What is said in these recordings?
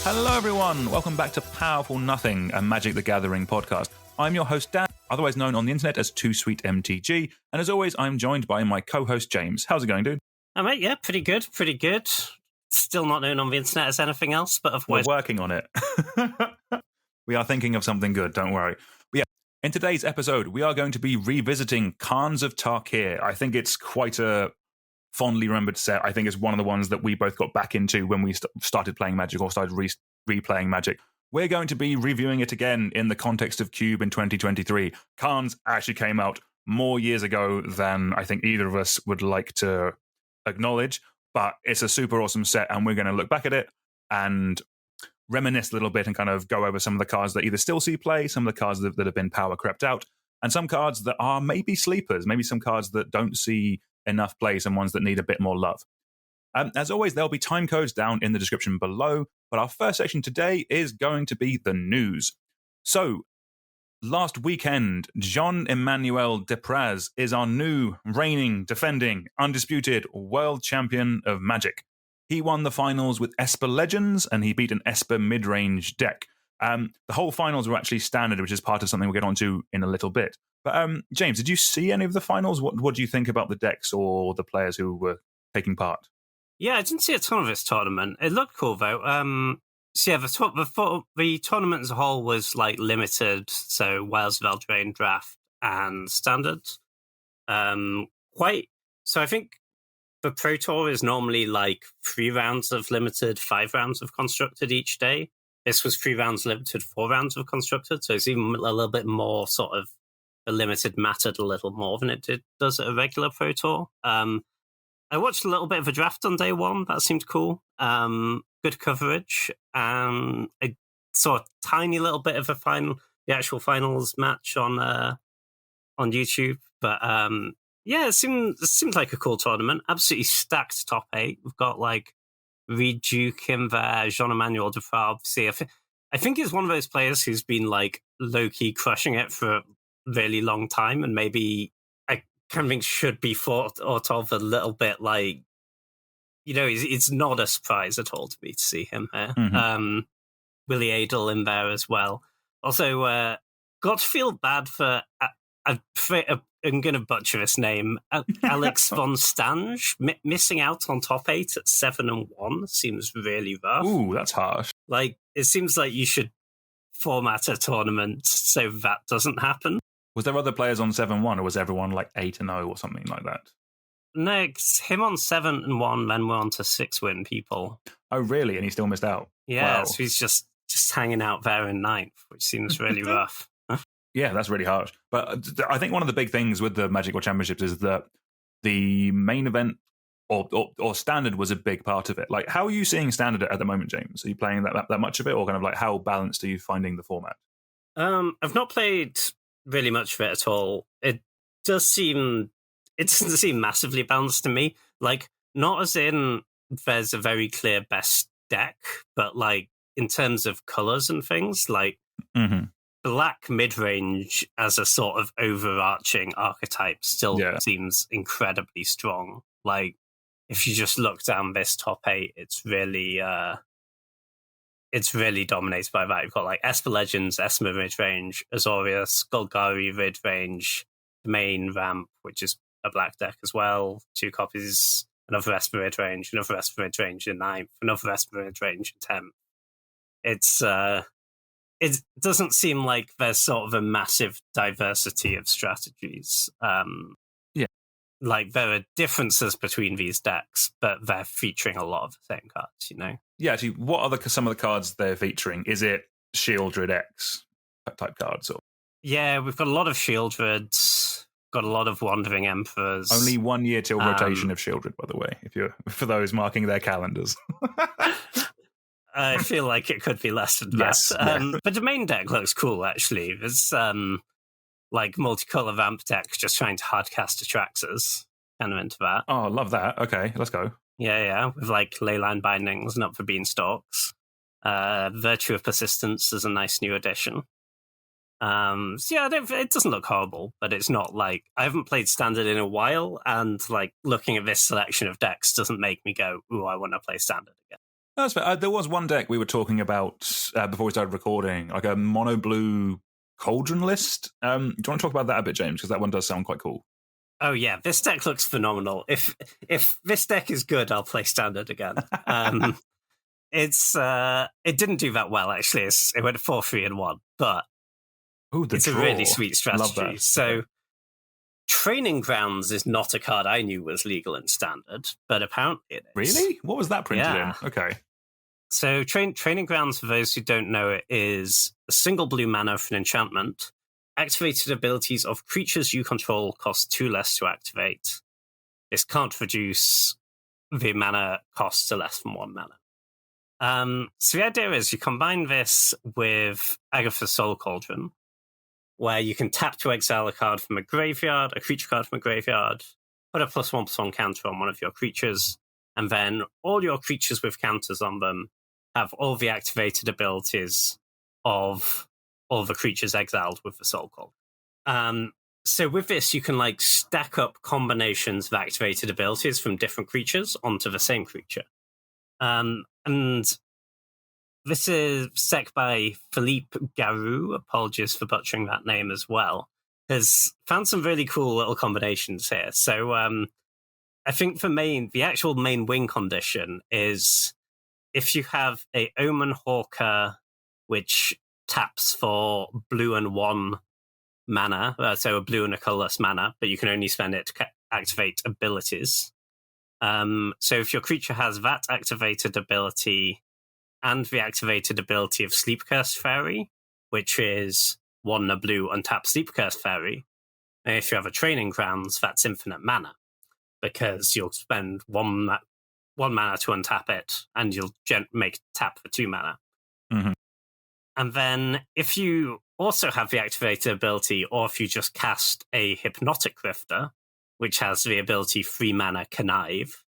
Hello everyone, welcome back to Powerful Nothing, a Magic the Gathering podcast. I'm your host Dan, otherwise known on the internet as 2SweetMTG, and as always I'm joined by my co-host James. How's it going, dude? Oh, mate, yeah, pretty good. Still not known on the internet as anything else, but otherwise... We're working on it. We are thinking of something good, don't worry. But yeah, in today's episode, we are going to be revisiting Khans of Tarkir. I think it's quite a fondly remembered set. I think it's one of the ones that we both got back into when we started playing Magic or started replaying Magic. We're going to be reviewing it again in the context of Cube in 2023. Karns actually came out more years ago than I think either of us would like to acknowledge, but it's a super awesome set, and we're going to look back at it and reminisce a little bit and kind of go over some of the cards that either still see play, some of the cards that have been power crept out, and some cards that are maybe sleepers, maybe some cards that don't see enough play, some ones that need a bit more love. As always, there'll be time codes down in the description below, but our first section today is going to be the news. So, last weekend, Jean-Emmanuel Depraz is our new reigning, defending, undisputed world champion of Magic. He won the finals with Esper Legends, and he beat an Esper mid-range deck. The whole finals were actually standard, which is part of something we'll get onto in a little bit. But James, did you see any of the finals? What do you think about the decks or the players who were taking part? Yeah, I didn't see a ton of this tournament. It looked cool, though. So yeah, the tournament as a whole was like limited, so Wales, Veldrain, Draft, and Standard. So I think the Pro Tour is normally like 3 rounds of limited, 5 rounds of constructed each day. This was 3 rounds limited, 4 rounds of constructed, so it's even a little bit more sort of the limited mattered a little more than it does at a regular Pro Tour. I watched a little bit of a draft on day one. That seemed cool. Good coverage. I saw a tiny little bit of the actual finals match on YouTube. But yeah, it seemed like a cool tournament. Absolutely stacked top 8. We've got like Reed Duke in there, Jean-Emmanuel Depraz. I think he's one of those players who's been like low-key crushing it for a really long time, and maybe I kind of think should be thought of a little bit like, you know, it's not a surprise at all to me to see him here. Mm-hmm. Willie Adel in there as well. Also, got to feel bad for I'm going to butcher his name. Alex von Stange missing out on top 8 at 7-1 seems really rough. Ooh, that's harsh. Like, it seems like you should format a tournament so that doesn't happen. Was there other players on 7-1, or was everyone like 8-0 or something like that? Next, him on 7-1, then we're on to 6-win people. Oh, really? And he still missed out? Yeah, wow. So he's just hanging out there in 9th, which seems really rough. Yeah, that's really harsh. But I think one of the big things with the Magic World Championships is that the main event or Standard was a big part of it. Like, how are you seeing Standard at the moment, James? Are you playing that much of it, or kind of like how balanced are you finding the format? I've not played really much of it at all. It doesn't seem massively balanced to me. Like, not as in there's a very clear best deck, but like in terms of colors and things, like black mid-range as a sort of overarching archetype still seems incredibly strong. Like, if you just look down this top 8, it's really dominated by that. You've got like Esper Legends, Esper mid-range, Azorius, Golgari mid-range, the main ramp, which is a black deck as well, 2 copies, another Esper mid-range, another Esper mid-range in 9th, another Esper mid-range in 10th. It doesn't seem like there's sort of a massive diversity of strategies. Like, there are differences between these decks, but they're featuring a lot of the same cards, you know? Yeah, actually, what are some of the cards they're featuring? Is it Shieldred X type cards? Or? Yeah, we've got a lot of Shieldreds, got a lot of Wandering Emperors. Only 1 year till rotation of Shieldred, by the way, for those marking their calendars. I feel like it could be less than that. But the main deck looks cool, actually. There's like multicolor vamp deck just trying to hardcast Atraxas. Kind of into that. Oh, love that. Okay, let's go. Yeah. With like Leyline Bindings and Up for Beanstalks. Virtue of Persistence is a nice new addition. So yeah, it doesn't look horrible, but it's not like I haven't played Standard in a while, and like looking at this selection of decks doesn't make me go, "Ooh, I want to play Standard again." That's fair. There was one deck we were talking about before we started recording, like a mono blue cauldron list. Do you want to talk about that a bit, James? Because that one does sound quite cool. Oh yeah, this deck looks phenomenal. If this deck is good, I'll play Standard again. It didn't do that well actually. It went 4-3-1, but it's draw. A really sweet strategy. Love that. So Training Grounds is not a card I knew was legal in Standard, but apparently it is. Really? What was that printed in? Okay. So Training Grounds, for those who don't know it, is a single blue mana for an enchantment. Activated abilities of creatures you control cost 2 less to activate. This can't reduce the mana cost to less than 1 mana. So the idea is you combine this with Agatha's Soul Cauldron, where you can tap to exile a card from a graveyard, a creature card from a graveyard, put a +1/+1 counter on one of your creatures, and then all your creatures with counters on them have all the activated abilities of all the creatures exiled with the Soul Cauldron. So with this, you can stack up combinations of activated abilities from different creatures onto the same creature. And this is set by Philippe Garou. Apologies for butchering that name as well. Has found some really cool little combinations here. So I think the actual main win condition is if you have a Omen Hawker, which taps for blue and 1 mana, so a blue and a colorless mana, but you can only spend it to activate abilities. So if your creature has that activated ability and the activated ability of Sleep Cursed Fairy, which is 1 and a blue untap Sleep Cursed Fairy, and if you have a Training Grounds, that's infinite mana, because you'll spend 1 mana to untap it, and you'll make tap for 2 mana. Mm-hmm. And then if you also have the activated ability, or if you just cast a Hypnotic Rifter, which has the ability 3 mana Connive,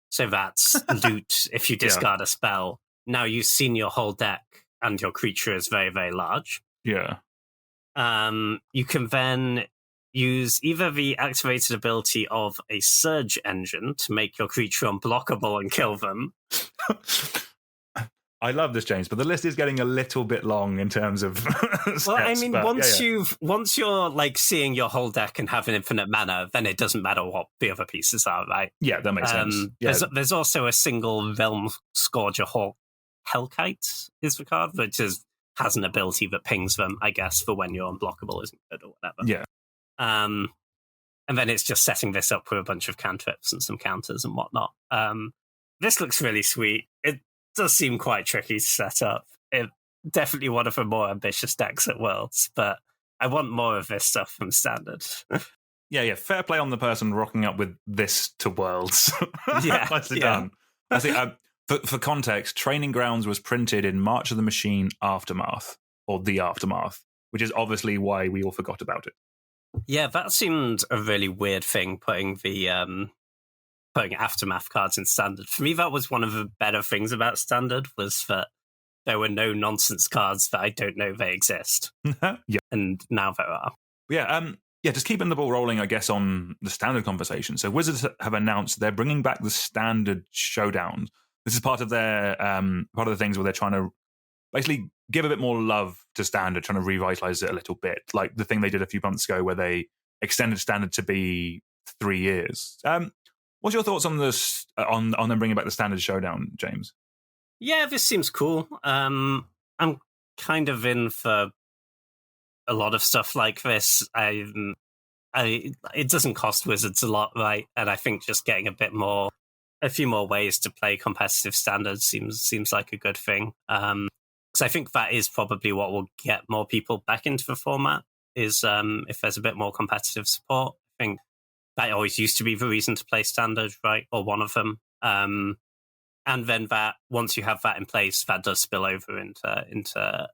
so that's loot if you discard a spell. Now you've seen your whole deck, and your creature is very, very large. Yeah. You can then use either the activated ability of a Surge Engine to make your creature unblockable and kill them. I love this, James, but the list is getting a little bit long in terms of sets, well, I mean, once you're seeing your whole deck and having infinite mana, then it doesn't matter what the other pieces are, right? Yeah, that makes sense. Yeah. There's also a single Realm Scourger Hawk Hellkite is the card, which has an ability that pings them, I guess, for when you're unblockable isn't good or whatever. Yeah. And then it's just setting this up with a bunch of cantrips and some counters and whatnot. This looks really sweet. It does seem quite tricky to set up. It definitely one of the more ambitious decks at Worlds, but I want more of this stuff from Standard. Yeah. Fair play on the person rocking up with this to Worlds. Yeah. Nicely done. I think, for context, Training Grounds was printed in March of the Machine Aftermath, or The Aftermath, which is obviously why we all forgot about it. Yeah, that seemed a really weird thing, putting Aftermath cards in Standard. For me, that was one of the better things about Standard, was that there were no nonsense cards that I don't know they exist. Yeah. And now there are. Yeah, just keeping the ball rolling, I guess, on the Standard conversation. So Wizards have announced they're bringing back the Standard Showdown. This is part of their part of the things where they're trying to basically give a bit more love to Standard, trying to revitalize it a little bit, like the thing they did a few months ago where they extended Standard to be 3 years. What's your thoughts on this? On them bringing back the Standard Showdown, James? Yeah, this seems cool. I'm kind of in for a lot of stuff like this. It doesn't cost Wizards a lot, right? And I think just getting a few more ways to play competitive Standard seems like a good thing. Because I think that is probably what will get more people back into the format, is if there's a bit more competitive support. I think that always used to be the reason to play Standard, right? Or one of them. And then that, once you have that in place, that does spill over into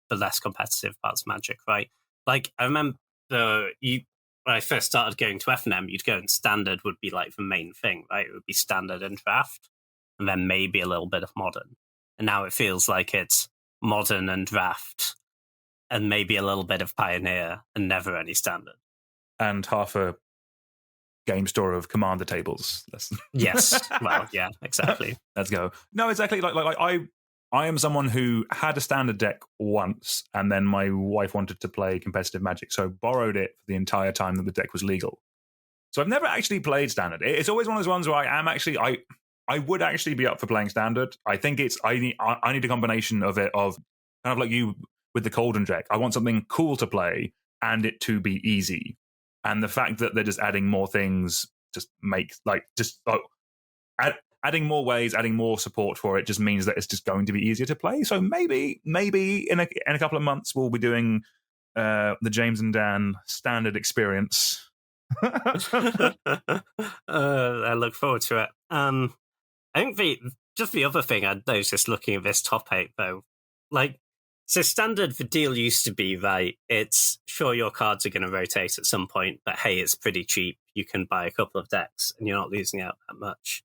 the less competitive parts of Magic, right? Like, I remember when I first started going to FNM, you'd go and Standard would be like the main thing, right? It would be Standard and Draft, and then maybe a little bit of Modern. And now it feels like it's Modern and Draft, and maybe a little bit of Pioneer, and never any Standard. And half a game store of commander tables. Yes. Well, yeah, exactly. Let's go. No, exactly. Like I am someone who had a standard deck once, and then my wife wanted to play competitive Magic, so borrowed it for the entire time that the deck was legal. So I've never actually played standard. It's always one of those ones where I would actually be up for playing standard. I think I need a combination of kind of like you with the Cauldron deck. I want something cool to play and it to be easy. And the fact that they're just adding more things just makes adding more ways, adding more support for it just means that it's just going to be easier to play. So maybe in a couple of months we'll be doing the James and Dan standard experience. I look forward to it. I think the other thing I'd noticed looking at this top 8 though, like, so standard, the deal used to be, right, it's sure your cards are going to rotate at some point, but hey, it's pretty cheap. You can buy a couple of decks and you're not losing out that much.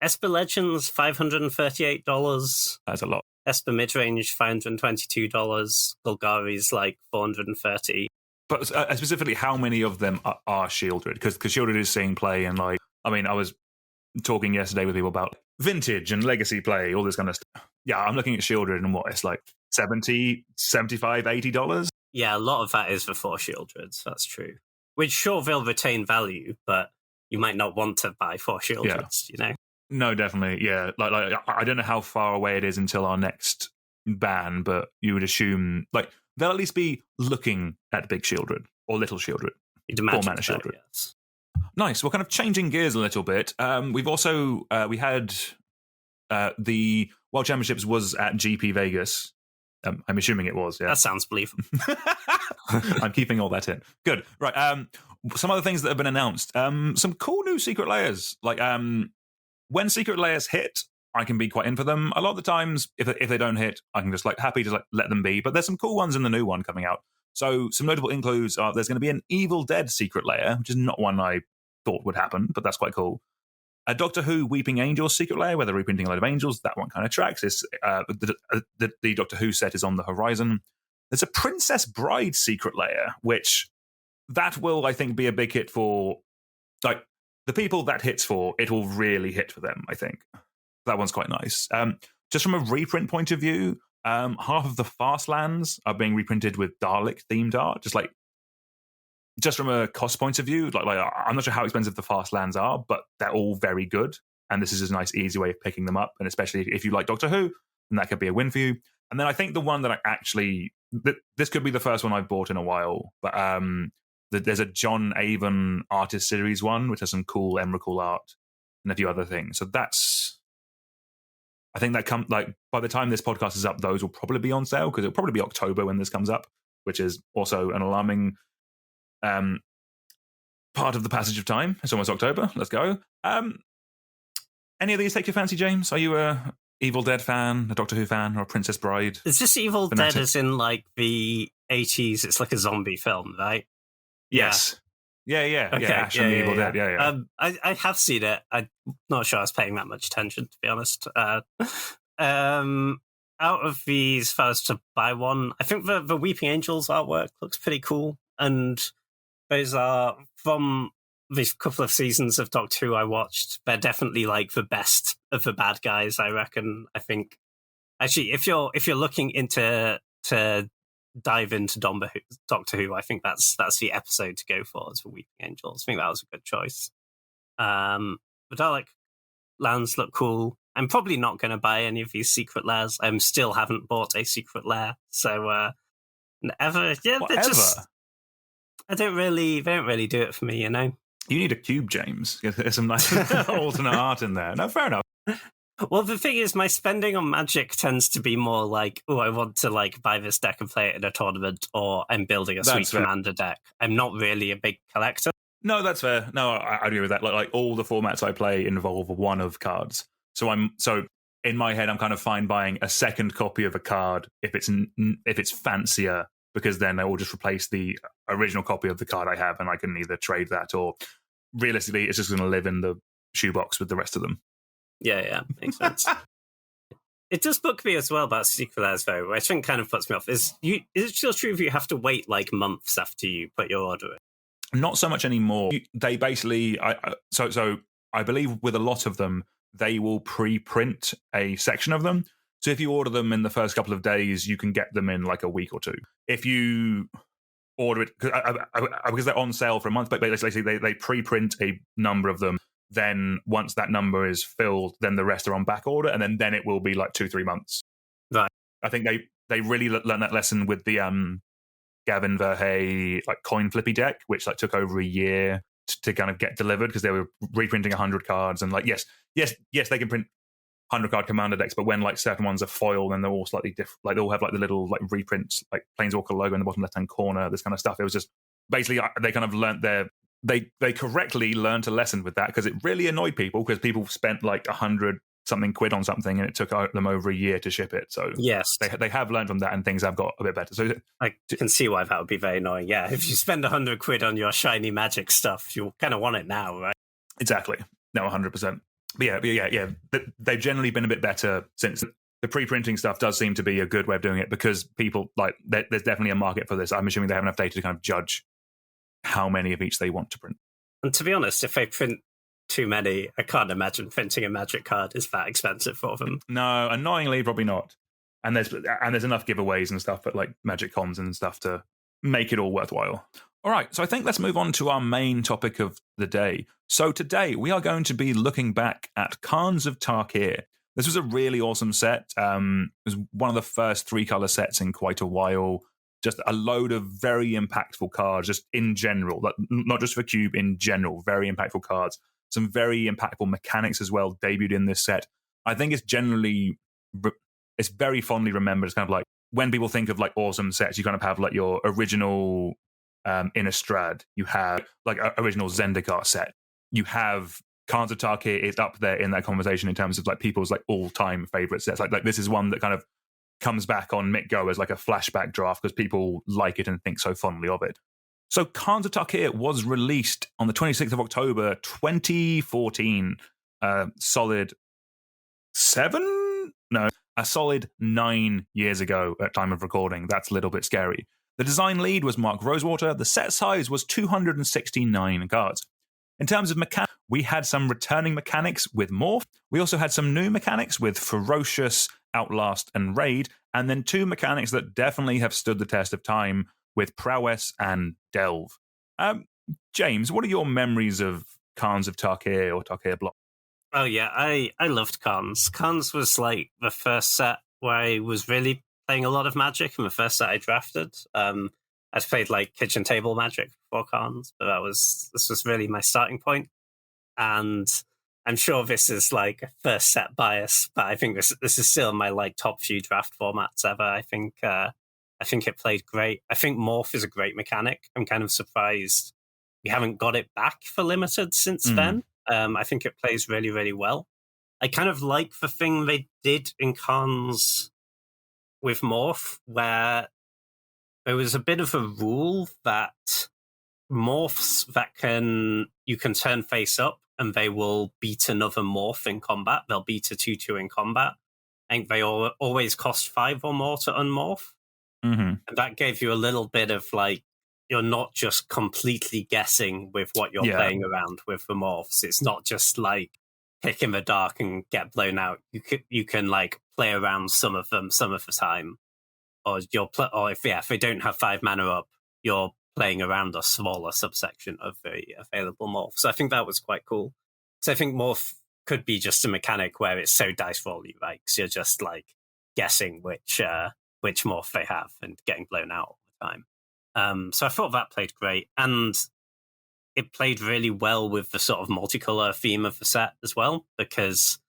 Esper Legends, $538. That's a lot. Esper Midrange, $522. Golgari's like $430. But specifically, how many of them are shielded? Because shielded is seeing play, and I was talking yesterday with people about vintage and legacy play, all this kind of stuff. Yeah, I'm looking at shielded, and it's like $70, $75, $80. Yeah, a lot of that is for 4 shieldreds. That's true. Which sure they'll retain value, but you might not want to buy 4 shieldreds. You know? No, definitely. Yeah, like I don't know how far away it is until our next ban, but you would assume like they'll at least be looking at big shieldred or little shieldred. You'd imagine 4 mana shieldred. Yes. Nice. We're kind of changing gears a little bit. We've also we had the World Championships was at GP Vegas. I'm assuming it was. Yeah, that sounds believable. I'm keeping all that in. Good. Right. Some other things that have been announced. Some cool new secret layers. Like when secret layers hit, I can be quite in for them. A lot of the times, if they don't hit, I can just happy to let them be. But there's some cool ones in the new one coming out. So some notable includes are there's going to be an Evil Dead secret layer, which is not one I thought would happen, but that's quite cool. A Doctor Who Weeping Angels secret layer, where they're reprinting a load of angels. That one kind of tracks. It's, the Doctor Who set is on the horizon. There's a Princess Bride secret layer, which that will, I think, be a big hit for, like, the people that hits for, it will really hit for them, I think. That one's quite nice. Just from a reprint point of view, half of the Fastlands are being reprinted with Dalek-themed art, just from a cost point of view. Like I'm not sure how expensive the Fastlands are, but they're all very good. And this is a nice, easy way of picking them up. And especially if you like Doctor Who, then that could be a win for you. And then I think the one that this could be the first one I've bought in a while, but there's a John Avon Artist Series one, which has some cool Emrakul art and a few other things. So I think that by the time this podcast is up, those will probably be on sale, because it'll probably be October when this comes up, which is also an alarming part of the passage of time. It's almost October. Let's go. Any of these take your fancy, James? Are you a Evil Dead fan, a Doctor Who fan, or a Princess Bride? Is this Evil Dead as in like the 80s? It's like a zombie film, right? Yes. Yeah. Okay. Ash and the Evil Dead. Yeah. I have seen it. I'm not sure I was paying that much attention, to be honest. Out of these, if I was to buy one, I think the Weeping Angels artwork looks pretty cool. And those are from these couple of seasons of Doctor Who I watched. They're definitely like the best of the bad guys, I reckon. I think actually, if you're looking to dive into Doctor Who, I think that's the episode to go for, as for Weeping Angels. I think that was a good choice. The Dalek lands look cool. I'm probably not going to buy any of these secret lairs. I still haven't bought a secret lair, so never. Yeah, they don't really do it for me, you know. You need a cube, James. There's some nice alternate art in there. No, fair enough. Well, the thing is, my spending on Magic tends to be more like, oh, I want to buy this deck and play it in a tournament, or I'm building a sweet commander deck. I'm not really a big collector. No, that's fair. No, I agree with that. Like all the formats I play involve one of cards. So in my head, I'm kind of fine buying a second copy of a card if it's fancier, because then I will just replace the original copy of the card I have, and I can either trade that, or realistically, it's just going to live in the shoebox with the rest of them. Yeah, makes sense. It does bug me as well about secret lairs, though, which I think kind of puts me off. Is it still true if you have to wait like months after you put your order in? Not so much anymore. They basically, so I believe with a lot of them, they will pre-print a section of them. So if you order them in the first couple of days, you can get them in like a week or two. If you order it because they're on sale for a month, but basically they pre-print a number of them. Then once that number is filled, then the rest are on back order, and then it will be like 2-3 months. Right. I think they really learned that lesson with the Gavin Verhey like coin flippy deck, which like took over a year to kind of get delivered because they were reprinting 100 cards, and like yes, they can print 100 card commander decks, but when like certain ones are foil, then they're all slightly different. Like they all have like the little like reprints, like Planeswalker logo in the bottom left hand corner, this kind of stuff. It was just basically they kind of learnt they correctly learned a lesson with that because it really annoyed people because people spent like 100 something quid on something and it took them over a year to ship it. So yes, they have learned from that and things have got a bit better. So I can see why that would be very annoying. Yeah, if you spend 100 quid on your shiny Magic stuff, you kind of want it now, right? Exactly. No, 100%. But yeah. They've generally been a bit better since. The pre-printing stuff does seem to be a good way of doing it because people like there's definitely a market for this. I'm assuming they have enough data to kind of judge how many of each they want to print. And to be honest, if they print too many, I can't imagine printing a Magic card is that expensive for them. No, annoyingly, probably not. And there's enough giveaways and stuff at like Magic Cons and stuff to make it all worthwhile. All right, so I think let's move on to our main topic of the day. So today we are going to be looking back at Khans of Tarkir. This was a really awesome set. It was one of the first 3-color sets in quite a while. Just a load of very impactful cards, just in general, not just for Cube, in general, very impactful cards. Some very impactful mechanics as well debuted in this set. I think it's very fondly remembered. It's kind of like when people think of like awesome sets, you kind of have like your original Innistrad, you have like original Zendikar set, you have Khans of Tarkir is up there in that conversation in terms of like people's like all-time favorite sets. Like this is one that kind of comes back on Mick Go as like a flashback draft because people like it and think so fondly of it. So Khans of Tarkir was released on the 26th of October 2014, a solid 9 years ago at time of recording. That's a little bit scary. The design lead was Mark Rosewater. The set size was 269 cards. In terms of mechanics, we had some returning mechanics with Morph. We also had some new mechanics with Ferocious, Outlast, and Raid, and then 2 mechanics that definitely have stood the test of time with Prowess and Delve. James, what are your memories of Khans of Tarkir or Tarkir Block? Oh yeah, I loved Karns. Karns was like the first set where I was really playing a lot of Magic, and the first set I drafted. I'd played like kitchen table Magic before Karns, but this was really my starting point. And I'm sure this is like a first set bias, but I think this is still my like top few draft formats ever. I think it played great. I think Morph is a great mechanic. I'm kind of surprised we haven't got it back for limited since then. I think it plays really, really well. I kind of like the thing they did in Karns with Morph, where there was a bit of a rule that morphs that you can turn face up and they will beat another morph in combat. They'll beat a 2/2 in combat. I think they always cost 5 or more to unmorph. And that gave you a little bit of like, you're not just completely guessing with what you're playing around with the morphs. It's not just like pick in the dark and get blown out. You can like play around some of them some of the time, or if they don't have 5 mana up, you're playing around a smaller subsection of the available morph. So I think that was quite cool. So I think morph could be just a mechanic where it's so dice rolly, right? Because you're just like guessing which morph they have and getting blown out all the time. So I thought that played great, and it played really well with the sort of multicolor theme of the set as well, because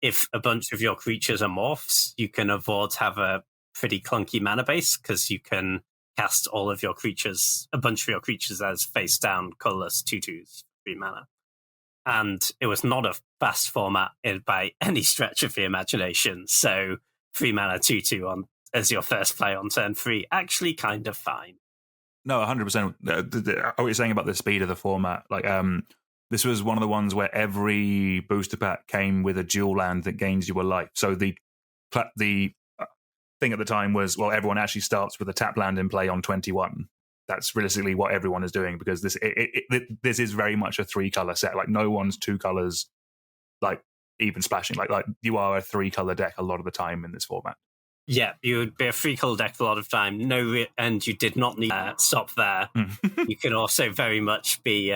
if a bunch of your creatures are morphs, you can afford to have a pretty clunky mana base because you can cast a bunch of your creatures as face down colorless 2/2s, 3 mana. And it was not a fast format by any stretch of the imagination. So 3 mana 2/2 as your first play on turn 3, actually kind of fine. No, 100%. What you're saying about the speed of the format, like this was one of the ones where every booster pack came with a dual land that gains you a life. So the thing at the time was, well, everyone actually starts with a tap land in play on 21. that's realistically what everyone is doing, because this is very much a 3-color set. Like, no one's 2 colors, like, even splashing. Like you are a 3-color deck a lot of the time in this format. Yeah, you would be a 3-color deck a lot of time. And you did not need to stop there. You can also very much be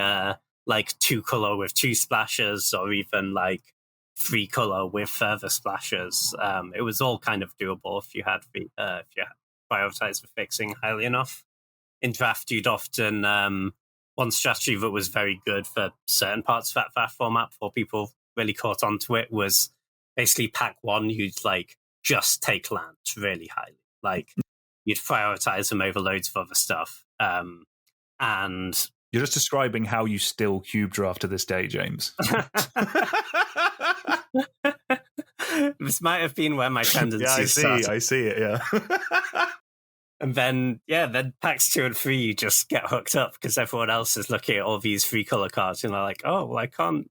like 2-color with 2 splashes, or even like 3-color with further splashes. It was all kind of doable if you had prioritized the fixing highly enough. In draft, you'd often one strategy that was very good for certain parts of that draft format before people really caught onto it was basically pack 1. You'd like just take lands really highly. Like, you'd prioritize them over loads of other stuff. And you're just describing how you still cube draft to this day, James. This might have been where my tendencies started. I see it, yeah. And then packs 2 and 3, you just get hooked up because everyone else is looking at all these 3-color cards and they're like, oh, well, I can't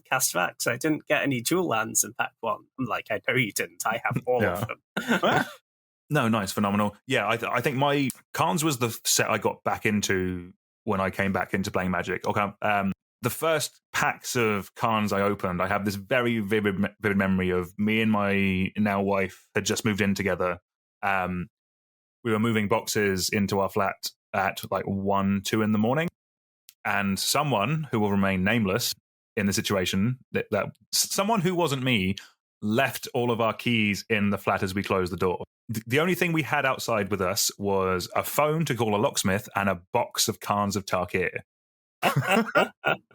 cast that because I didn't get any dual lands in pack 1. I'm like, I know you didn't. I have all of them. No, nice, phenomenal. Yeah, I think my Karns was the set I got back into when I came back into playing Magic. Okay, the first packs of Karns I opened, I have this very vivid memory of me and my now wife had just moved in together. We were moving boxes into our flat at like 1, 2 in the morning, and someone who will remain nameless in the situation, that someone who wasn't me, left all of our keys in the flat as we closed the door. The only thing we had outside with us was a phone to call a locksmith and a box of Khans of Tarkir.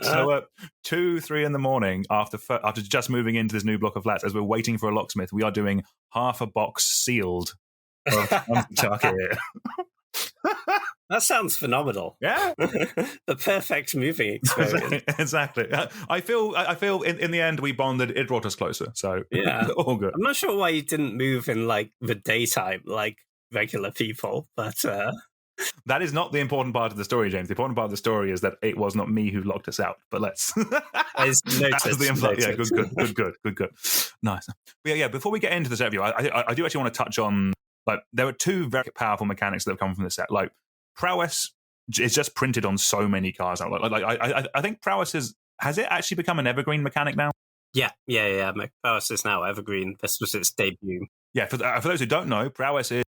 So at 2, 3 in the morning, after just moving into this new block of flats, as we're waiting for a locksmith, we are doing half a box sealed of Khans of Tarkir. That sounds phenomenal. Yeah. The perfect movie experience. Exactly. I feel in the end we bonded. It brought us closer. So yeah, all good. I'm not sure why you didn't move in like the daytime like regular people, but that is not the important part of the story, James. The important part of the story is that it was not me who locked us out. But let's. That's the good. Nice. But yeah. Before we get into this review, I do actually want to touch on, like, there were 2 very powerful mechanics that have come from this set. Like, Prowess is just printed on so many cards now. I think Prowess has it actually become an evergreen mechanic now? Yeah. Prowess is now evergreen. This was its debut. Yeah, for those who don't know, Prowess is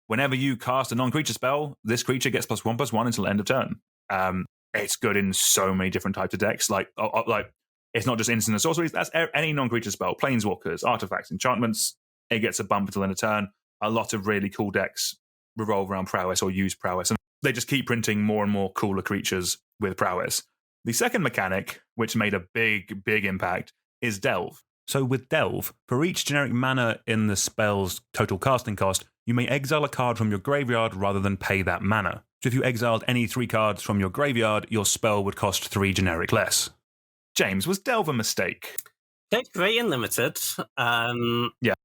whenever you cast a non-creature spell, this creature gets +1/+1 until end of turn. It's good in so many different types of decks. Like it's not just instant and sorceries. That's any non-creature spell, planeswalkers, artifacts, enchantments. It gets a bump until end of turn. A lot of really cool decks revolve around Prowess or use Prowess, and they just keep printing more and more cooler creatures with Prowess. The second mechanic, which made a big impact, is Delve. So with Delve, for each generic mana in the spell's total casting cost, you may exile a card from your graveyard rather than pay that mana. So if you exiled any 3 cards from your graveyard, your spell would cost 3 generic less. James, was Delve a mistake? It's great and limited. Yeah.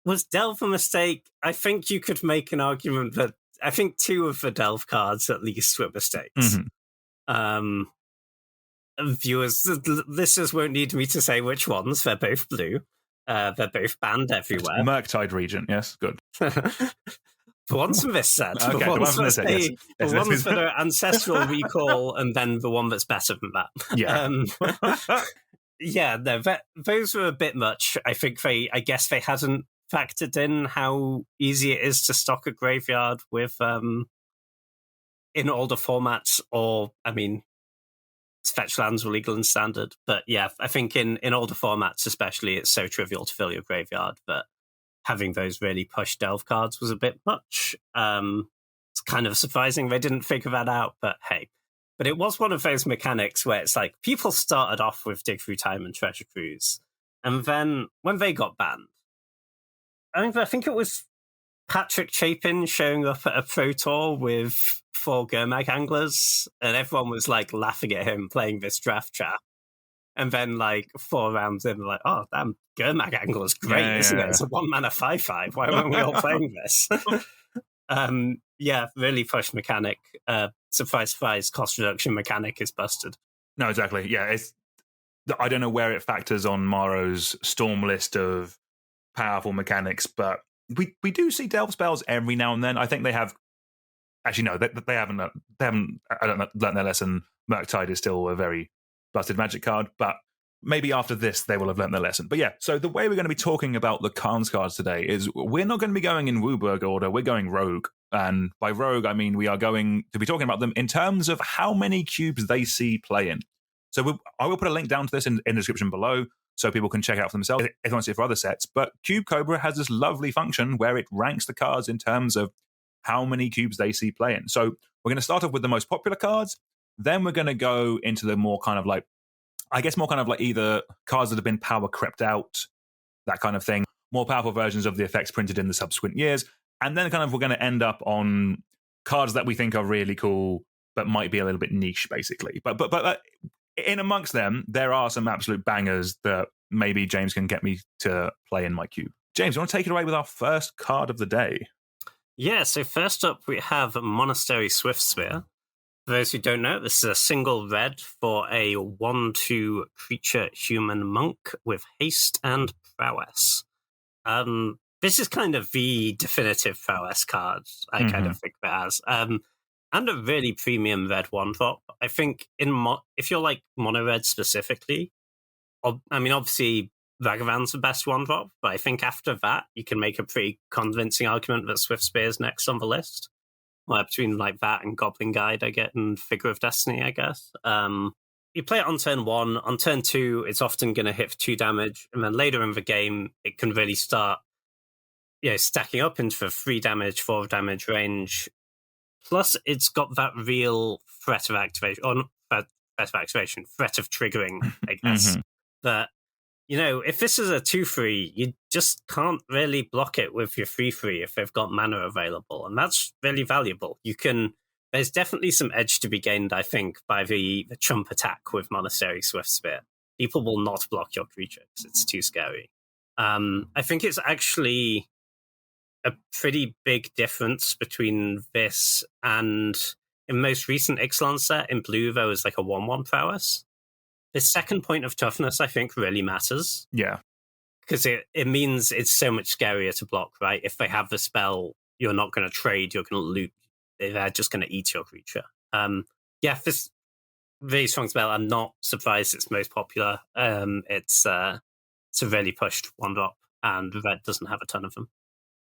Was Delve a mistake? I think you could make an argument that I think 2 of the Delve cards at least were mistakes. Mm-hmm. Viewers, listeners won't need me to say which ones. They're both blue. They're both banned everywhere. Murktide region, yes, good. The ones from this set. Okay, the ones from this set, yes. The ones that are Ancestral Recall, and then the one that's better than that. Yeah. Yeah, no, those were a bit much. I think I guess they hadn't factored in how easy it is to stock a graveyard with in older formats, or I mean, fetch lands were legal and standard. But yeah, I think in older formats especially, it's so trivial to fill your graveyard that having those really push Delve cards was a bit much. It's kind of surprising they didn't figure that out, but hey. But it was one of those mechanics where it's like people started off with Dig Through Time and Treasure Cruise, and then when they got banned, I think it was Patrick Chapin showing up at a pro tour with 4 Gurmag anglers, and everyone was like laughing at him playing this draft trap. And then like 4 rounds in, like, oh damn, Gurmag angler's great, isn't it? It's a 1 mana 5/5. Why weren't we all playing this? Yeah, really push mechanic. Surprise, cost reduction mechanic is busted. No, exactly. Yeah, I don't know where it factors on Maro's storm list of powerful mechanics, but we do see Delve spells every now and then. I think they have Actually, no, they haven't. They haven't. I don't know, learned their lesson. Murktide is still a very busted Magic card, but maybe after this they will have learned their lesson. But yeah, so the way we're going to be talking about the Karns cards today is we're not going to be going in Wooburg order. We're going Rogue, and by Rogue I mean we are going to be talking about them in terms of how many cubes they see play in. So I will put a link down to this in the description below, so people can check it out for themselves if they want to see it for other sets. But Cube Cobra has this lovely function where it ranks the cards in terms of how many cubes they see play in. So we're going to start off with the most popular cards. Then we're going to go into the more kind of like, I guess more kind of like either cards that have been power crept out, that kind of thing, more powerful versions of the effects printed in the subsequent years. And then kind of we're going to end up on cards that we think are really cool, but might be a little bit niche, basically. But in amongst them, there are some absolute bangers that maybe James can get me to play in my cube. James, you want to take it away with our first card of the day? Yeah, so first up we have Monastery Swiftspear. For those who don't know, this is a single red for a 1/2 creature human monk with haste and prowess. This is kind of the definitive prowess card, I kind of think of it as. And a really premium red 1-drop. I think if you're like mono red specifically, I mean, obviously Ragavan's the best 1-drop, but I think after that, you can make a pretty convincing argument that Swiftspear is next on the list. Well, between like that and Goblin Guide, I get, and Figure of Destiny, I guess. You play it on turn 1. On turn 2, it's often going to hit for 2 damage, and then later in the game, it can really start stacking up into the 3 damage, 4 damage range. Plus, it's got that real threat of activation, or not threat of triggering, I guess, that if this is a 2/3, you just can't really block it with your 3/3 if they've got mana available, and that's really valuable. There's definitely some edge to be gained, I think, by the chump attack with Monastery Swiftspear. People will not block your creature because it's too scary. I think it's actually a pretty big difference between this and in most recent Ixalan set in blue, there was like a 1/1 prowess. The second point of toughness, I think, really matters. Yeah. Because it means it's so much scarier to block, right? If they have the spell, you're not going to trade, you're going to loot. They're just going to eat your creature. This really strong spell. I'm not surprised it's most popular. It's a really pushed 1-drop, and red doesn't have a ton of them.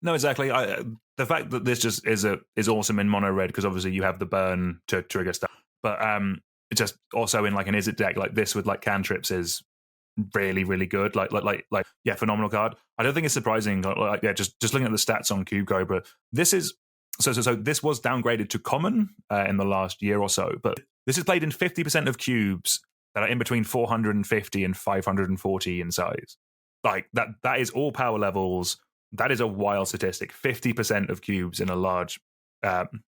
No, exactly. The fact that this just is awesome in mono red, because obviously you have the burn to trigger stuff. But it's just also in like an Izzet deck like this with like cantrips is really, really good. Like phenomenal card. I don't think it's surprising. Just looking at the stats on Cube Cobra, this is so this was downgraded to common in the last year or so, but this is played in 50% of cubes that are in between 450 and 540 in size. Like that is all power levels. That is a wild statistic. 50% of cubes in a large, in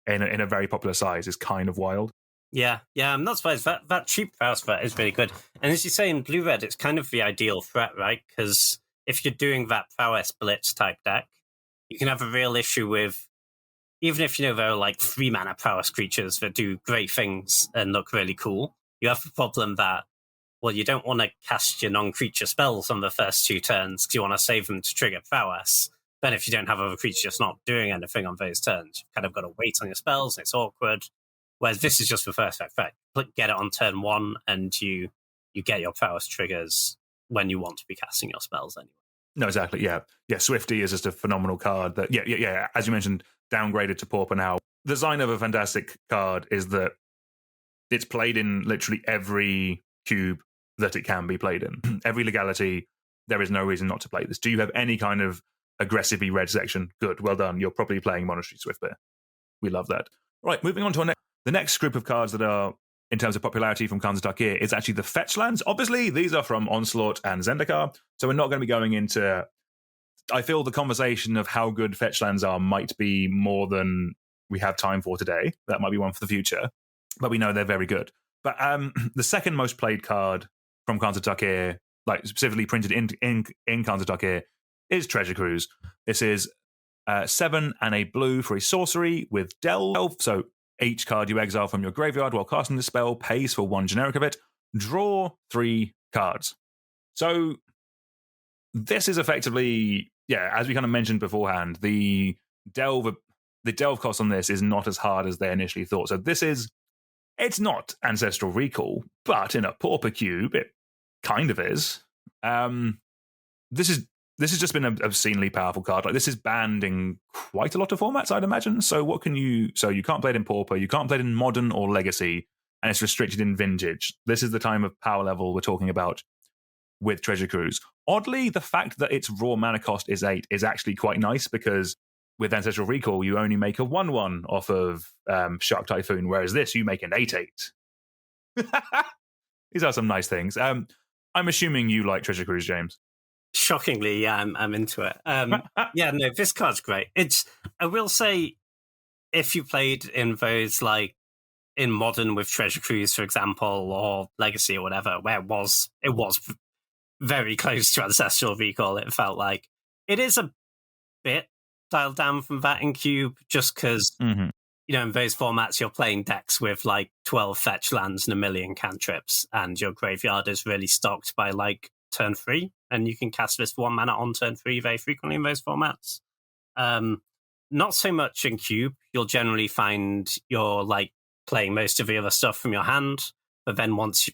a very popular size is kind of wild. Yeah, I'm not surprised. That cheap prowess threat is really good. And as you say, in blue-red, it's kind of the ideal threat, right? Because if you're doing that prowess blitz type deck, you can have a real issue with, even if there are like 3-mana prowess creatures that do great things and look really cool, you have the problem that, well, you don't want to cast your non-creature spells on the first 2 turns because you want to save them to trigger prowess. Then if you don't have other creatures just not doing anything on those turns, you've kind of got to wait on your spells, and it's awkward. Whereas this is just the first effect. Get it on turn 1, and you get your prowess triggers when you want to be casting your spells anyway. No, exactly. Yeah. Swifty is just a phenomenal card that, as you mentioned, downgraded to Pauper now. The design of a fantastic card is that it's played in literally every cube that it can be played in. Every legality, there is no reason not to play this. Do you have any kind of aggressively red section? Good, well done. You're probably playing Monastery Swiftspear. We love that. Right, moving on to the next group of cards that are, in terms of popularity from Khans of Tarkir, is actually the fetch lands. Obviously, these are from Onslaught and Zendikar, so we're not going to be going into... I feel the conversation of how good fetch lands are might be more than we have time for today. That might be one for the future, but we know they're very good. But the second most played card from Khans of Tarkir, like specifically printed in Khans of Tarkir, is Treasure Cruise. This is 7 and a blue for a sorcery with Delve. So each card you exile from your graveyard while casting the spell pays for 1 generic of it. Draw 3 cards. So this is effectively, as we kind of mentioned beforehand, the Delve the delve cost on this is not as hard as they initially thought. So it's not Ancestral Recall, but in a Pauper cube, it kind of is. This has just been an obscenely powerful card. Like, this is banned in quite a lot of formats, I'd imagine. So you can't play it in Pauper, you can't play it in Modern or Legacy, and it's restricted in Vintage. This is the time of power level we're talking about with Treasure Cruise. Oddly, the fact that its raw mana cost is 8 is actually quite nice, because with Ancestral Recall, you only make a 1/1 off of Shark Typhoon, whereas this, you make an 8/8. These are some nice things. I'm assuming you like Treasure Cruise, James. Shockingly, yeah, I'm into it. Yeah, no, this card's great. I will say, if you played in those, like, in Modern with Treasure Cruise, for example, or Legacy or whatever, where it was very close to Ancestral Recall, it felt like it is a bit dialed down from that in Cube, just because, in those formats, you're playing decks with, like, 12 fetch lands and 1 million cantrips, and your graveyard is really stocked by, like, turn 3, and you can cast this for 1 mana on turn 3 very frequently in those formats. Not so much in Cube. You'll generally find you're, like, playing most of the other stuff from your hand, but then once you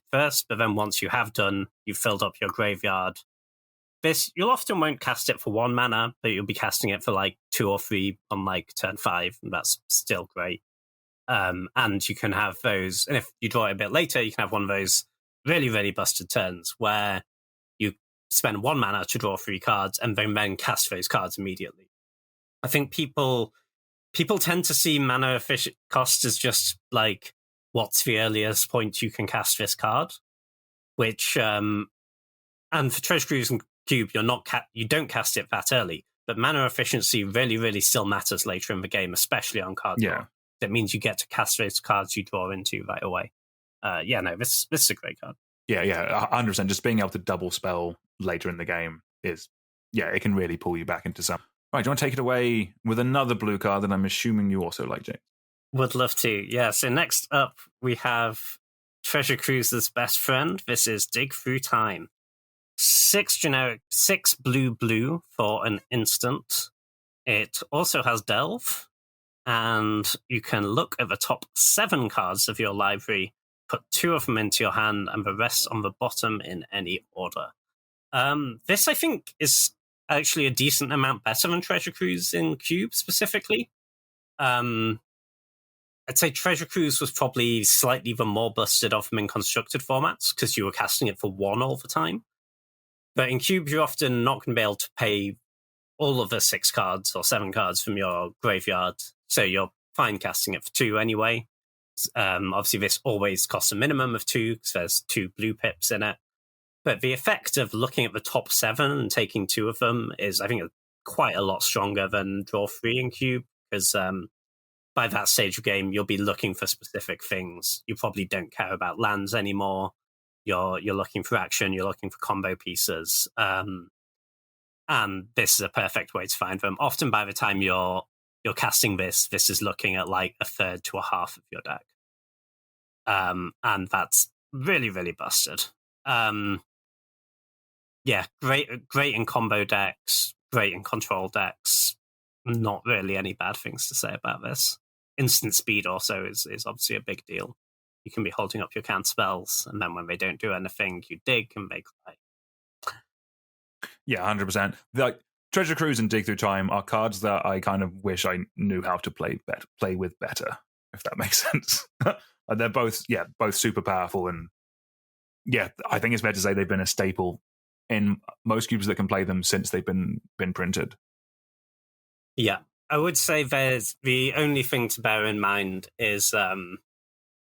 have done, you've filled up your graveyard. You'll often won't cast it for 1 mana, but you'll be casting it for, like, 2 or 3 on, like, turn 5, and that's still great. And you can have those, and if you draw it a bit later, you can have one of those really, really busted turns where you spend 1 mana to draw 3 cards and then cast those cards immediately. I think people tend to see mana efficient cost as just, like, what's the earliest point you can cast this card, which and for Treasure Cruise and Cube, you don't cast it that early, but mana efficiency really, really still matters later in the game, especially on card draw. That means you get to cast those cards you draw into right away. This is a great card. Yeah, 100%. Just being able to double spell later in the game it can really pull you back into some. Right, do you want to take it away with another blue card that I'm assuming you also like, James? Would love to, yeah. So next up, we have Treasure Cruiser's best friend. This is Dig Through Time. 6 generic, 6 blue for an instant. It also has Delve, and you can look at the top 7 cards of your library, put 2 of them into your hand, and the rest on the bottom in any order. This, I think, is actually a decent amount better than Treasure Cruise in Cube, specifically. I'd say Treasure Cruise was probably slightly the more busted of them in constructed formats, because you were casting it for 1 all the time. But in Cube, you're often not going to be able to pay all of the 6 cards or 7 cards from your graveyard, so you're fine casting it for 2 anyway. Obviously, this always costs a minimum of 2, because there's 2 blue pips in it. But the effect of looking at the top 7 and taking 2 of them is, I think, quite a lot stronger than draw 3 in Cube, because by that stage of game, you'll be looking for specific things. You probably don't care about lands anymore. You're looking for action. You're looking for combo pieces. And this is a perfect way to find them. Often by the time you're casting this is looking at like a third to a half of your deck. And that's really, really busted. Great in combo decks, great in control decks. Not really any bad things to say about this. Instant speed also is obviously a big deal. You can be holding up your canned spells, and then when they don't do anything, you dig and they cry. Yeah, 100%. Like, Treasure Cruise and Dig Through Time are cards that I kind of wish I knew how to play with better, if that makes sense. They're both super powerful, and I think it's fair to say they've been a staple in most cubes that can play them since they've been printed. Yeah, I would say there's the only thing to bear in mind is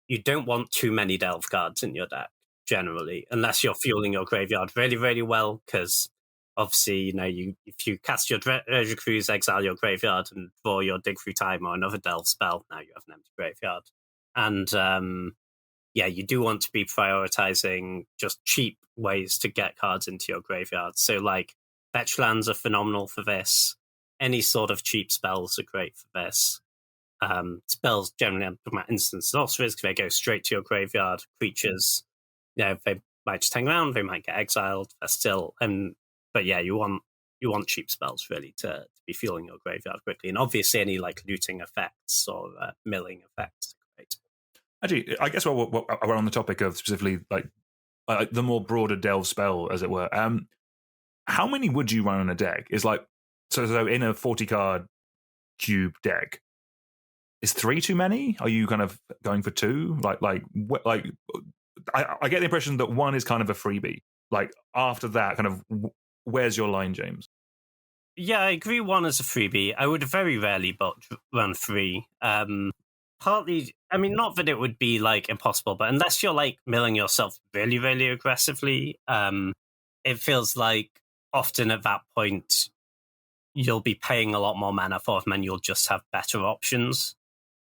you don't want too many Delve cards in your deck, generally, unless you're fueling your graveyard really, really well, because obviously, if you cast your Treasure Cruise, exile your graveyard, and draw your Dig Through Time or another Delve spell, now you have an empty graveyard. And you do want to be prioritizing just cheap ways to get cards into your graveyard. So, like, fetch lands are phenomenal for this. Any sort of cheap spells are great for this. Spells generally, I'm talking about instant sorcerers, because they go straight to your graveyard. Creatures, they might just hang around, they might get exiled. They're still, you want cheap spells really to be fueling your graveyard quickly, and obviously any like looting effects or milling effects are great. Actually, I guess while we're on the topic of specifically like the more broader delve spell, as it were, how many would you run on a deck? Is like so in a 40-card cube deck, is 3 too many? Are you kind of going for 2? I get the impression that 1 is kind of a freebie. Like after that, kind of where's your line, James? Yeah, I agree. 1 is a freebie. I would very rarely run 3. Partly, I mean, not that it would be like impossible, but unless you're like milling yourself really, really aggressively, it feels like often at that point you'll be paying a lot more mana for them and you'll just have better options.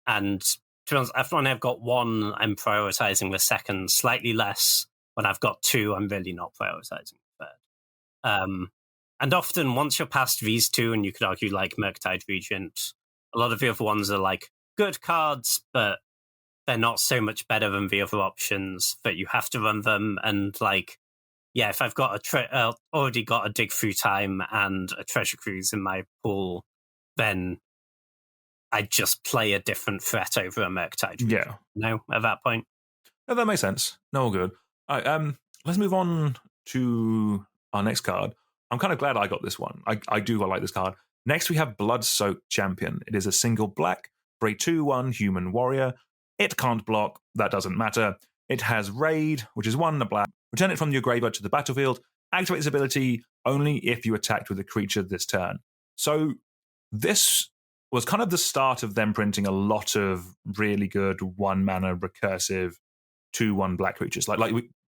And to be honest, when I've got 1, I'm prioritizing the second slightly less. When I've got 2, I'm really not prioritizing the third. And often, once you're past these 2, and you could argue like Murktide Regent, a lot of the other ones are like good cards, but they're not so much better than the other options that you have to run them. And like, yeah, if I've got already got a Dig Through Time and a Treasure Cruise in my pool, then I just play a different threat over a Murktide Regent. Yeah. No, at that point. No, that makes sense. No, all good. All right, let's move on to our next card. I'm kind of glad I got this one. I do like this card. Next, we have Blood-Soaked Champion. It is a single black for a 2/1 human warrior. It can't block. That doesn't matter. It has Raid, which is 1 and a black. Return it from your graveyard to the battlefield. Activate this ability only if you attacked with a creature this turn. So this was kind of the start of them printing a lot of really good 1-mana recursive 2/1 black creatures. Like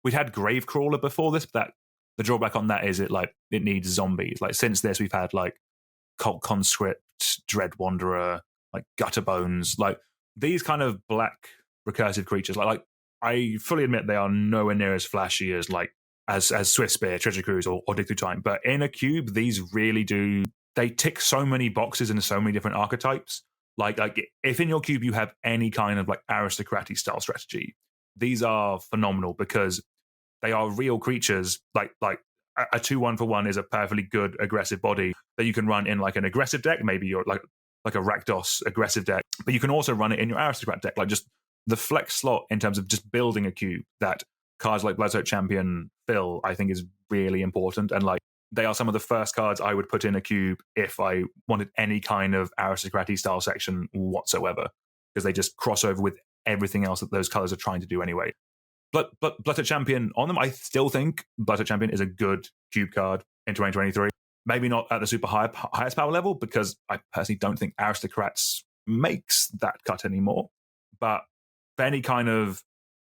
we'd had Gravecrawler before this, but the drawback on that is it needs zombies. Like since this, we've had like Cult Conscript, Dread Wanderer, like Gutterbones, like these kind of black recursive creatures. Like I fully admit they are nowhere near as flashy as Swift Spear, Treasure Cruise, or Dig Through Time. But in a cube, these really do. They tick so many boxes in so many different archetypes. Like if in your cube you have any kind of like aristocratic style strategy, these are phenomenal because they are real creatures. Like a 2/1 for 1 is a perfectly good aggressive body that you can run in like an aggressive deck. Maybe you're like a Rakdos aggressive deck, but you can also run it in your aristocrat deck. Like just the flex slot in terms of just building a cube that cards like Blood-Soaked Champion fill, I think is really important. And like they are some of the first cards I would put in a cube if I wanted any kind of aristocratic style section whatsoever, because they just cross over with everything else that those colors are trying to do anyway. But Blood-Soaked Champion on them, I still think Blood-Soaked Champion is a good cube card in 2023. Maybe not at the super highest power level, because I personally don't think Aristocrats makes that cut anymore. But for any kind of,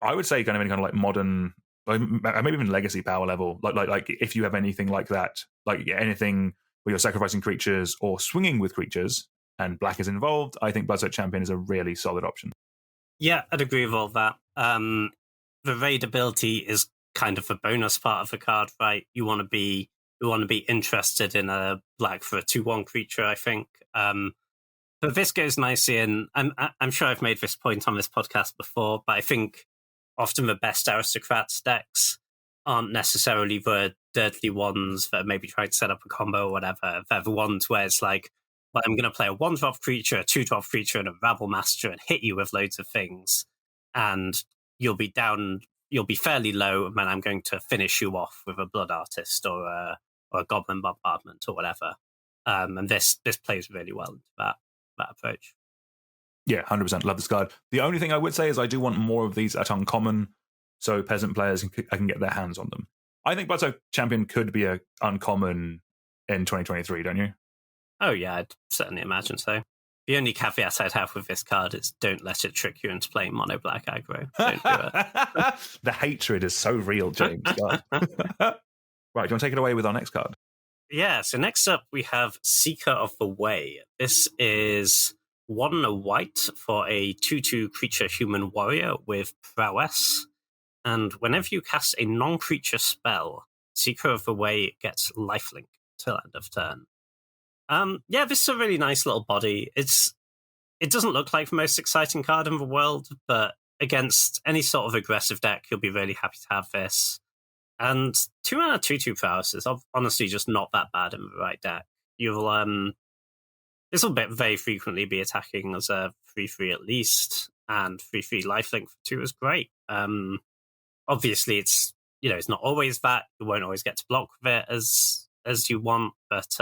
I would say kind of any kind of like modern, maybe even legacy power level, like if you have anything like that, like anything where you're sacrificing creatures or swinging with creatures and black is involved, I think Blood-Soaked Champion is a really solid option. Yeah, I'd agree with all that. The raid ability is kind of a bonus part of the card, right? You want to be interested in a black for a 2/1 creature, I think. But this goes nicely in. I'm sure I've made this point on this podcast before, but I think often the best aristocrats decks aren't necessarily the dirty ones that are maybe trying to set up a combo or whatever. They're the ones where it's like, well, I'm going to play a 1-drop creature, a 2-drop creature, and a Rabble Master and hit you with loads of things. And you'll be fairly low, and then I'm going to finish you off with a Blood Artist or a Goblin Bombardment or whatever. And this plays really well into that approach. Yeah, 100%. Love this card. The only thing I would say is I do want more of these at uncommon, so peasant players can get their hands on them. I think Blood-Soaked Champion could be a uncommon in 2023, don't you? Oh yeah, I'd certainly imagine so. The only caveat I'd have with this card is don't let it trick you into playing mono black aggro. Don't do it. The hatred is so real, James. Right, do you want to take it away with our next card? Yeah, so next up we have Seeker of the Way. This is 1 white for a 2/2 creature human warrior with prowess. And whenever you cast a non-creature spell, Seeker of the Way gets lifelink till end of turn. Yeah, this is a really nice little body. It doesn't look like the most exciting card in the world, but against any sort of aggressive deck, you'll be really happy to have this. And 2-mana 2/2 prowess is honestly just not that bad in the right deck. You'll this will very frequently be attacking as a 3/3 at least, and 3/3 lifelink for 2 is great. Obviously, it's not always that. You won't always get to block with it as you want, but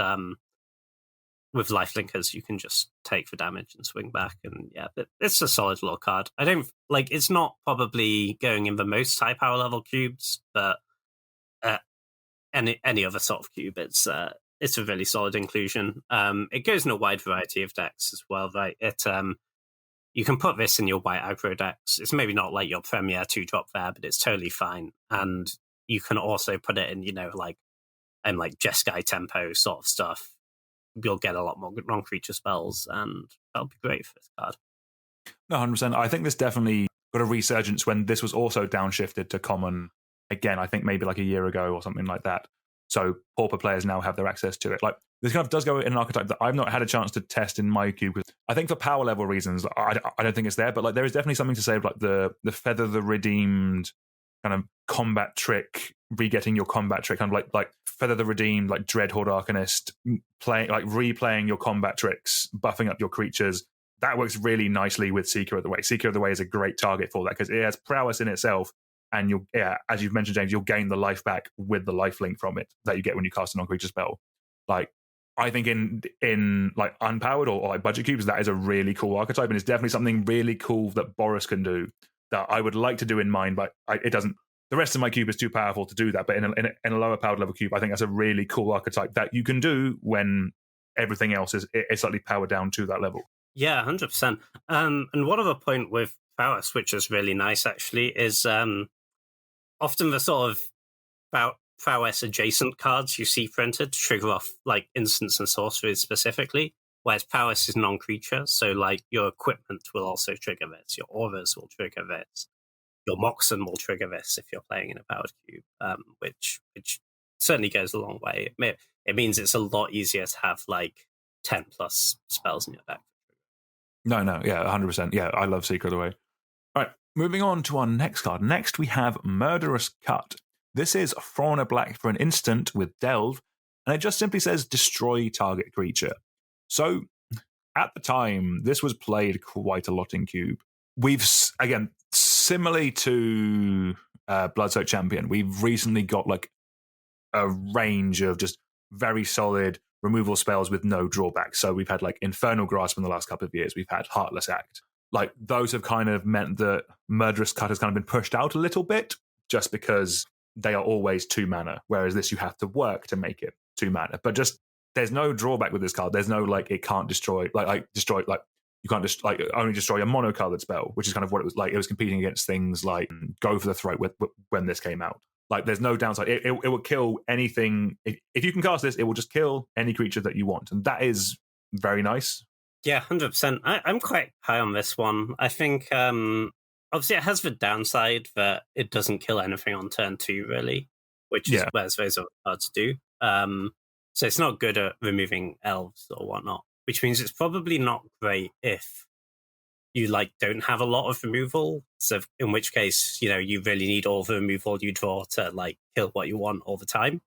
with lifelinkers, you can just take the damage and swing back, and yeah, it's a solid little card. I don't it's not probably going in the most high power level cubes, but any other sort of cube, it's a really solid inclusion. It goes in a wide variety of decks as well, right? You can put this in your white aggro decks. It's maybe not like your premier 2-drop there, but it's totally fine. And you can also put it in, like Jeskai tempo sort of stuff. You'll get a lot more non-creature spells, and that'll be great for this card. No, 100%. I think this definitely got a resurgence when this was also downshifted to common again, I think maybe like a year ago or something like that. So pauper players now have their access to it. Like, this kind of does go in an archetype that I've not had a chance to test in my cube. I think for power level reasons, I don't think it's there, but like there is definitely something to say about the Feather the Redeemed kind of combat trick, re-getting your combat trick, kind of like Feather the Redeemed, like Dreadhorde Arcanist, replaying your combat tricks, buffing up your creatures. That works really nicely with Seeker of the Way. Seeker of the Way is a great target for that because it has prowess in itself, and as you've mentioned, James, you'll gain the life back with the lifelink from it that you get when you cast a non-creature spell. Like, I think in like unpowered or like budget cubes, that is a really cool archetype, and it's definitely something really cool that Boris can do that I would like to do in mine, but it doesn't. The rest of my cube is too powerful to do that. But in a lower powered level cube, I think that's a really cool archetype that you can do when everything else is slightly powered down to that level. Yeah, 100%. And one other point with prowess, which is really nice actually, is often the sort of prowess adjacent cards you see printed trigger off like instants and sorceries specifically, whereas prowess is non-creature, so like your equipment will also trigger this, your auras will trigger this, your Moxen will trigger this if you're playing in a powered cube, which certainly goes a long way. It means it's a lot easier to have like 10 plus spells in your deck. No, yeah, 100%. Yeah, I love Seeker of the Way. All right, moving on to our next card. Next, we have Murderous Cut. This is 4 and a black for an instant with Delve, and it just simply says destroy target creature. So, at the time, this was played quite a lot in Cube. We've, again, similarly to Bloodsoaked Champion, we've recently got like a range of just very solid removal spells with no drawbacks. So we've had like Infernal Grasp in the last couple of years. We've had Heartless Act. Like, those have kind of meant that Murderous Cut has kind of been pushed out a little bit just because they are always 2 mana, whereas this you have to work to make it 2 mana. But just there's no drawback with this card. There's no like it can't destroy you can't just like only destroy a monocolored spell, which is kind of what it was like. It was competing against things like Go for the Throat when this came out. Like, there's no downside. It will kill anything. If you can cast this, it will just kill any creature that you want, and that is very nice. Yeah, 100%. I'm quite high on this one. I think obviously it has the downside that it doesn't kill anything on turn 2, really, which is where those other cards do. So it's not good at removing elves or whatnot, which means it's probably not great if you like don't have a lot of removal. So in which case, you really need all the removal you draw to like kill what you want all the time.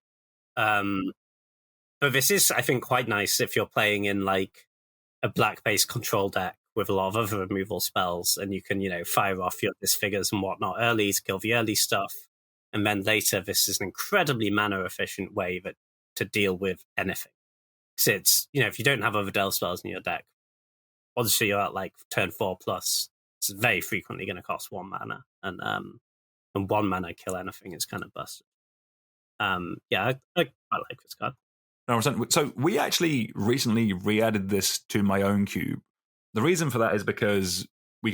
But this is, I think, quite nice if you're playing in like a black-based control deck with a lot of other removal spells, and you can, fire off your disfigures and whatnot early to kill the early stuff, and then later this is an incredibly mana-efficient way to deal with anything. Because it's, if you don't have other delve spells in your deck, obviously you're at like turn 4 plus, it's very frequently going to cost 1 mana, and 1 mana kill anything is kind of busted. I like this card. No, so we actually recently re-added this to my own cube. The reason for that is because we're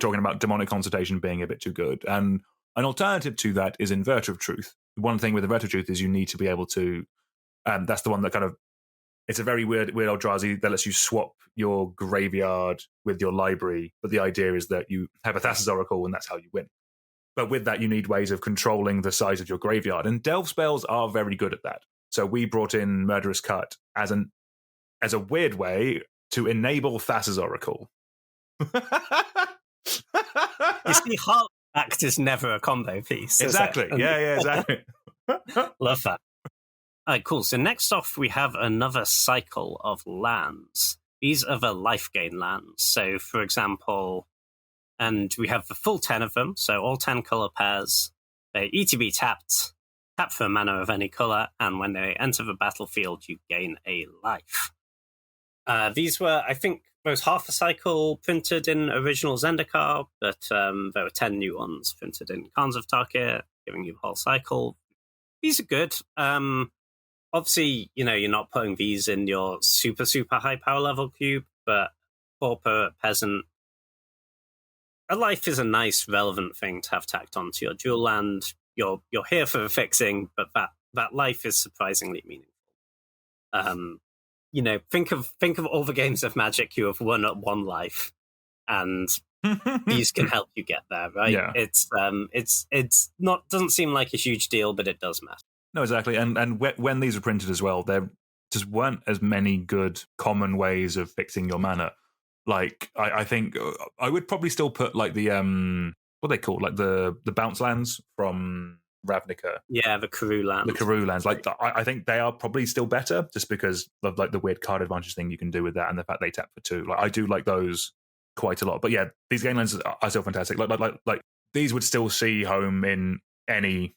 talking about Demonic Consultation being a bit too good, and an alternative to that is Inverter of Truth. One thing with Inverter of Truth is you need to be able to, that's the one that kind of, it's a very weird Eldrazi that lets you swap your graveyard with your library, but the idea is that you have a Thassa's Oracle and that's how you win. But with that, you need ways of controlling the size of your graveyard, and Delve spells are very good at that. So we brought in Murderous Cut as a weird way to enable Thassa's Oracle. You see, Act is never a combo piece. Exactly. Yeah, exactly. Love that. All right, cool. So next off, we have another cycle of lands. These are the life gain lands. So, for example, and we have the full 10 of them, so all 10 color pairs. They ETB tapped, tap for a mana of any color, and when they enter the battlefield, you gain a life. These were, I think, most half a cycle printed in original Zendikar, but there were 10 new ones printed in Khans of Tarkir, giving you the whole cycle. These are good. Obviously, you're not putting these in your super, super high power level cube, but pauper, peasant, a life is a nice, relevant thing to have tacked onto your dual land. You're here for the fixing, but that life is surprisingly meaningful. Think of all the games of Magic you have won at one life, and these can help you get there, right? Yeah. It's not doesn't seem like a huge deal, but it does matter. No, exactly. And when these were printed as well, there just weren't as many good common ways of fixing your mana. Like, I think I would probably still put like the what are they called, like the bounce lands from Ravnica. Yeah, the Karoo lands. The Karoo lands. Like, I think they are probably still better just because of like the weird card advantage thing you can do with that and the fact they tap for 2. Like, I do like those quite a lot. But yeah, these game lands are still fantastic. Like these would still see home in any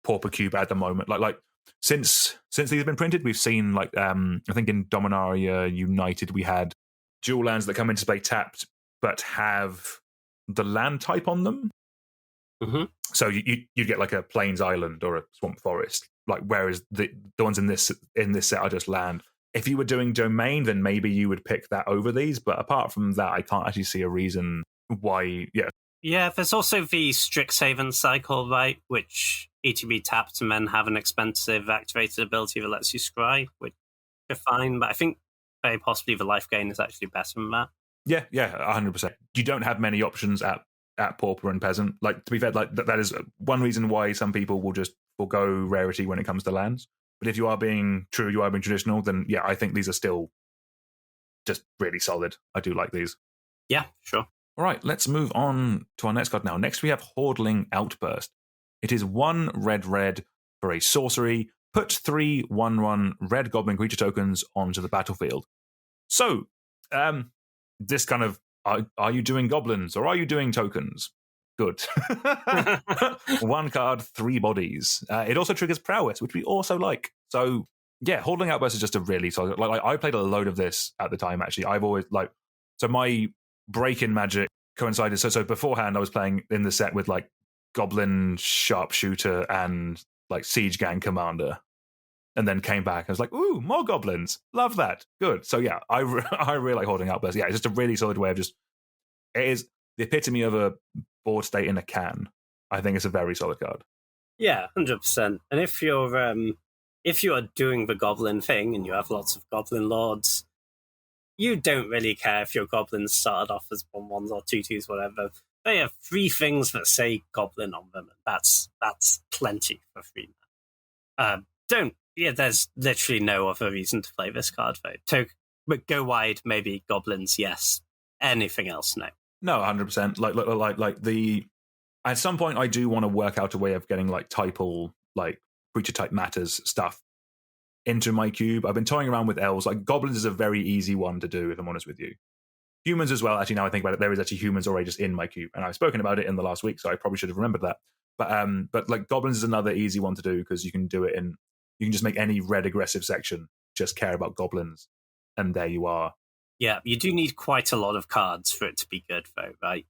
pauper cube at the moment. Like since these have been printed, we've seen like I think in Dominaria United we had dual lands that come into play tapped but have the land type on them. Mm-hmm. So you get like a Plains Island or a Swamp Forest, like, whereas the ones in this set are just land. If you were doing Domain, then maybe you would pick that over these. But apart from that, I can't actually see a reason why. Yeah, there's also the Strixhaven cycle, right, which ETB tapped and then have an expensive activated ability that lets you scry, which are fine. But I think very possibly the life gain is actually better than that. Yeah, 100%. You don't have many options at pauper and peasant. Like, to be fair, like that is one reason why some people will just forgo rarity when it comes to lands. But if you are being true, you are being traditional, then yeah, I think these are still just really solid. I do like these. Yeah, sure. All right, let's move on to our next card now. Next, we have Hordling Outburst. It is 1 red for a sorcery. Put 3 1/1 red goblin creature tokens onto the battlefield. So, this kind of, are you doing goblins or are you doing tokens? Good. 1 card, 3 bodies. It also triggers prowess, which we also like. So, yeah, Hordling Outburst is just a really solid. Like I played a load of this at the time, actually. I've always, so my break-in Magic coincided. So beforehand, I was playing in the set with like Goblin Sharpshooter and like Siege Gang Commander, and then came back. I was like, ooh, more goblins. Love that. Good. So yeah, I really like Hordling Outburst. Yeah, it's just a really solid way of it is the epitome of a board state in a can. I think it's a very solid card. Yeah, 100%. And if you are doing the goblin thing and you have lots of goblin lords, you don't really care if your goblins started off as 1/1s or 2/2s, whatever. They have 3 things that say goblin on them, and that's plenty for 3 mana. There's literally no other reason to play this card, though. But go wide, maybe goblins, yes. Anything else, no. No, 100%. Like at some point, I do want to work out a way of getting like typal, like creature type matters stuff into my cube. I've been toying around with elves. Like goblins is a very easy one to do, if I'm honest with you. Humans as well. Actually, now I think about it, there is actually humans already just in my cube, and I've spoken about it in the last week, so I probably should have remembered that. But like goblins is another easy one to do because you can do it in. You can just make any red aggressive section just care about goblins, and there you are. Yeah, you do need quite a lot of cards for it to be good, though, right?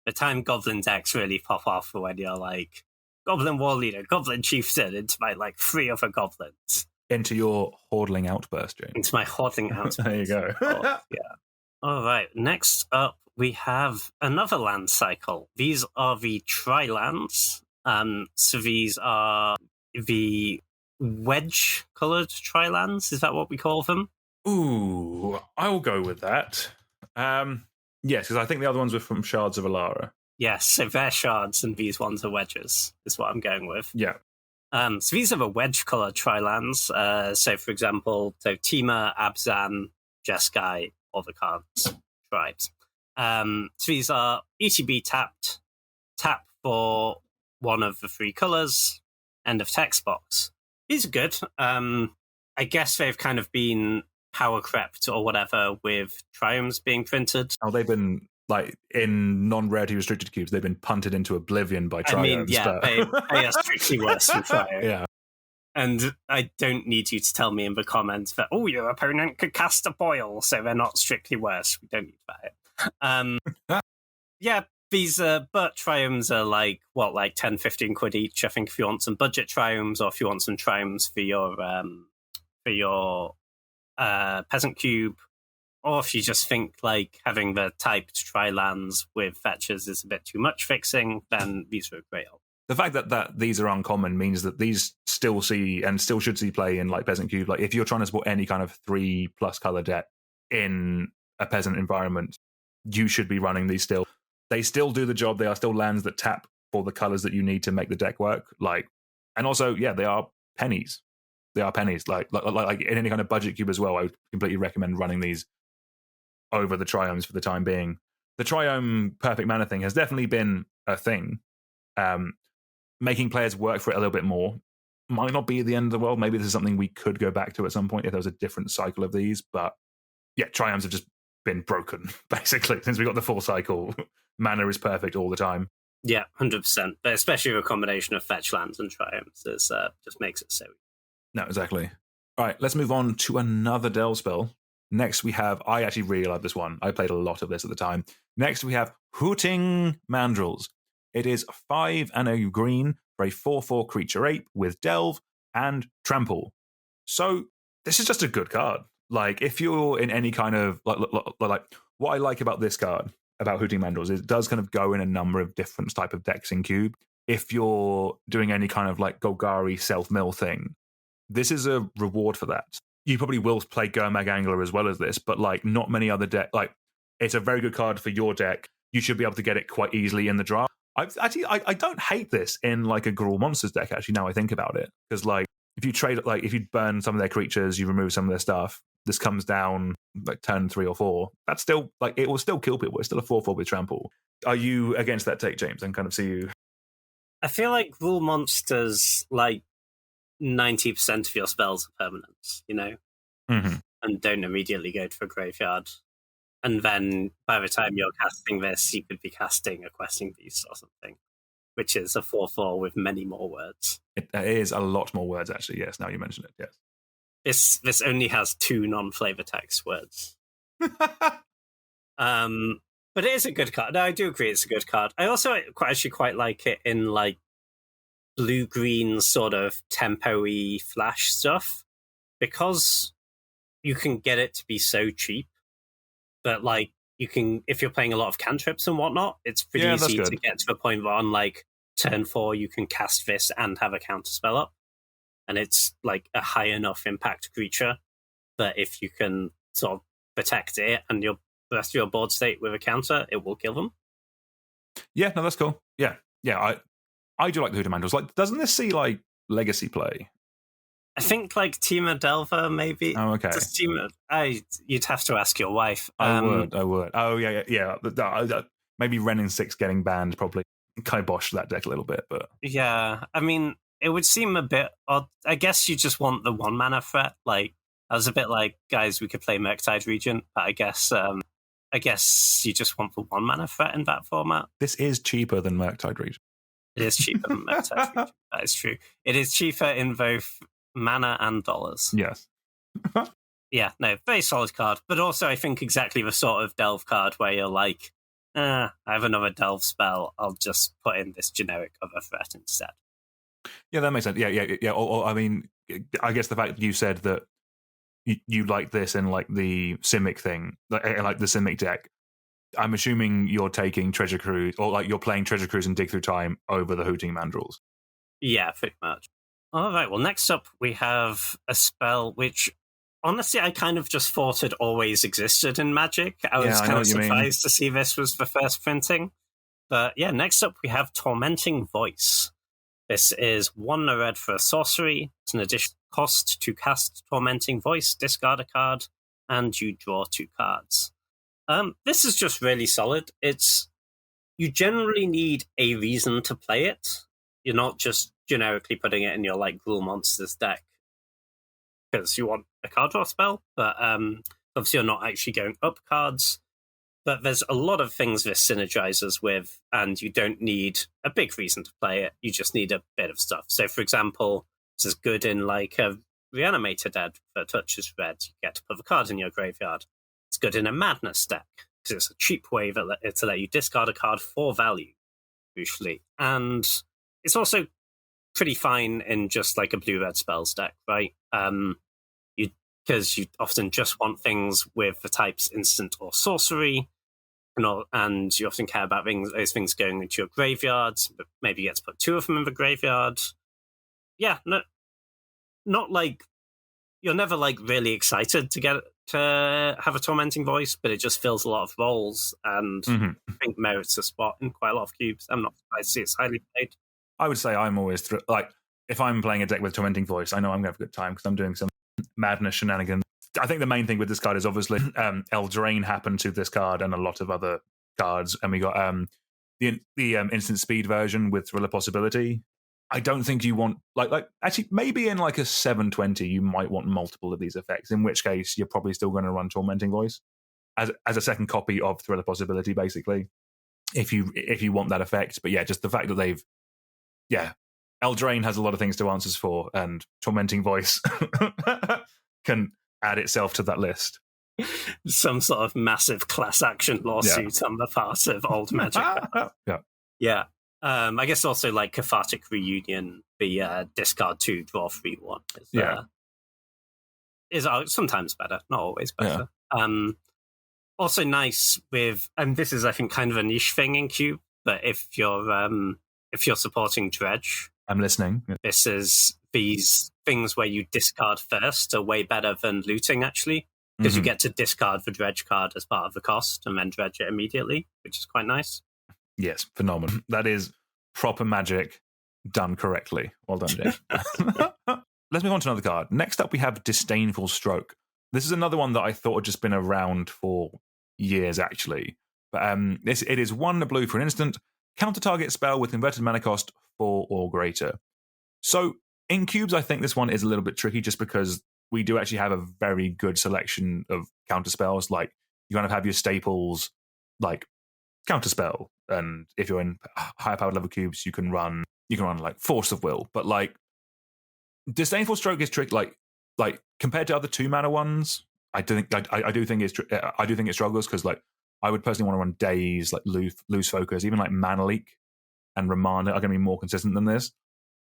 The time goblin decks really pop off for when you're like Goblin War Leader, Goblin Chieftain into my like 3 other goblins. Into your Hordling Outburst, James. Into my Hordling Outburst. There you go. Yeah. All right. Next up, we have another land cycle. These are the tri-lands. So these are the wedge-coloured tri-lands. Is that what we call them? Ooh, I'll go with that. Yes, because I think the other ones were from Shards of Alara. Yes, so they're shards and these ones are wedges, is what I'm going with. Yeah. So these are the wedge-coloured tri-lands. So, for example, Tima, Abzan, Jeskai, or the Karns tribes. So these are ETB tapped, tap for one of the three colors. End of text box. These are good. I guess they've kind of been power crept or whatever with triumphs being printed. Oh, they've been like in non-rarity restricted cubes. They've been punted into oblivion by triumphs. I mean, yeah, they are strictly worse than triumphs. Yeah. And I don't need you to tell me in the comments that, your opponent could cast a boil, so they're not strictly worse. We don't need that. Yeah, these but triumphs are like 10, 15 quid each. I think if you want some budget triumphs, or if you want some triumphs for your peasant cube, or if you just think like having the typed tri-lands with fetches is a bit too much fixing, then these are a great option. The fact that these are uncommon means that these still see and still should see play in like peasant cube. Like if you're trying to support any kind of 3+ color deck in a peasant environment, you should be running these still. They still do the job. They are still lands that tap for the colors that you need to make the deck work. Like, and also, yeah, they are pennies. They are pennies. Like in any kind of budget cube as well, I would completely recommend running these over the triumphs for the time being. The triumph perfect mana thing has definitely been a thing. Making players work for it a little bit more might not be the end of the world. Maybe this is something we could go back to at some point if there was a different cycle of these. But yeah, triumphs have just been broken, basically, since we got the full cycle. Mana is perfect all the time. Yeah, 100%. But especially with a combination of fetch lands and triumphs, just makes it so. No, exactly. All right, let's move on to another Delve spell. Next we have, I actually really like this one. I played a lot of this at the time. Next we have Hooting Mandrills. It is 5 and a green for a 4/4 creature ape with Delve and Trample. So this is just a good card. Like if you're in any kind of like what I like about this card, about Hooting Mandrills, is it does kind of go in a number of different type of decks in Cube. If you're doing any kind of like Golgari self-mill thing, this is a reward for that. You probably will play Gurmag Angler as well as this, but like not many other decks. Like it's a very good card for your deck. You should be able to get it quite easily in the draft. I don't hate this in like a Gruul Monsters deck, actually, now I think about it. Because like if you burn some of their creatures, you remove some of their stuff, this comes down like turn 3 or 4. That's still like it will still kill people. It's still a 4/4 with Trample. Are you against that take, James? And kind of see you. I feel like Gruul Monsters, like 90% of your spells are permanents, and don't immediately go to a graveyard. And then by the time you're casting this, you could be casting a Questing Beast or something, which is a 4/4 with many more words. It is a lot more words, actually. Yes, now you mention it. Yes. This only has 2 non-flavor text words. But it is a good card. No, I do agree it's a good card. I also quite like it in like blue-green sort of tempo-y flash stuff, because you can get it to be so cheap. But like you can, if you're playing a lot of cantrips and whatnot, it's pretty easy to get to the point where on like turn 4 you can cast this and have a counter spell up, and it's like a high enough impact creature that if you can sort of protect it and the rest of your board state with a counter, it will kill them. Yeah, no, that's cool. Yeah. I do like the Hooting Mandrills. Like, doesn't this see like legacy play? I think like Tima Delver, maybe. Oh, okay. You'd have to ask your wife. I would. Oh, yeah. Maybe Ren in 6 getting banned probably kiboshed that deck a little bit, but yeah. I mean, it would seem a bit odd. I guess you just want the 1 mana threat. Like, I was a bit like, guys, we could play Murktide Regent, but I guess you just want the 1 mana threat in that format. This is cheaper than Murktide Regent. It is cheaper than Murktide Regent. That is true. It is cheaper in both mana and dollars. Yes. Yeah, no, very solid card. But also, I think exactly the sort of Delve card where you're like, I have another Delve spell. I'll just put in this generic other threat instead. Yeah, that makes sense. Yeah. Or, I mean, I guess the fact that you said that you like this in like the Simic thing, like the Simic deck, I'm assuming you're taking Treasure Cruise, or like you're playing Treasure Cruise and Dig Through Time over the Hooting Mandrills. Yeah, pretty much. All right, well, next up we have a spell which, honestly, I kind of just thought had always existed in Magic. I was kind of surprised to see this was the first printing. But yeah, next up we have Tormenting Voice. This is 1 red for a sorcery. It's an additional cost to cast Tormenting Voice, discard a card, and you draw 2 cards. This is just really solid. It's you generally need a reason to play it. You're not just generically putting it in your like Gruul Monsters deck because you want a card draw spell, but obviously you're not actually going up cards. But there's a lot of things this synergizes with, and you don't need a big reason to play it. You just need a bit of stuff. So, for example, this is good in like a Reanimator deck that touches red. You get to put a card in your graveyard. It's good in a Madness deck because it's a cheap way to let you discard a card for value, usually. And it's also pretty fine in just like a blue-red spells deck, right? Because you often just want things with the types instant or sorcery, and you often care about those things going into your graveyards, but maybe you get to put 2 of them in the graveyard. Yeah, not like you're never like really excited to have a Tormenting Voice, but it just fills a lot of roles, and I think merits a spot in quite a lot of cubes. I'm not surprised to see it's highly played. I would say I'm always like if I'm playing a deck with Tormenting Voice, I know I'm going to have a good time because I'm doing some madness shenanigans. I think the main thing with this card is obviously Eldraine happened to this card and a lot of other cards, and we got the instant speed version with Thriller Possibility. I don't think you want like actually maybe in like a 720 you might want multiple of these effects, in which case you're probably still going to run Tormenting Voice as a second copy of Thriller Possibility, basically, if you want that effect. But yeah, just the fact that Eldraine has a lot of things to answer for, and Tormenting Voice can add itself to that list. Some sort of massive class action lawsuit on the part of old Magic. Yeah. I guess also like Cathartic Reunion, the discard 2, draw 3 one. Is sometimes better, not always better. Yeah. Also nice with, and this is I think kind of a niche thing in Cube, but if you're supporting Dredge, I'm listening. This is these things where you discard first are way better than looting, actually, because you get to discard the Dredge card as part of the cost and then dredge it immediately, which is quite nice. Yes, phenomenal. That is proper Magic done correctly. Well done, Jake. Let's move on to another card. Next up, we have Disdainful Stroke. This is another one that I thought had just been around for years, actually. But it is 1 blue for an instant. Counter target spell with inverted mana cost 4 or greater. So in cubes, I think this one is a little bit tricky just because we do actually have a very good selection of counter spells. Like you kind of have your staples like counter spell, and if you're in higher powered level cubes, you can run like Force of Will. But like Disdainful Stroke is tricky. Like compared to other 2 mana ones, I do think it struggles because like I would personally want to run Daze, like Loose Focus, even like Mana Leak and Remand are going to be more consistent than this.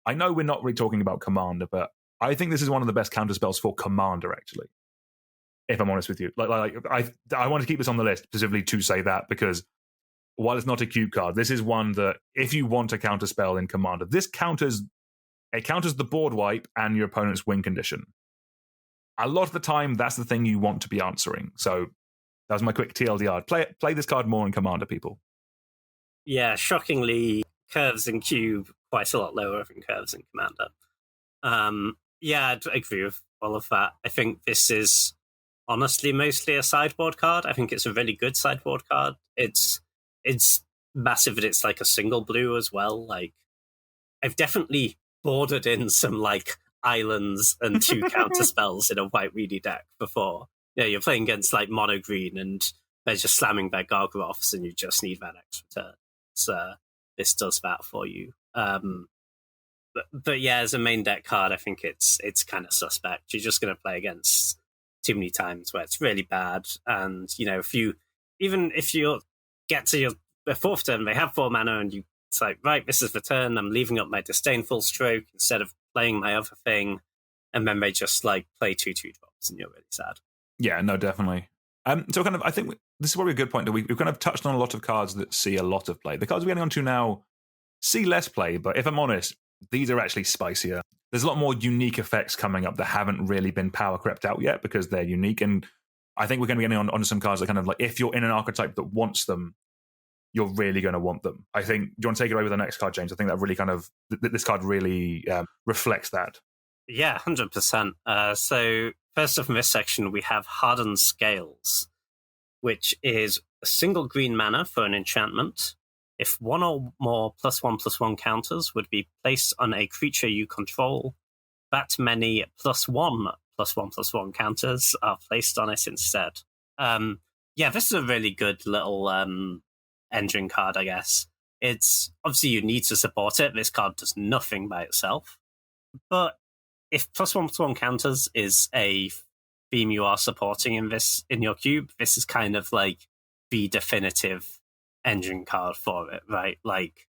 I know we're not really talking about Commander, but I think this is one of the best counter spells for Commander, actually. If I'm honest with you, I want to keep this on the list specifically to say that, because while it's not a cube card, this is one that if you want a counter spell in Commander, this counters the board wipe and your opponent's win condition. A lot of the time, that's the thing you want to be answering. So that was my quick TLDR. Play this card more in Commander, people. Yeah, shockingly, curves in Cube quite a lot lower than curves in Commander. Yeah, I agree with all of that. I think this is honestly mostly a sideboard card. I think it's a really good sideboard card. It's massive, and it's like a single blue as well. Like I've definitely bordered in some like islands and 2 counter spells in a white Weedy deck before. Yeah, you're playing against like mono green and they're just slamming their Gargaroths and you just need that extra turn. So this does that for you. But yeah, as a main deck card, I think it's kind of suspect. You're just going to play against too many times where it's really bad. And, you know, if you get to your 4th turn, they have 4 mana and it's like, right, this is the turn. I'm leaving up my Disdainful Stroke instead of playing my other thing. And then they just like play 2/2 drops and you're really sad. Yeah, no, definitely. So kind of, I think this is probably a good point that we've kind of touched on a lot of cards that see a lot of play. The cards we're getting onto now see less play, but if I'm honest, these are actually spicier. There's a lot more unique effects coming up that haven't really been power crept out yet because they're unique. And I think we're going to be getting onto some cards that kind of like, if you're in an archetype that wants them, you're really going to want them. I think, do you want to take it away with the next card, James? I think that really kind of, this card really reflects that. Yeah, 100%. So first off in this section, we have Hardened Scales, which is a single green mana for an enchantment. If one or more +1/+1 counters would be placed on a creature you control, that many +1/+1/+1 counters are placed on it instead. This is a really good little engine card, I guess. It's obviously you need to support it. This card does nothing by itself. But if +1/+1 counters is a theme you are supporting in your cube, this is kind of like the definitive engine card for it, right? Like,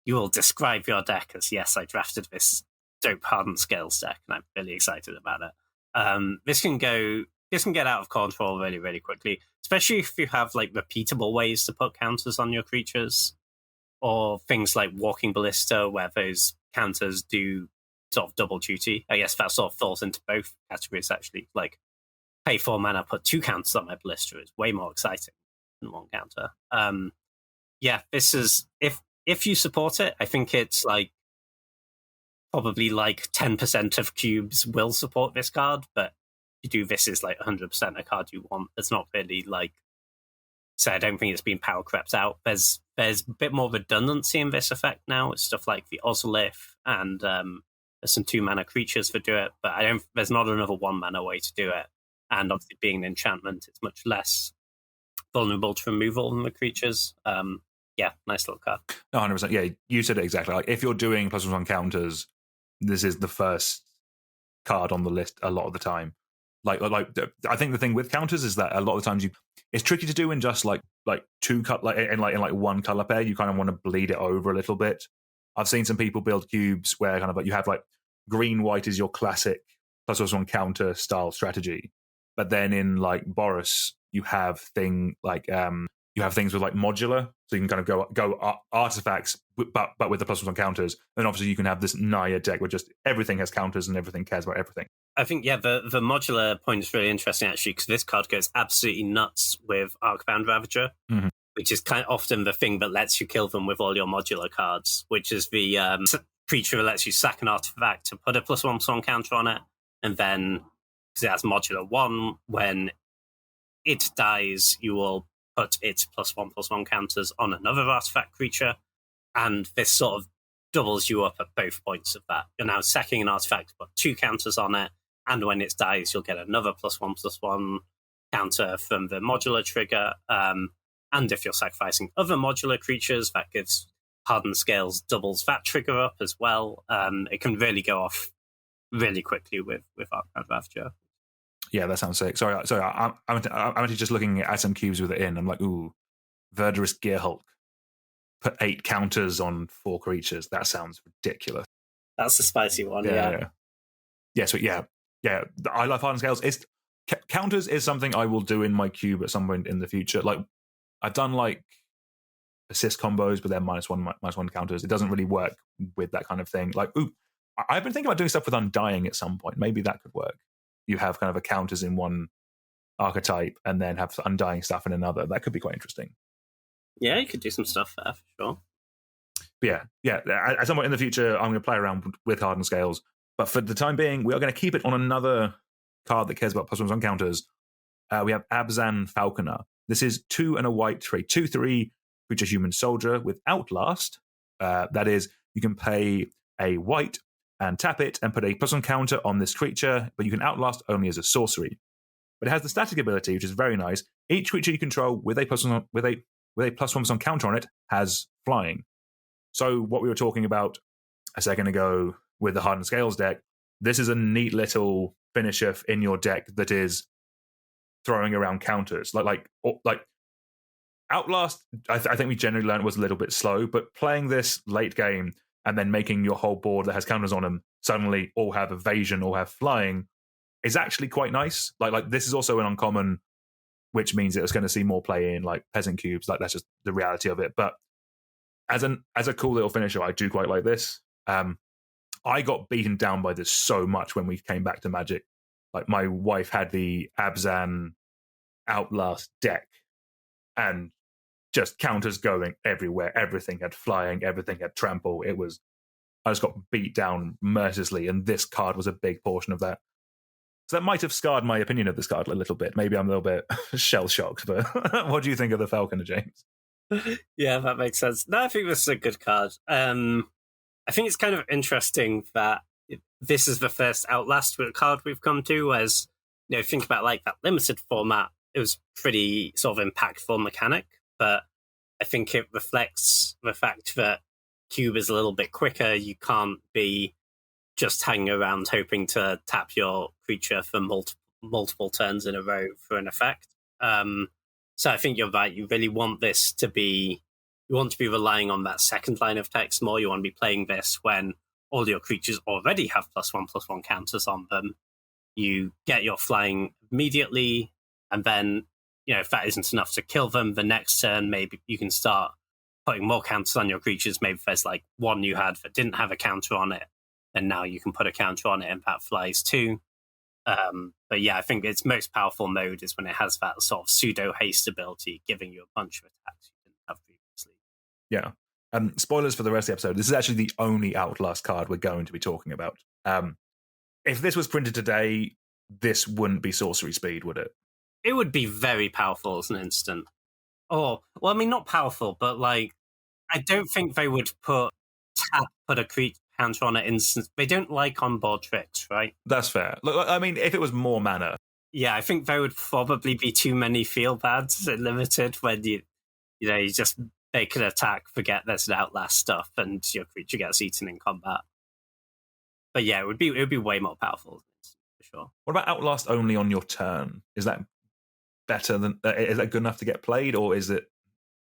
you will describe your deck as, yes, I drafted this dope Hardened Scales deck, and I'm really excited about it. This can get out of control really, really quickly, especially if you have like repeatable ways to put counters on your creatures, or things like Walking Ballista, where those counters do sort of double duty. I guess that sort of falls into both categories, actually. Like, pay 4 mana, put 2 counters on my Ballista is way more exciting than 1 counter. This is, if you support it, I think it's like probably like 10% of cubes will support this card, but you do this is like 100% a card you want. It's not really like, so I don't think it's been power crept out. There's a bit more redundancy in this effect now. It's stuff like the Ozolith, and there's some 2 mana creatures that do it, but there's not another 1 mana way to do it. And obviously being an enchantment, it's much less vulnerable to removal than the creatures. Nice little card. No, 100%. Yeah, you said it exactly. Like, if you're doing +1 counters, this is the first card on the list a lot of the time. Like I think the thing with counters is that a lot of the times it's tricky to do in just like 2 cut in 1 color pair. You kind of want to bleed it over a little bit. I've seen some people build cubes where kind of like you have like green white is your classic +1 counter style strategy, but then in like Boris you have things with like modular, so you can kind of go artifacts, but with the +1 counters. And obviously you can have this Naya deck where just everything has counters and everything cares about everything. I think, the modular point is really interesting, actually, because this card goes absolutely nuts with Arcbound Ravager, which is kind of often the thing that lets you kill them with all your modular cards, which is the creature that lets you sack an artifact to put a +1/+1 counter on it, and then, because it has modular 1, when it dies, you will put its +1/+1 counters on another artifact creature, and this sort of doubles you up at both points of that. You're now sacking an artifact to put 2 counters on it, and when it dies, you'll get another +1/+1 counter from the modular trigger. And if you're sacrificing other modular creatures, that gives Hardened Scales doubles that trigger up as well. It can really go off really quickly with Arcbound Ravager. Yeah, that sounds sick. Sorry. I'm actually just looking at some cubes with it in. I'm like, ooh, Verdurous Gearhulk. Put 8 counters on 4 creatures. That sounds ridiculous. That's a spicy one, yeah. I love Hardened Scales. Counters is something I will do in my cube at some point in the future. Like, I've done like assist combos, but they're -1 counters. It doesn't really work with that kind of thing. Like, I've been thinking about doing stuff with Undying at some point. Maybe that could work. You have kind of a counters in one archetype and then have Undying stuff in another. That could be quite interesting. Yeah, you could do some stuff there for sure. But yeah. At some point in the future, I'm going to play around with Hardened Scales. But for the time being, we are going to keep it on another card that cares about +1 counters. We have Abzan Falconer. This is 2 and a white for a 2/3 creature human soldier with Outlast. That is, you can pay a white and tap it and put a +1 counter on this creature, but you can Outlast only as a sorcery. But it has the static ability, which is very nice. Each creature you control with a +1 counter on it has flying. So what we were talking about a second ago with the Hardened Scales deck, this is a neat little finisher in your deck that is throwing around counters. Like Outlast, I think we generally learned was a little bit slow, but playing this late game and then making your whole board that has counters on them suddenly all have evasion or have flying is actually quite nice. Like this is also an uncommon, which means it's going to see more play in like peasant cubes. Like, that's just the reality of it. But as a cool little finisher, I do quite like this. I got beaten down by this so much when we came back to Magic. Like, my wife had the Abzan Outlast deck and just counters going everywhere. Everything had flying, everything had trample. I just got beat down mercilessly, and this card was a big portion of that. So that might have scarred my opinion of this card a little bit. Maybe I'm a little bit shell-shocked, but what do you think of the Falconer, James? Yeah, that makes sense. No, I think this is a good card. I think it's kind of interesting that this is the first Outlast card we've come to, whereas, think about like that limited format, it was pretty sort of impactful mechanic, but I think it reflects the fact that Cube is a little bit quicker. You can't be just hanging around hoping to tap your creature for multiple turns in a row for an effect. So I think you're right. You really want this to be, you want to be relying on that second line of text more. You want to be playing this when all your creatures already have +1/+1 counters on them. You get your flying immediately, and then, if that isn't enough to kill them, the next turn, maybe you can start putting more counters on your creatures. Maybe there's like one you had that didn't have a counter on it, and now you can put a counter on it and that flies too. But yeah, I think its most powerful mode is when it has that sort of pseudo haste ability, giving you a bunch of attacks you didn't have previously. Yeah. Spoilers for the rest of the episode. This is actually the only Outlast card we're going to be talking about. If this was printed today, this wouldn't be sorcery speed, would it? It would be very powerful as an instant. Or, well, I mean, not powerful, but like, I don't think they would put a creature counter on an instant. They don't like on-board tricks, right? That's fair. Look, I mean, if it was more mana. Yeah, I think there would probably be too many feel bads at limited when you just make an attack, forget there's an Outlast stuff, and your creature gets eaten in combat. But yeah, it would be way more powerful, for sure. What about Outlast only on your turn? Is that better than? Is that good enough to get played, or is it?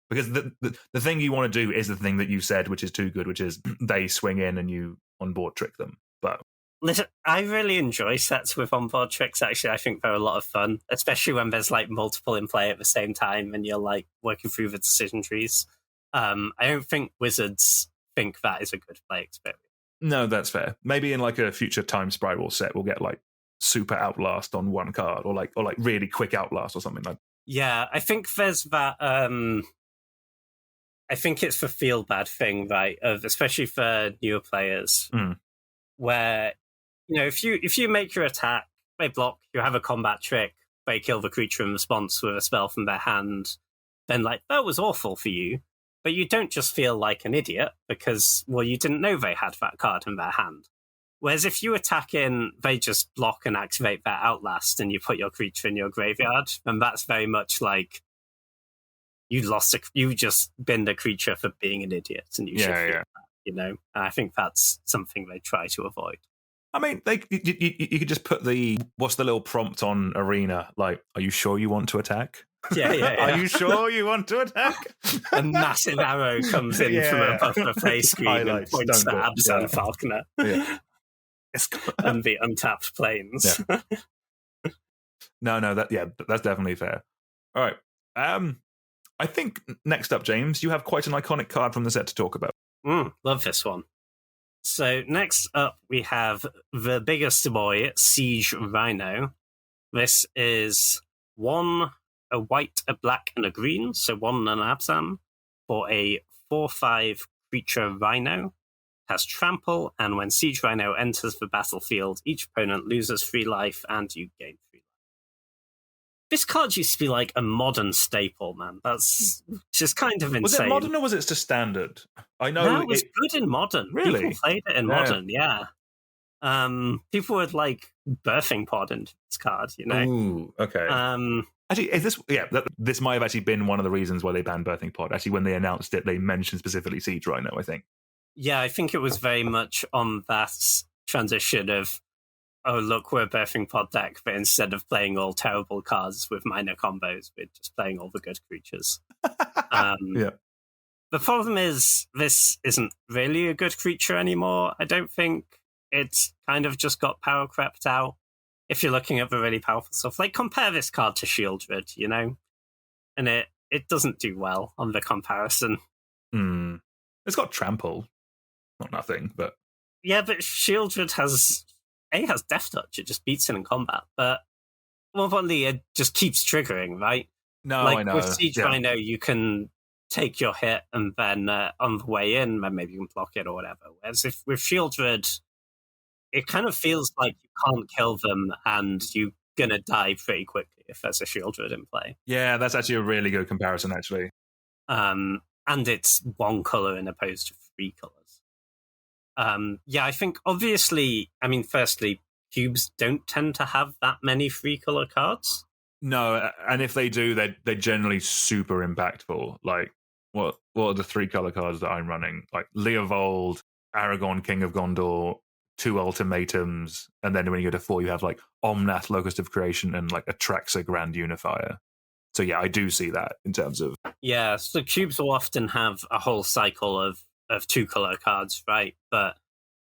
Because the thing you want to do is the thing that you said, which is too good, which is they swing in and you onboard trick them. But listen, I really enjoy sets with onboard tricks. Actually, I think they're a lot of fun, especially when there's like multiple in play at the same time and you're like working through the decision trees. I don't think Wizards think that is a good play experience. No, that's fair. Maybe in like a future Time Spiral set, we'll get like super Outlast on one card, or like really quick Outlast or something like. Yeah, I think there's that. I think it's the feel bad thing, right? Especially for newer players, where if you make your attack, they block, you have a combat trick, they kill the creature in response with a spell from their hand, then like that was awful for you, but you don't just feel like an idiot because you didn't know they had that card in their hand. Whereas if you attack in, they just block and activate that Outlast, and you put your creature in your graveyard, and that's very much like. You just binned a creature for being an idiot, and you should feel that, And I think that's something they try to avoid. I mean, you could just put what's the little prompt on Arena? Like, are you sure you want to attack? Yeah. Are you sure you want to attack? A massive arrow comes in from above the play screen and points at Abzan Falconer and the untapped planes. Yeah. No, that's definitely fair. All right. I think next up, James, you have quite an iconic card from the set to talk about. Love this one. So next up, we have the biggest boy, Siege Rhino. This is a white, a black, and a green, so 1 and an Abzan, for a 4/5 creature Rhino. Has trample, and when Siege Rhino enters the battlefield, each opponent loses 3 life, and you gain 3 life. This card used to be like a modern staple, man. That's just kind of insane. Was it modern or was it just standard? I know no, it was good in modern. Really? People played it in modern, yeah. People would like birthing pod into this card, Ooh, okay. Actually, this might have actually been one of the reasons why they banned birthing pod. Actually, when they announced it, they mentioned specifically Siege Rhino, I think. Yeah, I think it was very much on that transition of, oh, look, we're a birthing pod deck, but instead of playing all terrible cards with minor combos, we're just playing all the good creatures. Yeah. The problem is, this isn't really a good creature anymore. I don't think it's kind of just got power crept out. If you're looking at the really powerful stuff, like compare this card to Shieldred, and it doesn't do well on the comparison. It's got trample, not nothing, but yeah, but Shieldred has Death Touch. It just beats it in combat, but more importantly, it just keeps triggering, right? No, like I know. With Siege Rhino, you can take your hit, and then on the way in, then maybe you can block it or whatever. Whereas with Shieldred, it kind of feels like you can't kill them, and you're gonna die pretty quickly if there's a Shieldred in play. Yeah, that's actually a really good comparison, actually. And it's one color in opposed to 3 colors. I think obviously, firstly, cubes don't tend to have that many 3-color cards. No, and if they do, they're generally super impactful. Like, what are the 3-color cards that I'm running? Like Leovold, Aragorn, King of Gondor, 2 ultimatums, and then when you go to 4, you have like Omnath, Locust of Creation, and like Atraxa, Grand Unifier. So yeah, I do see that in terms of... Yeah, so cubes will often have a whole cycle of 2-color cards, right? But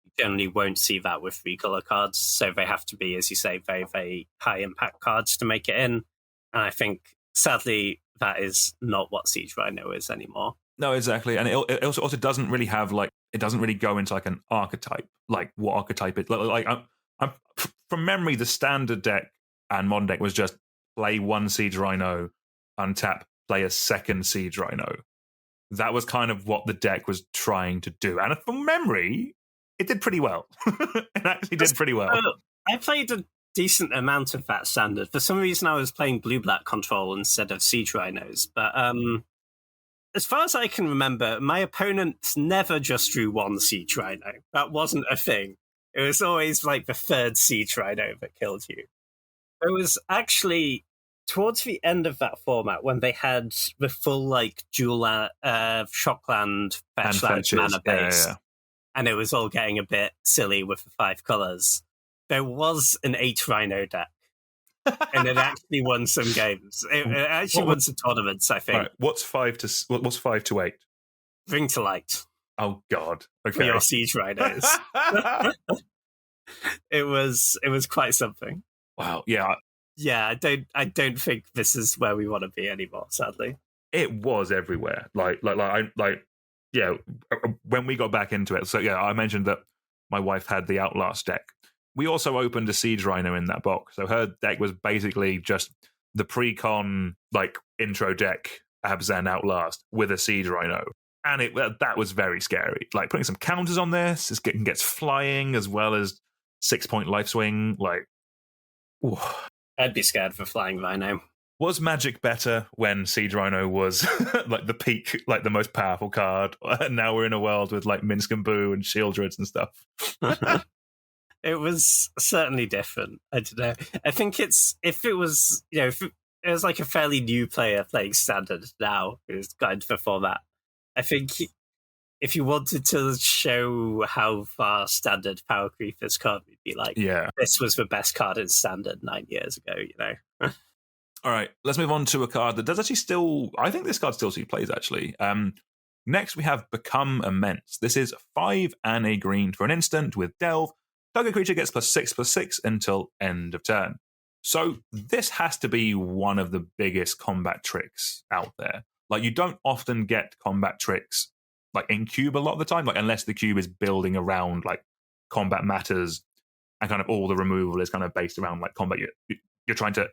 you generally won't see that with 3-color cards. So they have to be, as you say, very, very high impact cards to make it in. And I think, sadly, that is not what Siege Rhino is anymore. No, exactly. And it also doesn't really have like... It doesn't really go into like an archetype, like what archetype it... Like I'm from memory, the standard deck and modern deck was just play 1 Siege Rhino, untap, play a 2nd Siege Rhino. That was kind of what the deck was trying to do. And from memory, it did pretty well. It actually did pretty well. I played a decent amount of that standard. For some reason, I was playing blue-black control instead of Siege Rhinos. But as far as I can remember, my opponents never just drew 1 Siege Rhino. That wasn't a thing. It was always like the 3rd Siege Rhino that killed you. It was actually towards the end of that format when they had the full like dual Shockland fetch mana base. Yeah. And it was all getting a bit silly with the 5 colors. There was an 8 Rhino deck. And it actually won some games. It actually won some tournaments, I think. Right. What's 5 to 8? Bring to Light. Oh God! Okay. For your Siege Rhinos. It was quite something. Wow. Yeah. Yeah. I don't think this is where we want to be anymore. Sadly, it was everywhere. Yeah. When we got back into it, so yeah, I mentioned that my wife had the Outlast deck. We also opened a Siege Rhino in that box, so her deck was basically just the pre-con like intro deck, Abzan Outlast with a Siege Rhino, and that was very scary. Like putting some counters on this, it gets flying as well as 6-point life swing. Like, ooh. I'd be scared for flying Rhino. Was Magic better when Siege Rhino was like the peak, like the most powerful card? And now we're in a world with like Minsk and Boo and Shieldreds and stuff. It was certainly different. I don't know. I think if it was like a fairly new player playing Standard now who's got into the format, I think if you wanted to show how far Standard power creep has come, you'd be like, this was the best card in Standard 9 years ago, All right, let's move on to a card that does actually still... I think this card still see plays, actually. Next, we have Become Immense. This is 5 and a green for an instant with Delve. Target creature gets +6/+6 until end of turn. So this has to be one of the biggest combat tricks out there. Like, you don't often get combat tricks like in cube a lot of the time, like unless the cube is building around like combat matters and kind of all the removal is kind of based around like combat. You're trying to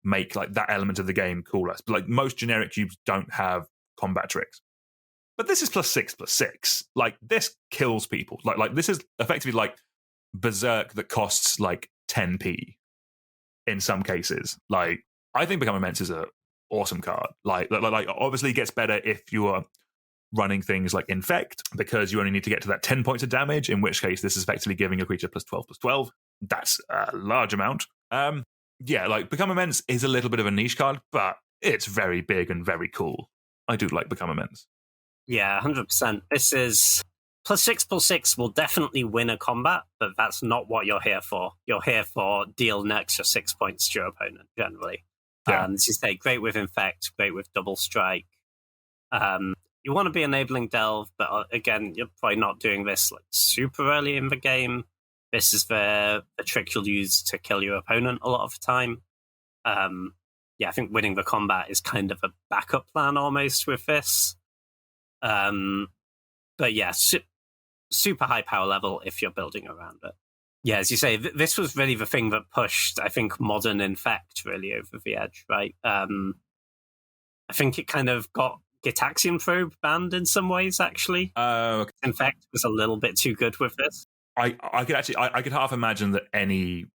make like that element of the game cooler. But like most generic cubes don't have combat tricks. But this is +6/+6. Like this kills people. Like this is effectively like Berserk that costs like 10p in some cases. Like I think Become Immense is a awesome card. Like obviously it gets better if you are running things like Infect, because you only need to get to that 10 points of damage, in which case this is effectively giving a creature +12/+12. That's a large amount. Like Become Immense is a little bit of a niche card, but it's very big and very cool. I do like Become Immense. Yeah, 100%. This is +6/+6 will definitely win a combat, but that's not what you're here for. You're here for deal an extra 6 points to your opponent, generally. Yeah. As you say, great with Infect, great with Double Strike. You want to be enabling Delve, but again, you're probably not doing this like super early in the game. This is the trick you'll use to kill your opponent a lot of the time. I think winning the combat is kind of a backup plan almost with this. But yeah, super high power level if you're building around it. Yeah, as you say, this was really the thing that pushed, I think, modern Infect really over the edge, right? I think it kind of got Gitaxian Probe banned in some ways, actually. Okay. Infect was a little bit too good with this. I could half imagine that any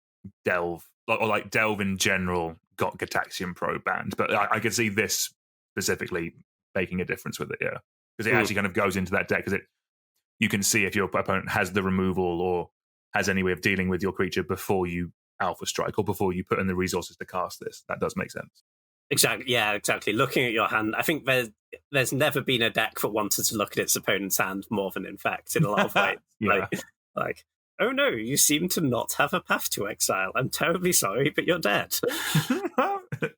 Delve, or like Delve in general, got Gitaxian Probe banned, but I could see this specifically making a difference with it, yeah. Because it actually kind of goes into that deck, because you can see if your opponent has the removal or has any way of dealing with your creature before you Alpha Strike or before you put in the resources to cast this. That does make sense. Exactly. Yeah, exactly. Looking at your hand, I think there's never been a deck that wanted to look at its opponent's hand more than in fact in a lot of ways. Yeah. Like, oh no, you seem to not have a path to exile. I'm terribly sorry, but you're dead.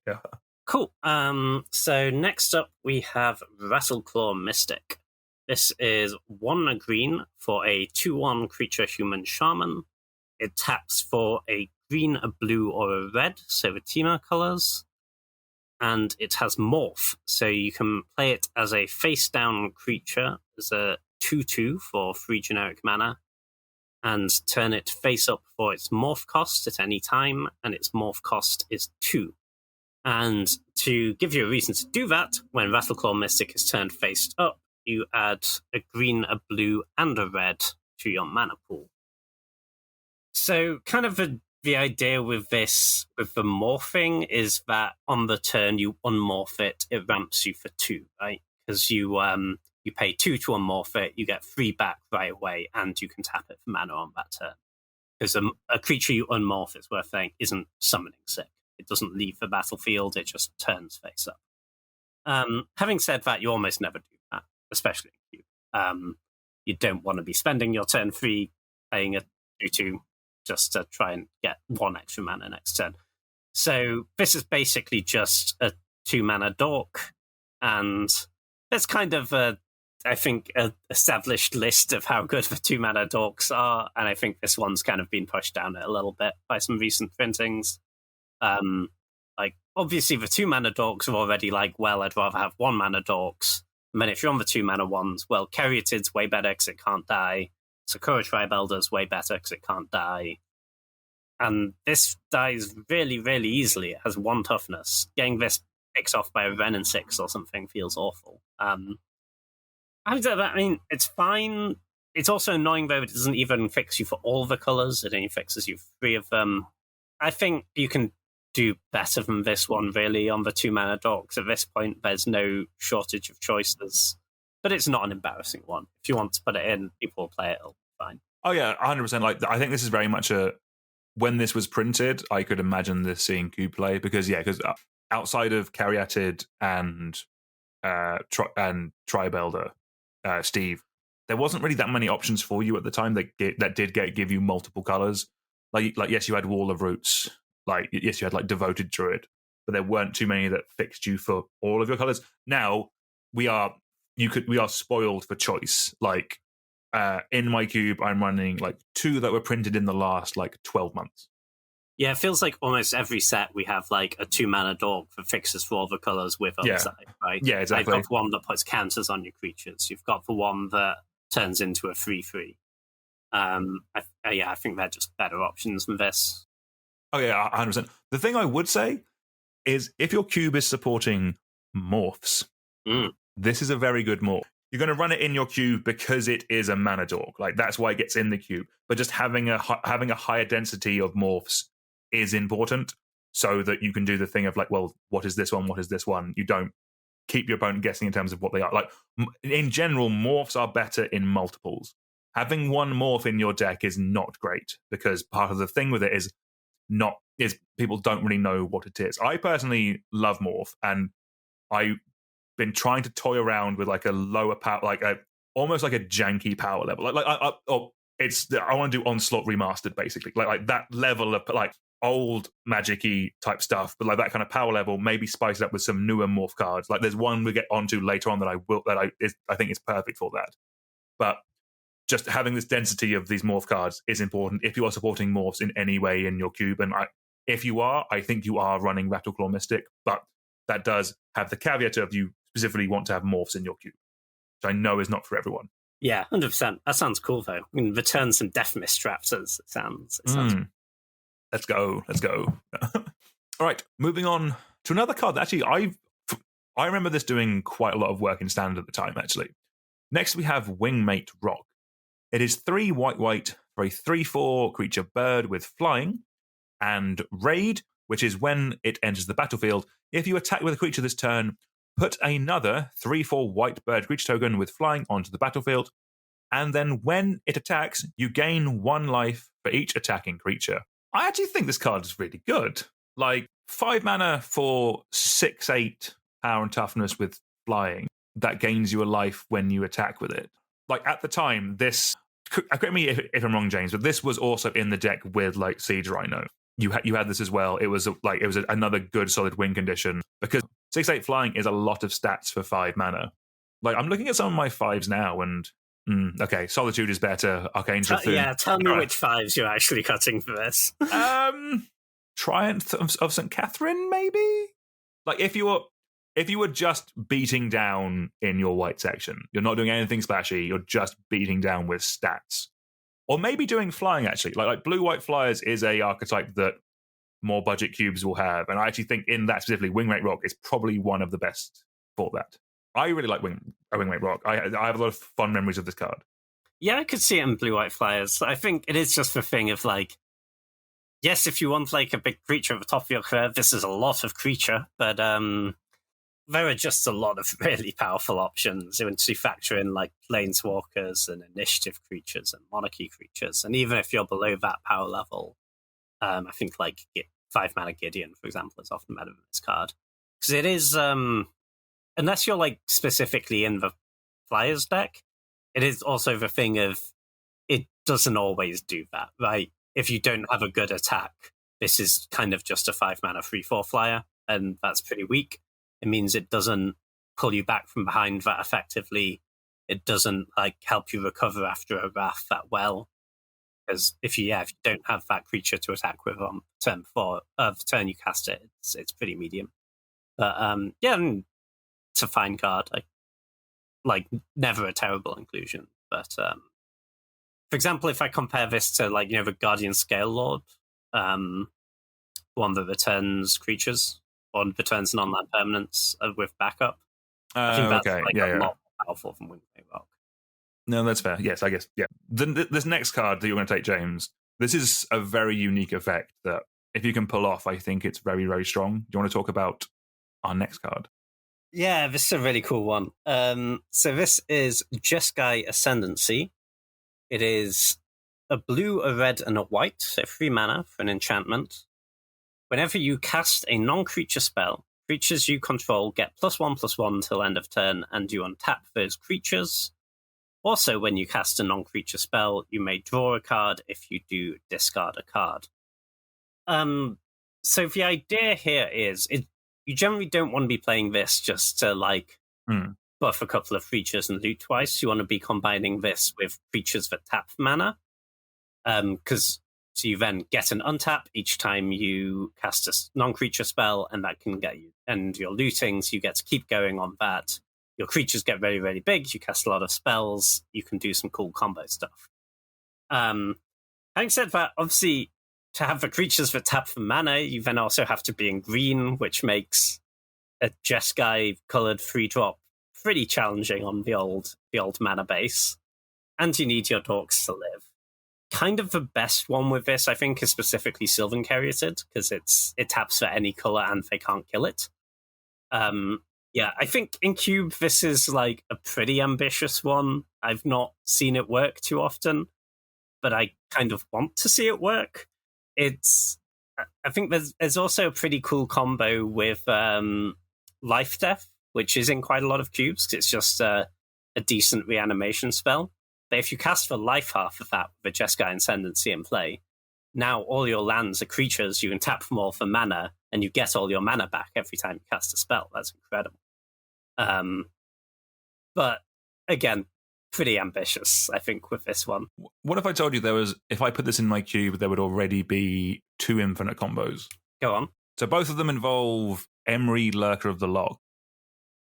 Yeah. Cool. So next up we have Rattleclaw Mystic. This is 1 green for a 2/1 creature human shaman. It taps for a green, a blue, or a red, so the Temur colors. And it has Morph, so you can play it as a face-down creature, as a 2/2 for 3 generic mana, and turn it face-up for its Morph cost at any time, and its Morph cost is 2. And to give you a reason to do that, when Rattleclaw Mystic is turned face-up, you add a green, a blue, and a red to your mana pool. So kind of the idea with this, with the morphing, is that on the turn you unmorph it, it ramps you for 2, right? Because you pay 2 to unmorph it, you get 3 back right away, and you can tap it for mana on that turn. Because a creature you unmorph, it's worth saying, isn't summoning sick. It doesn't leave the battlefield, it just turns face up. Having said that, you almost never do that, especially in Cube. You don't want to be spending your turn 3 playing a 2/2 just to try and get 1 extra mana next turn. So this is basically just a 2-mana dork, and there's kind of I think, an established list of how good the 2-mana dorks are, and I think this one's kind of been pushed down a little bit by some recent printings. Like, obviously the 2-mana dorks are already like, well, I'd rather have 1-mana dorks. And then if you're on the 2-mana ones, well, Caryatid's way better because it can't die. Sakura Tribe Elder's way better because it can't die. And this dies really, really easily. It has 1 toughness. Getting this picked off by a Wrenn and 6 or something feels awful. I mean, it's fine. It's also annoying, though, it doesn't even fix you for all the colors. It only fixes you for 3 of them. I think you can do better than this one, really, on the 2-mana dorks. At this point, there's no shortage of choices. But it's not an embarrassing one. If you want to put it in, people will play it, it'll be fine. Oh, yeah, 100%. Like, I think this is very much when this was printed, I could imagine this seeing Cube play, because outside of Caryatid and Tribe Elder, Steve, there wasn't really that many options for you at the time that did give you multiple colors. Like yes, you had Wall of Roots. Like yes, you had like Devoted Druid, but there weren't too many that fixed you for all of your colors. Now we are spoiled for choice. Like in my cube, I'm running like 2 that were printed in the last like 12 months. Yeah, it feels like almost every set we have like a 2-mana dork that fixes for all the colors with other side, right? Yeah, exactly. You've got one that puts counters on your creatures. You've got the one that turns into a 3/3. I think they're just better options than this. Oh yeah, 100%. The thing I would say is if your cube is supporting morphs, this is a very good morph. You're going to run it in your cube because it is a mana dork. Like that's why it gets in the cube. But just having a higher density of morphs is important, so that you can do the thing of like, well, what is this one? What is this one? You don't keep your opponent guessing in terms of what they are. Like in general, morphs are better in multiples. Having 1 morph in your deck is not great, because part of the thing with it is people don't really know what it is. I personally love morph, and I've been trying to toy around with like a lower power, like almost like a janky power level. I want to do Onslaught Remastered, basically, like that level of like old Magic-y type stuff, but like that kind of power level, maybe spice it up with some newer morph cards. Like there's one we get onto later on that I think is perfect for that. But just having this density of these morph cards is important if you are supporting morphs in any way in your cube. And if you are, I think you are running Rattleclaw Mystic, but that does have the caveat of you specifically want to have morphs in your cube, which I know is not for everyone. Yeah, 100%. That sounds cool, though. I mean, return some Death Mist Raptors. It sounds Let's go. All right, moving on to another card that actually I remember this doing quite a lot of work in Standard at the time, actually. Next, we have Wingmate Rock. It is 3 white for a 3/4 creature bird with flying, and Raid, which is when it enters the battlefield. If you attack with a creature this turn, Put another 3/4 white bird creature token with flying onto the battlefield, and then when it attacks, you gain 1 life for each attacking creature. I actually think this card is really good. Like 5 mana for 6/8 power and toughness with flying that gains you a life when you attack with it. Like at the time, this, correct me if I'm wrong, James, but this was also in the deck with like Siege Rhino. You had this as well. It was another good solid win condition because 6/8 flying is a lot of stats for 5 mana. Like I'm looking at some of my 5s now, and okay, Solitude is better. Arcane Dragoon. Tell me which 5s you're actually cutting for this. Triumph of St. Catherine, maybe. Like if you were just beating down in your white section, you're not doing anything splashy. You're just beating down with stats. Or maybe doing flying, actually. Like blue-white flyers is a archetype that more budget cubes will have. And I actually think in that specifically, Wingmate Rock is probably one of the best for that. I really like Wingmate Rock. I have a lot of fun memories of this card. Yeah, I could see it in blue-white flyers. I think it is just the thing of like, yes, if you want like a big creature at the top of your curve, this is a lot of creature. But there are just a lot of really powerful options once you factor in like planeswalkers and initiative creatures and monarchy creatures. And even if you're below that power level, I think like 5 mana Gideon, for example, is often better than this card. Because it is, unless you're like specifically in the Flyers deck, it is also the thing of it doesn't always do that, right? If you don't have a good attack, this is kind of just a 5 mana 3/4 flyer, and that's pretty weak. It means it doesn't pull you back from behind that effectively. It doesn't like help you recover after a wrath that well. Because if you don't have that creature to attack with on turn before the turn you cast it, it's pretty medium. But it's a fine card. Like never a terrible inclusion. But for example, if I compare this to like the Guardian Scale Lord, one that returns creatures or returns non-land permanents with backup, I think that's a lot more powerful than Wingmate Rock. No, that's fair. Yes, I guess. Yeah. This next card that you're going to take, James, this is a very unique effect that if you can pull off, I think it's very, very strong. Do you want to talk about our next card? Yeah, this is a really cool one. So this is Jeskai Ascendancy. It is a blue, a red, and a white, so 3 mana for an enchantment. Whenever you cast a non-creature spell, creatures you control get +1/+1 until end of turn, and you untap those creatures. Also, when you cast a non-creature spell, you may draw a card. If you do, discard a card. So the idea here is you generally don't want to be playing this just to buff a couple of creatures and loot twice. You want to be combining this with creatures that tap mana. So you then get an untap each time you cast a non-creature spell, and that can get you, and you're looting, so you get to keep going on that. Your creatures get very, very big. You cast a lot of spells. You can do some cool combo stuff. Having said that, obviously, to have the creatures that tap for mana, you then also have to be in green, which makes a Jeskai colored 3-drop pretty challenging on the old mana base. And you need your dorks to live. Kind of the best one with this, I think, is specifically Sylvan Caryatid, because it taps for any color and they can't kill it. Yeah, I think in Cube, this is like a pretty ambitious one. I've not seen it work too often, but I kind of want to see it work. I think there's also a pretty cool combo with Life Death, which is in quite a lot of cubes, because it's just a decent reanimation spell. But if you cast for life half of that with a Jeskai Ascendancy in play, now all your lands are creatures, you can tap them all for mana, and you get all your mana back every time you cast a spell. That's incredible. But again, pretty ambitious, I think, with this one. What if I told you if I put this in my cube, there would already be 2 infinite combos? Go on. So both of them involve Emery, Lurker of the Log.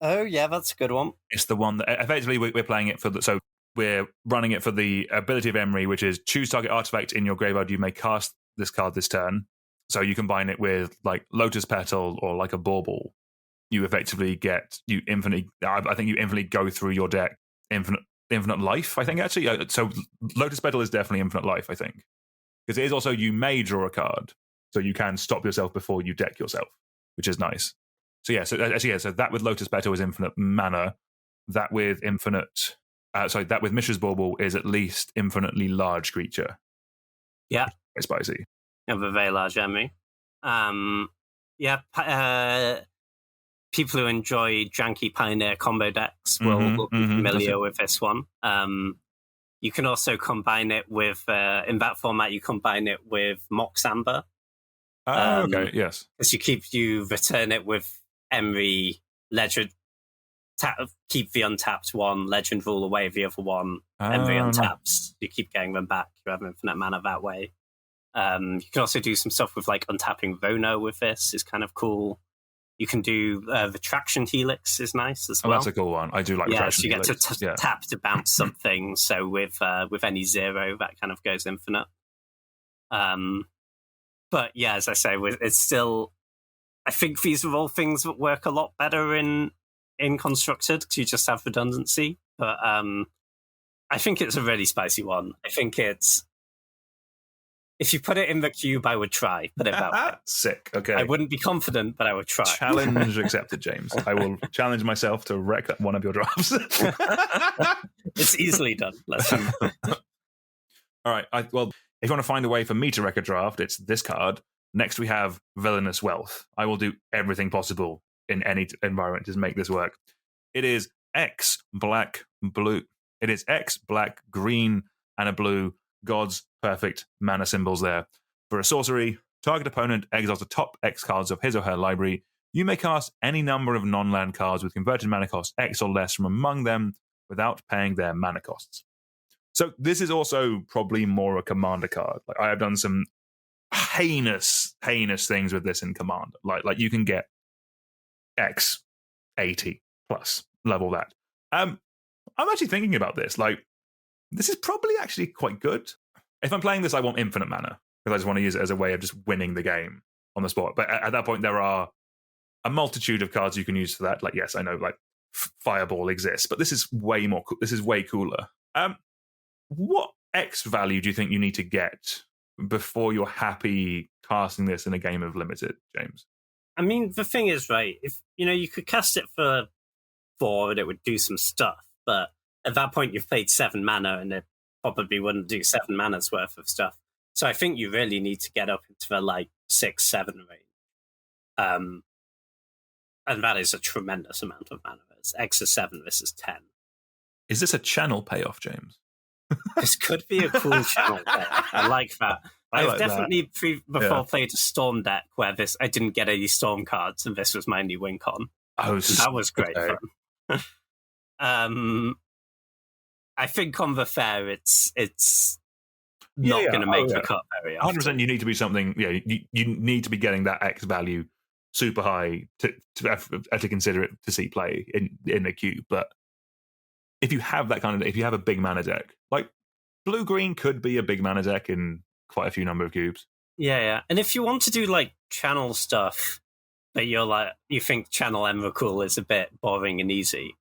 Oh, yeah, that's a good one. It's the one that effectively we're playing it for so we're running it for the ability of Emery, which is choose target artifact in your graveyard. You may cast this card this turn. So you combine it with like Lotus Petal or like a Bauble. You effectively you infinitely go through your deck infinite life, I think, actually. So Lotus Petal is definitely infinite life, I think. Because it is also, you may draw a card, so you can stop yourself before you deck yourself, which is nice. So that with Lotus Petal is infinite mana. That with that with Mishra's Bauble is at least infinitely large creature. Yeah. It's spicy. You have a very large enemy. People who enjoy janky Pioneer combo decks will be familiar with this one. You can also combine it with, in that format, you combine it with Mox Amber. Okay, yes. Because you return it with Emery, Legend, keep the untapped one, Legend rule away the other one, Emery untaps. You keep getting them back. You have infinite mana that way. You can also do some stuff with like untapping Vono with this. It's kind of cool. You can do the Traction Helix is nice as well. That's a cool one. I do like the Traction Helix. So you get to tap to bounce something. So with any 0, that kind of goes infinite. But yeah, as I say, it's still... I think these are all things that work a lot better in Constructed because you just have redundancy. But I think it's a really spicy one. I think it's... If you put it in the cube, I would try. Put it that way. Sick. Okay. I wouldn't be confident, but I would try. Challenge accepted, James. I will challenge myself to wreck one of your drafts. It's easily done. Listen. All right. If you want to find a way for me to wreck a draft, it's this card. Next, we have Villainous Wealth. I will do everything possible in any environment to make this work. It is X, black, blue. It is X, black, green, and a blue. God's perfect mana symbols there. For a sorcery, target opponent exiles the top X cards of his or her library. You may cast any number of non-land cards with converted mana cost X or less from among them without paying their mana costs. So this is also probably more a commander card. Like I have done some heinous things with this in Commander. Like you can get X 80 plus level that. I'm actually thinking about this. Like this is probably actually quite good. If I'm playing this, I want infinite mana because I just want to use it as a way of just winning the game on the spot. But at that point, there are a multitude of cards you can use for that. Like, yes, I know, like Fireball exists, but this is way more. This is way cooler. What X value do you think you need to get before you're happy casting this in a game of limited, James? I mean, the thing is, right? If you could cast it for 4 and it would do some stuff, but at that point, you've played 7 mana, and it probably wouldn't do 7 mana's worth of stuff. So I think you really need to get up into the 6, 7 range. And that is a tremendous amount of mana. It's X is 7, this is 10. Is this a channel payoff, James? This could be a cool channel payoff. I like that. I've definitely played a Storm deck where I didn't get any Storm cards, and this was my only win con. Oh, that was great fun. I think on the fair, it's not going to make the cut very often. 100%. You need to be something. Yeah, you need to be getting that X value super high to consider it to see play in a cube. But if you have that kind of, if you have a big mana deck, like blue green could be a big mana deck in quite a few number of cubes. Yeah. And if you want to do channel stuff, but you think Channel Emrakul is a bit boring and easy.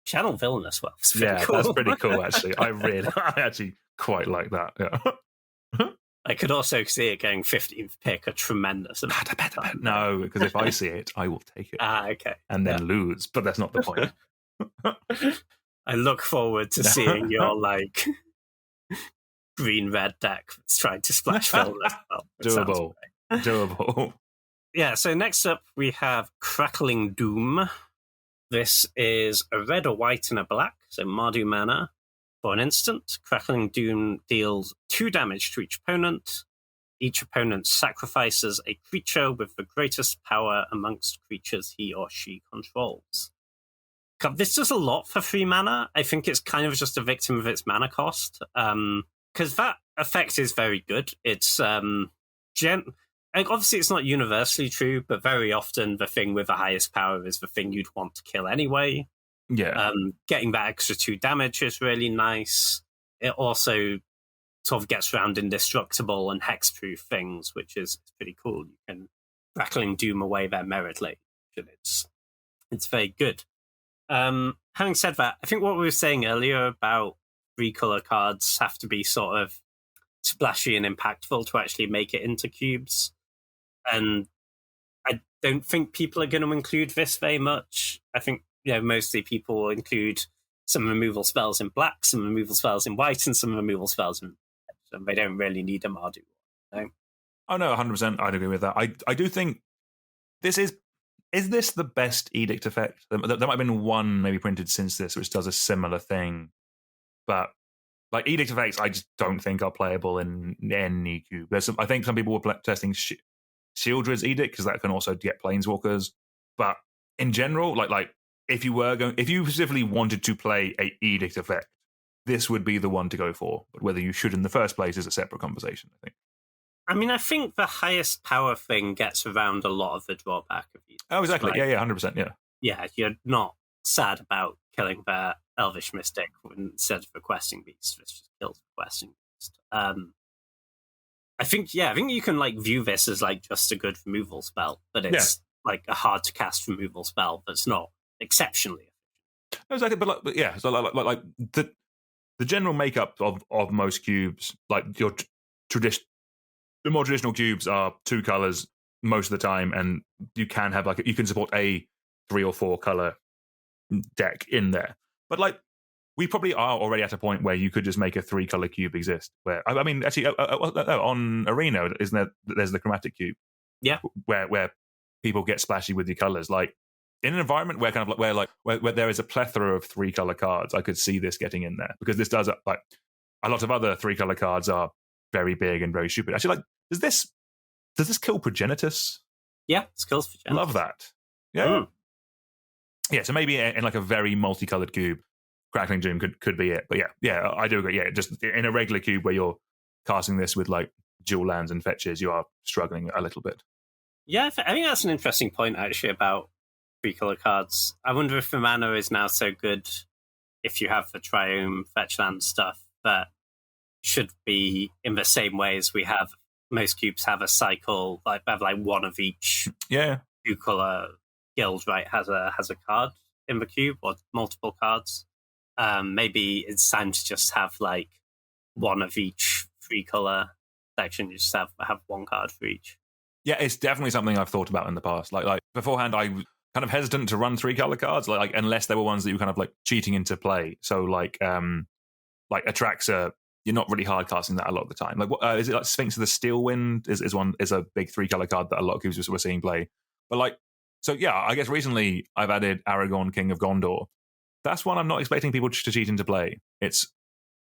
Channel Villainous Wealth. Yeah, cool. That's pretty cool, actually. I actually quite like that. Yeah. I could also see it going 15th pick, a tremendous amount. No, because if I see it, I will take it. Okay. And then lose, but that's not the point. I look forward to seeing your green-red deck that's trying to splash Villainous Wealth. Doable. Yeah, so next up we have Crackling Doom. This is a red, a white, and a black, so Mardu mana. For an instant, Crackling Doom deals 2 damage to each opponent. Each opponent sacrifices a creature with the greatest power amongst creatures he or she controls. This does a lot for 3 mana. I think it's kind of just a victim of its mana cost, because that effect is very good. It's obviously, it's not universally true, but very often the thing with the highest power is the thing you'd want to kill anyway. Yeah. Getting that extra 2 damage is really nice. It also sort of gets around indestructible and hexproof things, which is pretty cool. You can Crackling Doom away their merit lane, and it's very good. Having said that, I think what we were saying earlier about 3-color cards have to be sort of splashy and impactful to actually make it into cubes. And don't think people are going to include this very much. I think, mostly people will include some removal spells in black, some removal spells in white, and some removal spells in red. And they don't really need a Mardu. No? Oh, no, 100%. I'd agree with that. I do think this is this the best edict effect? There might have been one maybe printed since this, which does a similar thing. But like edict effects, I just don't think are playable in any cube. I think some people were testing Shieldred's edict because that can also get planeswalkers. But in general, like if you specifically wanted to play a edict effect, this would be the one to go for. But whether you should in the first place is a separate conversation, I think. I mean, I think the highest power thing gets around a lot of the drawback of these. Oh, exactly. Yeah, 100%. Yeah. Yeah, you're not sad about killing the Elvish Mystic instead of requesting Beast, which just kills requesting Beast. I think you can like view this as like just a good removal spell, but it's like a hard to cast removal spell that's not exceptionally efficient. Exactly, but yeah, so like the general makeup of most cubes, like your the more traditional cubes are 2 colors most of the time, and you can have you can support a 3 or 4 color deck in there. But like we probably are already at a point where you could just make a 3 color cube exist. Where I mean, actually, on Arena, isn't there? There's the chromatic cube. Yeah, where people get splashy with your colors. Like in an environment where where there is a plethora of 3 color cards, I could see this getting in there because this does like a lot of other 3 color cards are very big and very stupid. Actually, like does this kill Progenitus? Yeah, it kills Progenitus. Love that. Yeah. Yeah, so maybe in like a very multicolored cube, Crackling Doom could be it. But yeah, I do agree. Yeah, just in a regular cube where you're casting this with like dual lands and fetches, you are struggling a little bit. Yeah, I think that's an interesting point actually about 3 color cards. I wonder if the mana is now so good if you have the Triome fetch land stuff that should be in the same way as we have most cubes have a cycle, like have like one of each 2 color guild, right, has a card in the cube or multiple cards. Maybe it's time to just have like one of each 3 color section. You just have 1 card for each. Yeah, it's definitely something I've thought about in the past. Like beforehand, I was kind of hesitant to run 3 color cards, like unless they were ones that you were kind of like cheating into play. So like Atraxa, you're not really hard casting that a lot of the time. Like, is it like Sphinx of the Steelwind is a big 3 color card that a lot of cubes were seeing play. But like, so yeah, I guess recently I've added Aragorn, King of Gondor. That's one I'm not expecting people to cheat into play. It's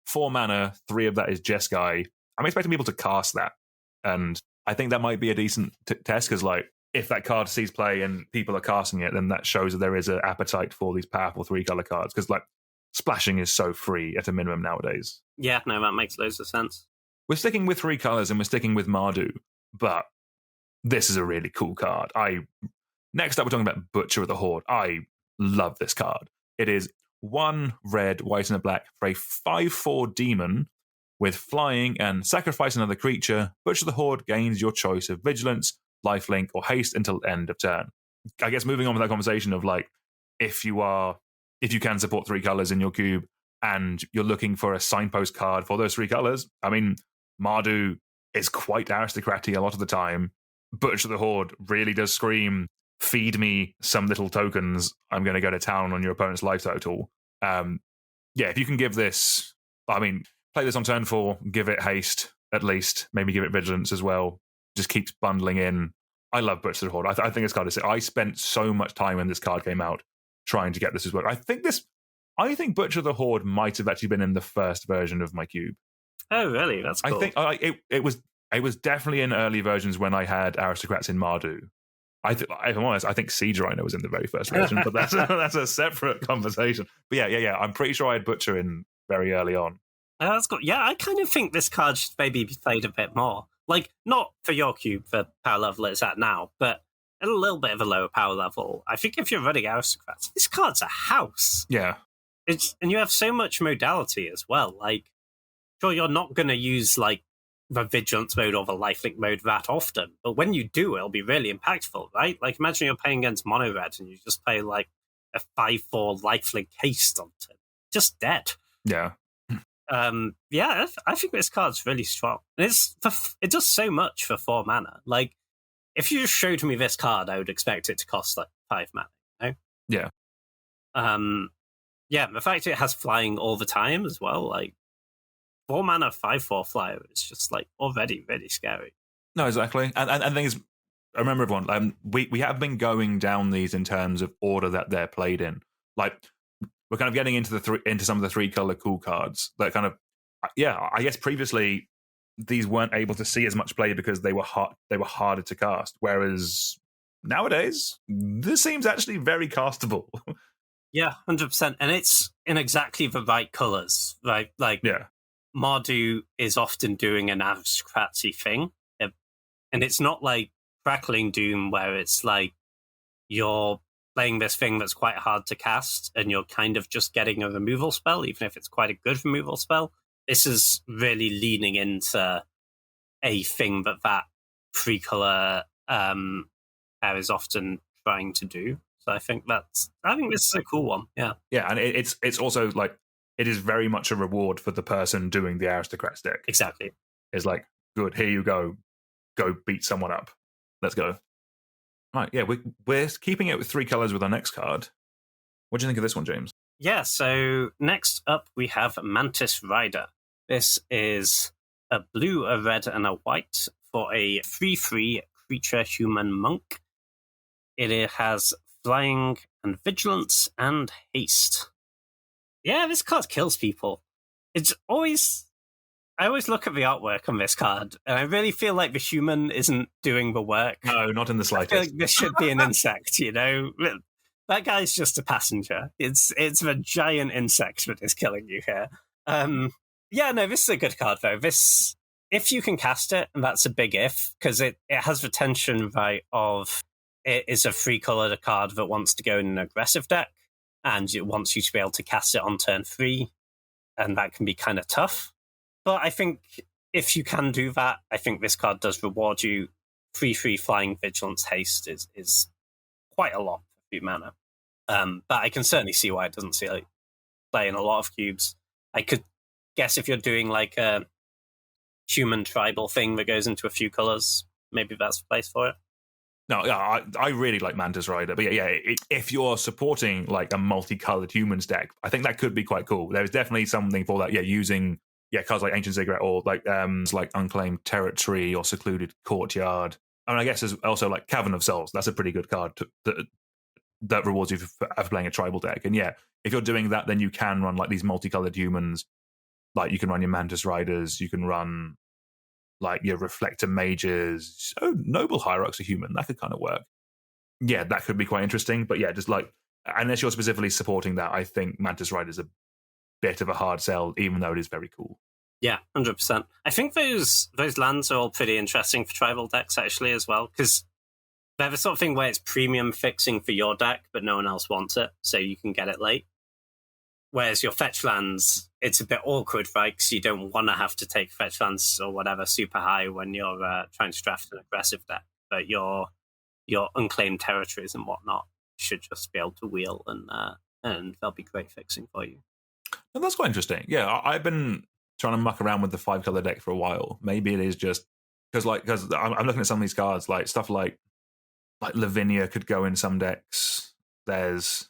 4 mana, 3 of that is Jeskai. I'm expecting people to cast that, and I think that might be a decent test because like if that card sees play and people are casting it, then that shows that there is an appetite for these powerful 3 color cards because like splashing is so free at a minimum nowadays. Yeah, no, that makes loads of sense. We're sticking with 3 colors and we're sticking with Mardu, but this is a really cool card. Next up, we're talking about Butcher of the Horde. I love this card. It is 1 red, white, and a black for a 5/4 demon with flying and sacrifice another creature. Butcher of the Horde gains your choice of vigilance, lifelink, or haste until end of turn. I guess moving on with that conversation of like, if you can support 3 colors in your cube and you're looking for a signpost card for those 3 colors, I mean, Mardu is quite aristocratic a lot of the time. Butcher of the Horde really does scream, feed me some little tokens, I'm going to go to town on your opponent's life total. If you can give this, I mean, play this on turn 4, give it haste at least, maybe give it vigilance as well, just keeps bundling in. I love Butcher of the Horde. I think this card is sick. I spent so much time when this card came out trying to get this as well. I think Butcher of the Horde might have actually been in the first version of my cube. Oh, really? That's cool. I think it was definitely in early versions when I had aristocrats in Mardu. If I'm honest, I think Siege Rhino was in the very first version, but that's a separate conversation. But yeah. I'm pretty sure I had Butcher in very early on. That's good. Yeah, I kind of think this card should maybe be played a bit more. Like, not for your cube, for power level it's at now, but at a little bit of a lower power level. I think if you're running aristocrats, this card's a house. Yeah. And you have so much modality as well. Like, sure, you're not going to use, like, the vigilance mode or the lifelink mode that often, but when you do, it'll be really impactful, right? Like, imagine you're playing against mono red and you just play, like, a 5/4 lifelink haste on it. Just dead. Yeah. I think this card's really strong. And it does so much for 4 mana. Like, if you showed me this card, I would expect it to cost like 5 mana. You know? Yeah. Yeah, the fact it has flying all the time as well, like 4 mana, 5/4 flyer, is just like already really scary. No, exactly. And the thing is, I remember everyone, we have been going down these in terms of order that they're played in. Like, we're kind of getting into some of the 3-color cool cards that kind of, I guess previously these weren't able to see as much play because they were harder to cast. Whereas nowadays, this seems actually very castable. Yeah, 100%. And it's in exactly the right colors, right? Like, yeah. Mardu is often doing an aristocracy thing. And it's not like Crackling Doom, where it's like you're playing this thing that's quite hard to cast and you're kind of just getting a removal spell, even if it's quite a good removal spell. This is really leaning into a thing that 3-color is often trying to do. So I think this is a cool one. Yeah. Yeah, and it's also like, it is very much a reward for the person doing the aristocrats deck. Exactly. It's like, good, here you go beat someone up. Let's go. Right, yeah, we're keeping it with 3 colors with our next card. What do you think of this one, James? Yeah, so next up we have Mantis Rider. This is a blue, a red, and a white for a 3/3 creature human monk. It has flying and vigilance and haste. Yeah, this card kills people. I always look at the artwork on this card, and I really feel like the human isn't doing the work. No, not in the slightest. I feel like this should be an insect, you know? That guy's just a passenger. It's the giant insect that is killing you here. Yeah, no, this is a good card, though. This, if you can cast it, and that's a big if, because it has the tension, right, of it is a 3-color card that wants to go in an aggressive deck, and it wants you to be able to cast it on turn 3, and that can be kind of tough. But I think if you can do that, I think this card does reward you. 3/3 flying vigilance haste is quite a lot for 2 mana. But I can certainly see why it doesn't see like play in a lot of cubes. I could guess if you're doing like a human tribal thing that goes into a few colors, maybe that's the place for it. No, yeah, I really like Mantis Rider, but if you're supporting like a multicolored humans deck, I think that could be quite cool. There's definitely something for that. Yeah, using cards like Ancient Ziggurat or like Unclaimed Territory or Secluded Courtyard. I mean, I guess there's also like Cavern of Souls. That's a pretty good card that rewards you for playing a tribal deck. And yeah, if you're doing that, then you can run like these multicolored humans. Like you can run your Mantis Riders, you can run like your Reflector Mages. Oh, Noble Hierarchs are human. That could kind of work. Yeah, that could be quite interesting. But yeah, just like, unless you're specifically supporting that, I think Mantis Rider is a bit of a hard sell, even though it is very cool. Yeah, 100%. I think those lands are all pretty interesting for tribal decks, actually, as well, because they're the sort of thing where it's premium fixing for your deck, but no one else wants it, so you can get it late. Whereas your fetch lands, it's a bit awkward, right? Because you don't want to have to take fetch lands or whatever super high when you're trying to draft an aggressive deck. But your unclaimed territories and whatnot should just be able to wheel, and they'll be great fixing for you. And that's quite interesting. Yeah, I've been trying to muck around with the 5-color deck for a while. Maybe it is just because I'm looking at some of these cards, like stuff like Lavinia could go in some decks. There's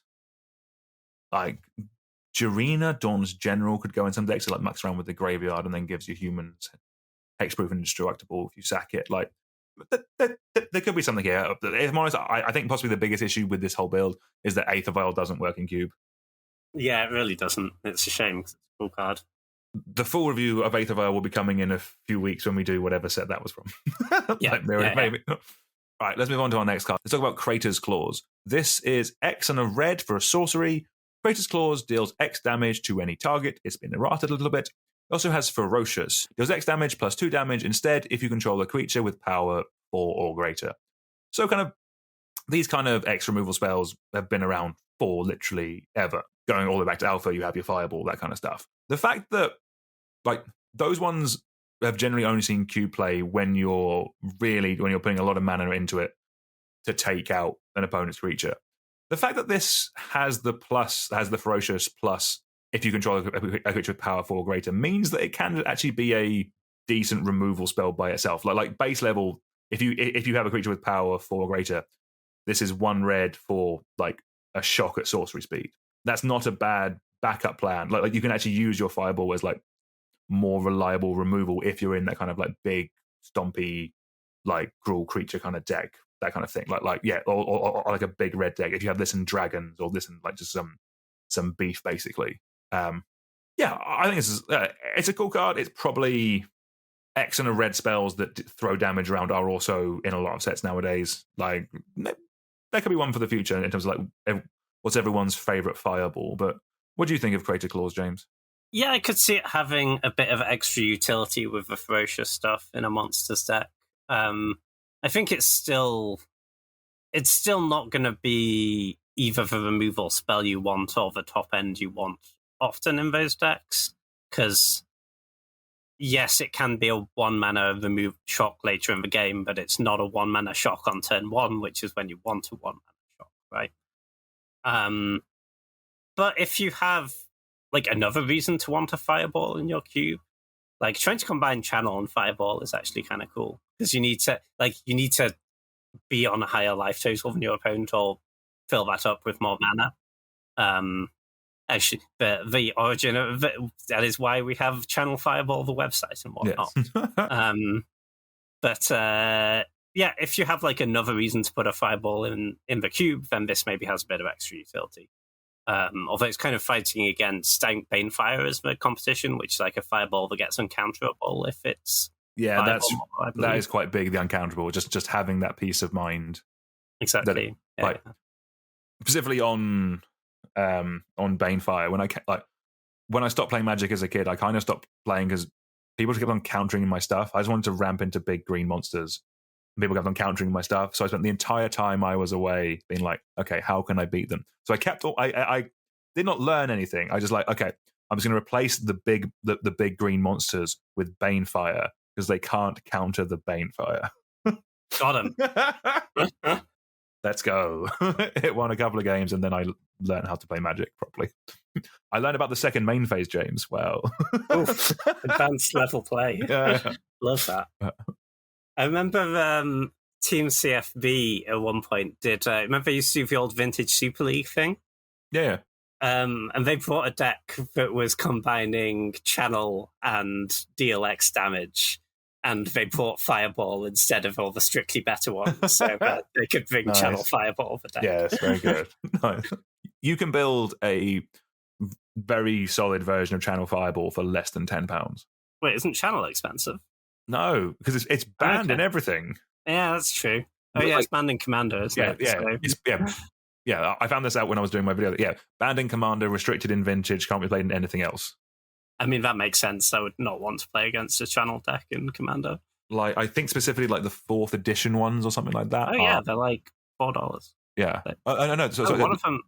like Jarina, Dawn's General could go in some decks. It like mucks around with the graveyard and then gives you humans hexproof and indestructible if you sack it. Like there could be something here. If I'm honest, I think possibly the biggest issue with this whole build is that Aether Vial doesn't work in cube. Yeah, it really doesn't. It's a shame because it's a cool card. The full review of Aether Vial will be coming in a few weeks when we do whatever set that was from. Maybe. All right, let's move on to our next card. Let's talk about Crater's Claws. This is X and a red for a sorcery. Crater's Claws deals X damage to any target. It's been errated a little bit. It also has Ferocious. Deals X damage plus 2 damage instead if you control a creature with power 4 or greater. So these kind of X removal spells have been around for literally ever. Going all the way back to Alpha, you have your Fireball, that kind of stuff. The fact that those ones have generally only seen cube play when you're putting a lot of mana into it to take out an opponent's creature. The fact that this has the Ferocious plus if you control a creature with power 4 or greater means that it can actually be a decent removal spell by itself. Like base level, if you have a creature with power 4 or greater, this is 1 red for like a shock at sorcery speed. That's not a bad backup plan. Like you can actually use your fireball as like more reliable removal if you're in that kind of like big stompy like Gruul creature kind of deck, that kind of thing. Like yeah, or like a big red deck. If you have this in dragons or this in like just some beef basically. Yeah, I think it's a cool card. It's probably X and a red spells that throw damage around are also in a lot of sets nowadays. Like that could be one for the future in terms of like what's everyone's favorite fireball. But what do you think of Crater Claws, James? Yeah, I could see it having a bit of extra utility with the ferocious stuff in a monster's deck. I think it's still not going to be either the removal spell you want or the top end you want often in those decks, because yes, it can be a 1 mana remove shock later in the game, but it's not a 1 mana shock on turn 1, which is when you want a 1 mana shock, right? But if you have like another reason to want a fireball in your cube, like trying to combine channel and fireball is actually kind of cool, because you need to be on a higher life total than your opponent or fill that up with more mana. Actually, the origin of that is why we have Channel Fireball, the website, and whatnot. Yes. Yeah, if you have like another reason to put a fireball in the cube, then this maybe has a bit of extra utility. Although it's kind of fighting against Banefire as the competition, which is like a fireball that gets uncounterable if it's that is quite big. The uncounterable, just having that peace of mind. Exactly. Like specifically on Banefire, when I stopped playing Magic as a kid, I kind of stopped playing because people kept on countering my stuff. I just wanted to ramp into big green monsters. People kept on countering my stuff, so I spent the entire time I was away being like, okay, how can I beat them? So I did not learn anything. I just like, okay, I'm just going to replace the big green monsters with Banefire because they can't counter the Banefire. Got him. Let's go. It won a couple of games, and then I learned how to play Magic properly. I learned about the second main phase, James. Well, oof, advanced level play. Yeah. Love that. I remember Team CFB at one point did. Remember they used to do the old vintage Super League thing? Yeah. And they brought a deck that was combining channel and DLX damage, and they brought Fireball instead of all the strictly better ones, so that they could bring Nice. Channel Fireball for deck. Yes, very good. Nice. You can build a very solid version of Channel Fireball for less than £10. Wait, isn't Channel expensive? No, because it's banned in everything. Yeah, that's true. Oh, yeah, it's banned in Commander, isn't it? So. Yeah, I found this out when I was doing my video. Yeah, banned in Commander, restricted in Vintage, can't be played in anything else. I mean, that makes sense. I would not want to play against a Channel deck in Commander. Like, I think specifically like the 4th edition ones or something like that. Oh, yeah, they're like $4. Yeah. No. So one of them...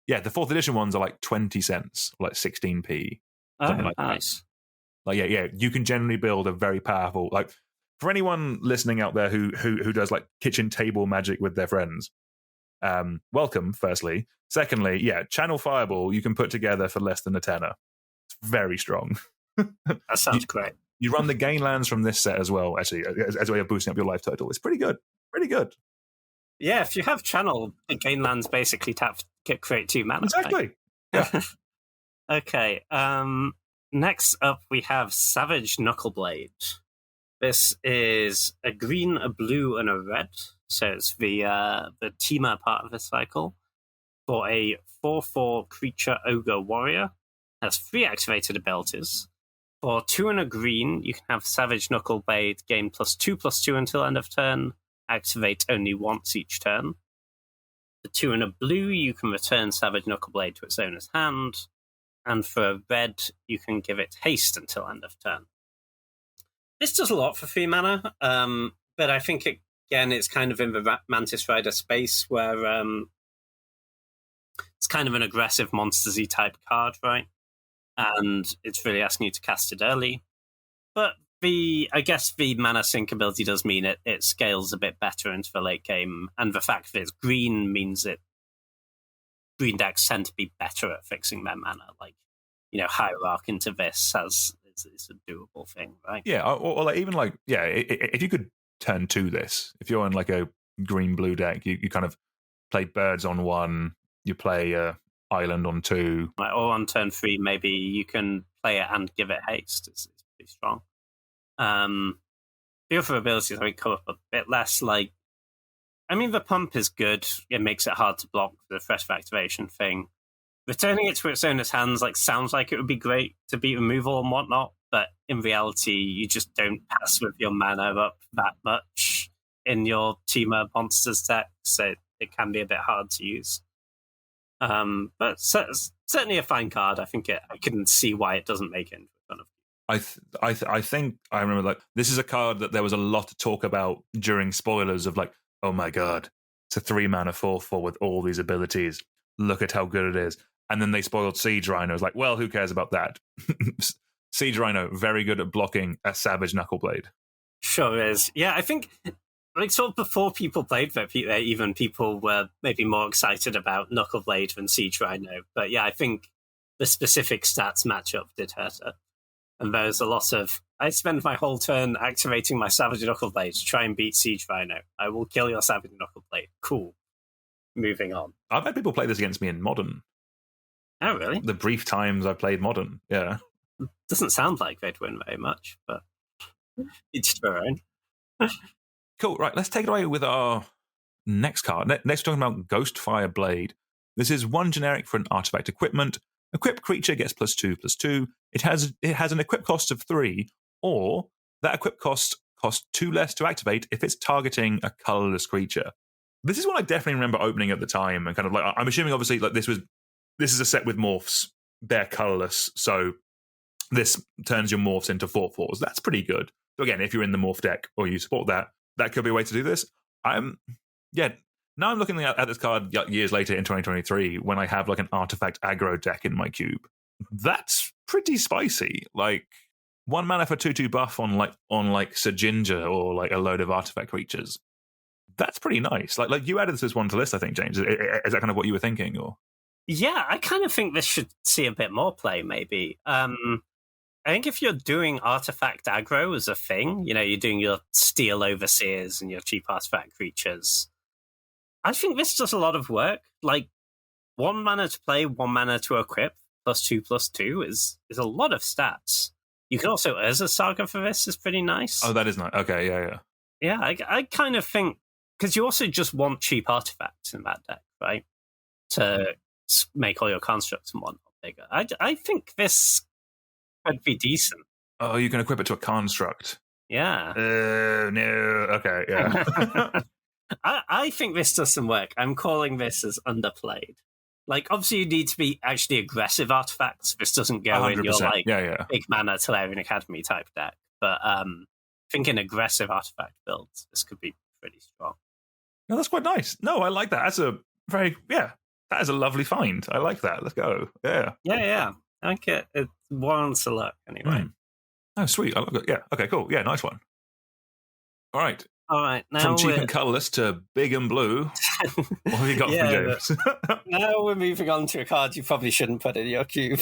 Yeah, the 4th edition ones are like 20 cents, like 16p. Something like nice. That. Like, yeah, you can generally build a very powerful, like, for anyone listening out there who does like kitchen table Magic with their friends, welcome, firstly. Secondly, yeah, Channel Fireball you can put together for less than a tenner. It's very strong. That sounds great. You run the gain lands from this set as well, actually, as a way of boosting up your life total. It's pretty good. Pretty good. Yeah, if you have Channel, the gain lands basically create 2 mana. Exactly. Right? Yeah. Okay. Next up, we have Savage Knuckleblade. This is a green, a blue, and a red. So it's the teamer part of the cycle. For a 4/4 creature ogre warrior. Has 3 activated abilities. For 2 and a green, you can have Savage Knuckleblade gain +2/+2 until end of turn. Activate only once each turn. For 2 and a blue, you can return Savage Knuckleblade to its owner's hand. And for a red, you can give it haste until end of turn. This does a lot for 3 mana, but I think, again, it's kind of in the Mantis Rider space where it's kind of an aggressive Monster-Z type card, right? And it's really asking you to cast it early. But I guess the mana sink ability does mean it scales a bit better into the late game, and the fact that it's green means that green decks tend to be better at fixing their mana. Like, Hierarch into this is a doable thing, right? Yeah, or like even like, yeah, if you could turn 2 this. If you're in like a green-blue deck, you kind of play birds on 1, you play island on 2. Or on turn 3, maybe you can play it and give it haste. It's pretty strong. The other abilities, I think, come up a bit less. Like, I mean, the pump is good. It makes it hard to block the fresh activation thing. Returning it to its owner's hands sounds like it would be great to beat removal and whatnot, but in reality, you just don't pass with your mana up that much in your Teamer monsters deck, so it can be a bit hard to use. But certainly a fine card. I think I can see why it doesn't make it into a ton of. I think I remember, like, this is a card that there was a lot of talk about during spoilers of, like, oh my god, it's a 3-mana 4/4 with all these abilities. Look at how good it is. And then they spoiled Siege Rhino. It was like, well, who cares about that? Siege Rhino, very good at blocking a Savage Knuckleblade. Sure is. Yeah, I think sort of before people played that, even people were maybe more excited about Knuckleblade than Siege Rhino. But yeah, I think the specific stats matchup did hurt it. And there's a lot of, I spend my whole turn activating my Savage Knuckleblade to try and beat Siege Rhino. I will kill your Savage Knuckleblade. Cool. Moving on. I've had people play this against me in Modern. Oh, really? The brief times I played Modern, yeah. Doesn't sound like they'd win very much, but each their own. Cool, right, let's take it away with our next card. Next, we're talking about Ghostfire Blade. This is 1 generic for an artifact equipment. Equipped creature gets +2/+2. It has an equip cost of 3, or that equip cost costs 2 less to activate if it's targeting a colorless creature. This is one I definitely remember opening at the time, and kind of like, I'm assuming obviously like this is a set with morphs. They're colorless, so this turns your morphs into 4/4s. That's pretty good. So again, if you're in the morph deck or you support that could be a way to do this. Now I'm looking at this card years later in 2023 when I have like an artifact aggro deck in my cube. That's pretty spicy. Like 1 mana for 2/2 buff on Sajinja or like a load of artifact creatures. That's pretty nice. Like you added this as one to list, I think, James. Is that kind of what you were thinking, or? Yeah, I kind of think this should see a bit more play, maybe. I think if you're doing artifact aggro as a thing, you're doing your Steel Overseers and your cheap artifact creatures, I think this does a lot of work. Like, 1 mana to play, 1 mana to equip, +2/+2 is a lot of stats. You can also Urza Saga for this is pretty nice. Oh, that is nice. Okay, yeah. Yeah, I kind of think, because you also just want cheap artifacts in that deck, right? To make all your constructs and whatnot bigger. I think this could be decent. Oh, you can equip it to a construct. Yeah. No. Okay, yeah. I think this does some work. I'm calling this as underplayed. Like, obviously, you need to be actually aggressive artifacts. This doesn't go 100%. In your big mana Tolarian Academy type deck. But thinking aggressive artifact builds, this could be pretty strong. No, that's quite nice. No, I like that. That's that is a lovely find. I like that. Let's go. Yeah. Yeah. I think it warrants a look anyway. Oh, sweet. I love it. Yeah. Okay, cool. Yeah, nice one. All right. Now from cheap and colourless to big and blue. What have you got for James? Now we're moving on to a card you probably shouldn't put in your cube.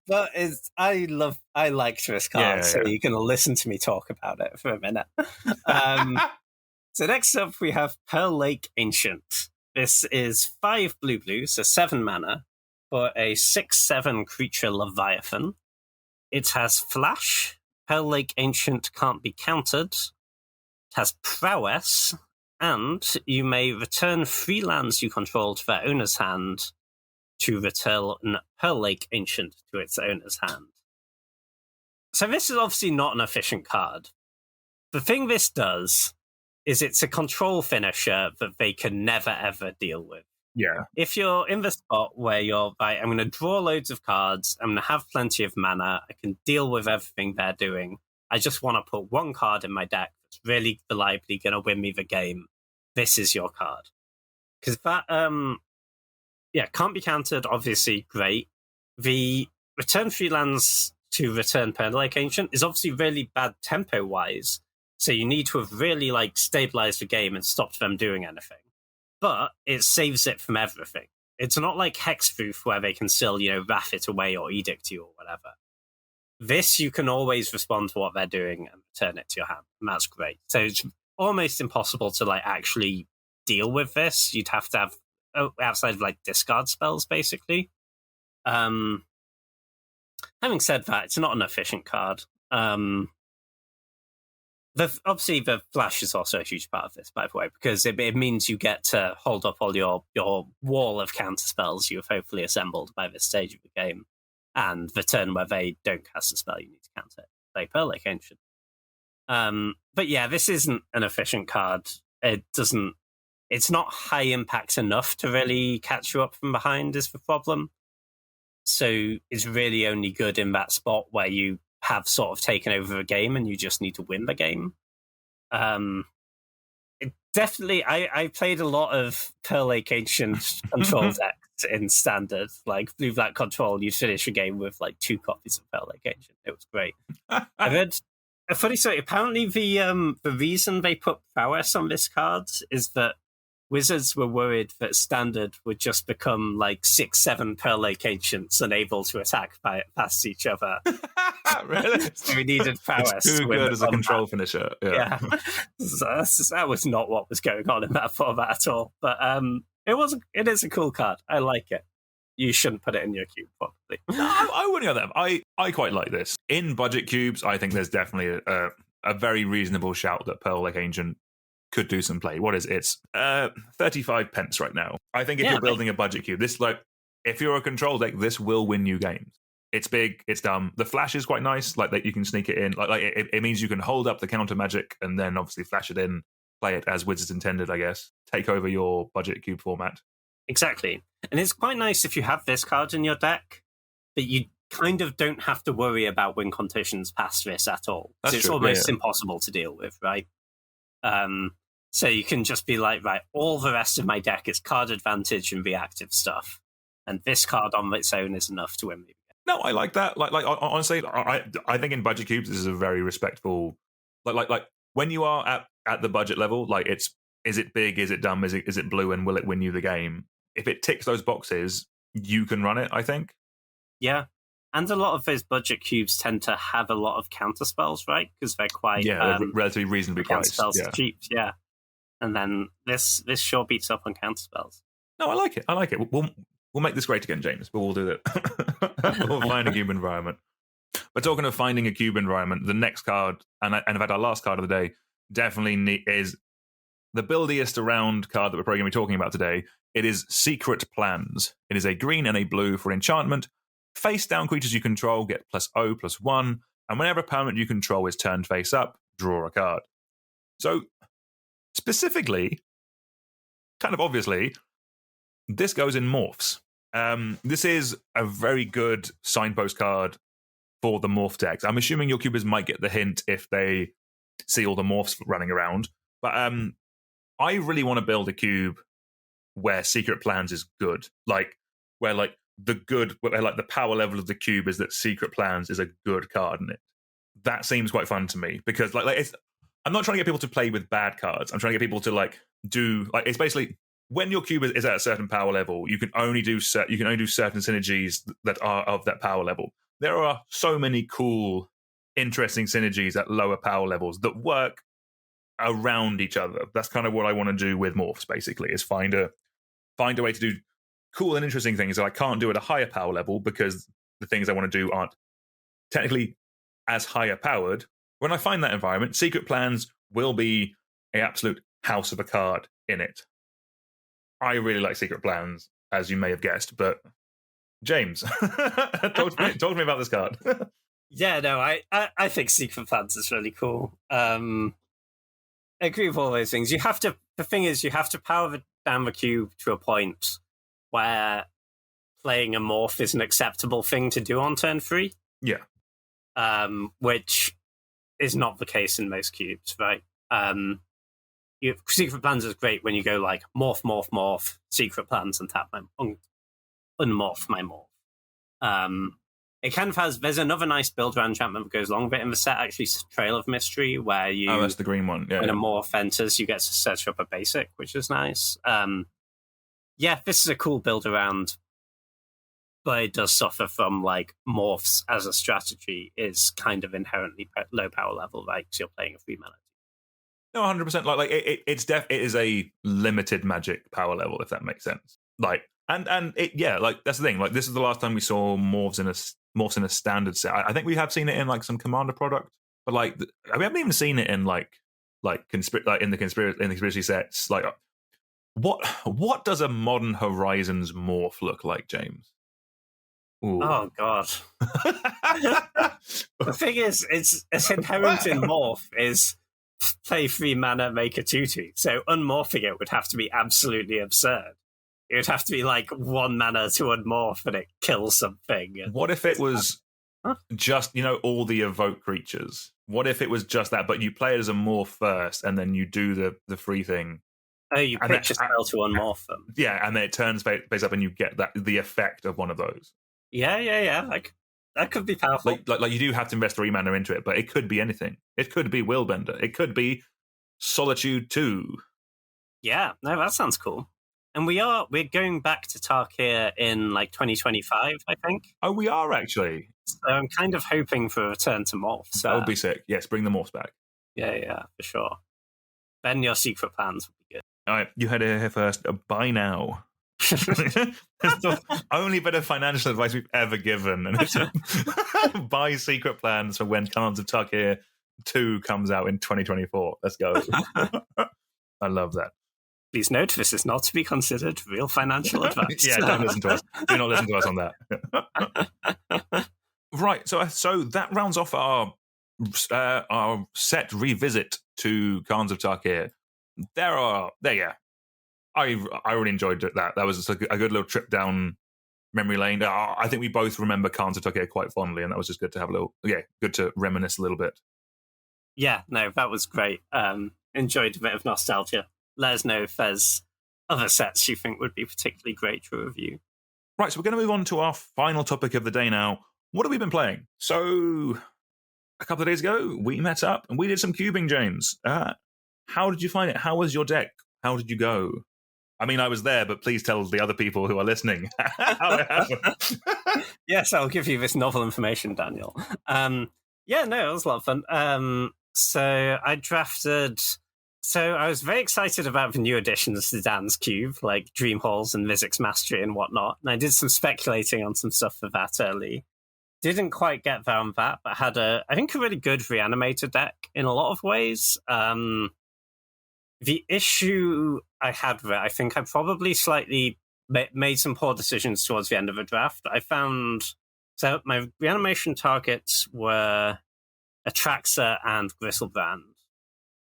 But I liked this card, so you're going to listen to me talk about it for a minute. So next up we have Pearl Lake Ancient. This is 5 blue, so 7 mana for a 6/7 creature Leviathan. It has Flash. Pearl Lake Ancient can't be countered. Has prowess, and you may return 3 lands you control to their owner's hand to return Pearl Lake Ancient to its owner's hand. So this is obviously not an efficient card. The thing this does is it's a control finisher that they can never ever deal with. Yeah. If you're in the spot where you're, right, I'm going to draw loads of cards, I'm going to have plenty of mana, I can deal with everything they're doing, I just want to put 1 card in my deck that's really reliably going to win me the game. This is your card. Because that, can't be countered, obviously, great. The return 3 lands to return Pearl Lake Ancient is obviously really bad tempo-wise, so you need to have really, stabilized the game and stopped them doing anything. But it saves it from everything. It's not like Hexproof where they can still, wrath it away or edict you or whatever. This, you can always respond to what they're doing and return it to your hand, and that's great. So it's almost impossible to like actually deal with this. You'd have to have outside of like discard spells, basically. Having said that, it's not an efficient card. Obviously, the flash is also a huge part of this, by the way, because it means you get to hold up all your wall of counter spells you've hopefully assembled by this stage of the game. And the turn where they don't cast a spell, you need to counter it. Like Pearl Lake Ancient. But yeah, this isn't an efficient card. It's not high impact enough to really catch you up from behind is the problem. So it's really only good in that spot where you have sort of taken over a game and you just need to win the game. Definitely, I played a lot of Pearl Lake Ancient control decks in Standard. Like Blue-Black Control, you'd finish a game with like 2 copies of Pearl Lake Ancient. It was great. I read a funny story. Apparently, the reason they put prowess on this card is that Wizards were worried that Standard would just become like 6-7 Pearl Lake Ancients unable to attack past each other. Really? So we needed prowess. It's too good as a control finisher. Yeah. So that was not what was going on in that format at all. But it is a cool card. I like it. You shouldn't put it in your cube, probably. No, I wouldn't go there. I quite like this. In budget cubes, I think there's definitely a very reasonable shout that Pearl Lake Ancient could do some play. What is it? It's 35 pence right now. I think if you're building a budget cube, this if you're a control deck, this will win you games. It's big, it's dumb. The flash is quite nice, like that you can sneak it in. Like it means you can hold up the counter magic and then obviously flash it in, play it as Wizards intended, I guess. Take over your budget cube format. Exactly. And it's quite nice if you have this card in your deck that you kind of don't have to worry about win conditions past this at all. It's almost impossible to deal with, right? So you can just be like, right, all the rest of my deck is card advantage and reactive stuff. And this card on its own is enough to win me. No, I like that. Like honestly, I think in budget cubes this is a very respectful. Like when you are at the budget level, like is it big? Is it dumb? Is it blue? And will it win you the game? If it ticks those boxes, you can run it. I think. Yeah, and a lot of those budget cubes tend to have a lot of counter spells, right? Because they're quite they're relatively reasonably priced. Spells are cheap, yeah. And then this sure beats up on counter spells. No, I like it. We'll make this great again, James. But we'll do it. We'll find a cube environment. But talking of finding a cube environment, the next card, and in fact our last card of the day, definitely is the buildiest around card that we're probably going to be talking about today. It is Secret Plans. It is a green and a blue for enchantment. Face down creatures you control get +0/+1, and whenever a permanent you control is turned face up, draw a card. So, specifically, kind of obviously, this goes in morphs. This is a very good signpost card for the morph decks. I'm assuming your cubers might get the hint if they see all the morphs running around. But I really want to build a cube where Secret Plans is good. Where the power level of the cube is that Secret Plans is a good card in it. That seems quite fun to me because I'm not trying to get people to play with bad cards. I'm trying to get people to it's basically when your cube is at a certain power level, you can only do certain synergies that are of that power level. There are so many cool, interesting synergies at lower power levels that work around each other. That's kind of what I want to do with morphs. Basically, is find a way to do cool and interesting things that I can't do at a higher power level because the things I want to do aren't technically as higher powered. When I find that environment, Secret Plans will be an absolute house of a card in it. I really like Secret Plans, as you may have guessed, but James, talk to me about this card. Yeah, no, I think Secret Plans is really cool. I agree with all those things. The thing is, you have to power down the cube to a point where playing a morph is an acceptable thing to do on turn 3. Yeah. Which is not the case in most cubes, right? Secret Plans is great when you go like morph, Secret Plans, and tap my unmorph my morph. It kind of has. There's another nice build around enchantment that goes along with it in the set. Actually, Trail of Mystery, where you that's the green one. Yeah, when a morph enters, you get to search up a basic, which is nice. Yeah, this is a cool build around but it does suffer from like morphs as a strategy is kind of inherently low power level, right? Because you're playing a 3-mana. No, 100%. Like it is a limited magic power level, if that makes sense. Like, and it, yeah, like that's the thing. Like, this is the last time we saw morphs in a standard set. I think we have seen it in like some Commander product, but like we haven't even seen it in like in the conspiracy sets. Like, what does a modern Horizons morph look like, James? Ooh. Oh god. The thing is, it's inherent in morph is play 3 mana, make a 2/2. So unmorphing it would have to be absolutely absurd. It would have to be like 1 mana to unmorph and it kills something. What if it was just, all the evoke creatures? What if it was just that, but you play it as a morph first and then you do the free thing? Oh, you pitch a spell to unmorph them. Yeah, and then it turns face up and you get the effect of one of those. Yeah. Like, that could be powerful. Like you do have to invest 3 mana into it, but it could be anything. It could be Willbender. It could be Solitude 2. Yeah, no, that sounds cool. And we're going back to Tarkir in like 2025, I think. Oh, we are actually. So I'm kind of hoping for a return to morphs. That would be sick. Yes, bring the morphs back. Yeah, for sure. Ben, your secret plans would be good. All right, you heard it here first. Buy now. It's the only bit of financial advice we've ever given, and it's buy secret plans for when Khans of Tarkir 2 comes out in 2024. Let's go. I love that. Please note, this is not to be considered real financial advice. Yeah, don't listen to us. Do not listen to us on that. Right, so that rounds off our set revisit to Khans of Tarkir. I really enjoyed that. That was a good little trip down memory lane. I think we both remember Khans of Tarkir quite fondly, and that was just good to have good to reminisce a little bit. Yeah, no, that was great. Enjoyed a bit of nostalgia. Let us know if there's other sets you think would be particularly great to review. Right, so we're going to move on to our final topic of the day now. What have we been playing? So, a couple of days ago, we met up and we did some cubing, James. How did you find it? How was your deck? How did you go? I mean, I was there, but please tell the other people who are listening how it happened. Yes, I'll give you this novel information, Daniel. It was a lot of fun. So I drafted... So I was very excited about the new additions to Dan's Cube, like Dream Halls and Mizzix Mastery and whatnot. And I did some speculating on some stuff for that early. Didn't quite get there on that, but had I think a really good Reanimator deck in a lot of ways. The issue I had with it, I think I probably slightly made some poor decisions towards the end of the draft. I found... So my Reanimation targets were Atraxa and Gristlebrand.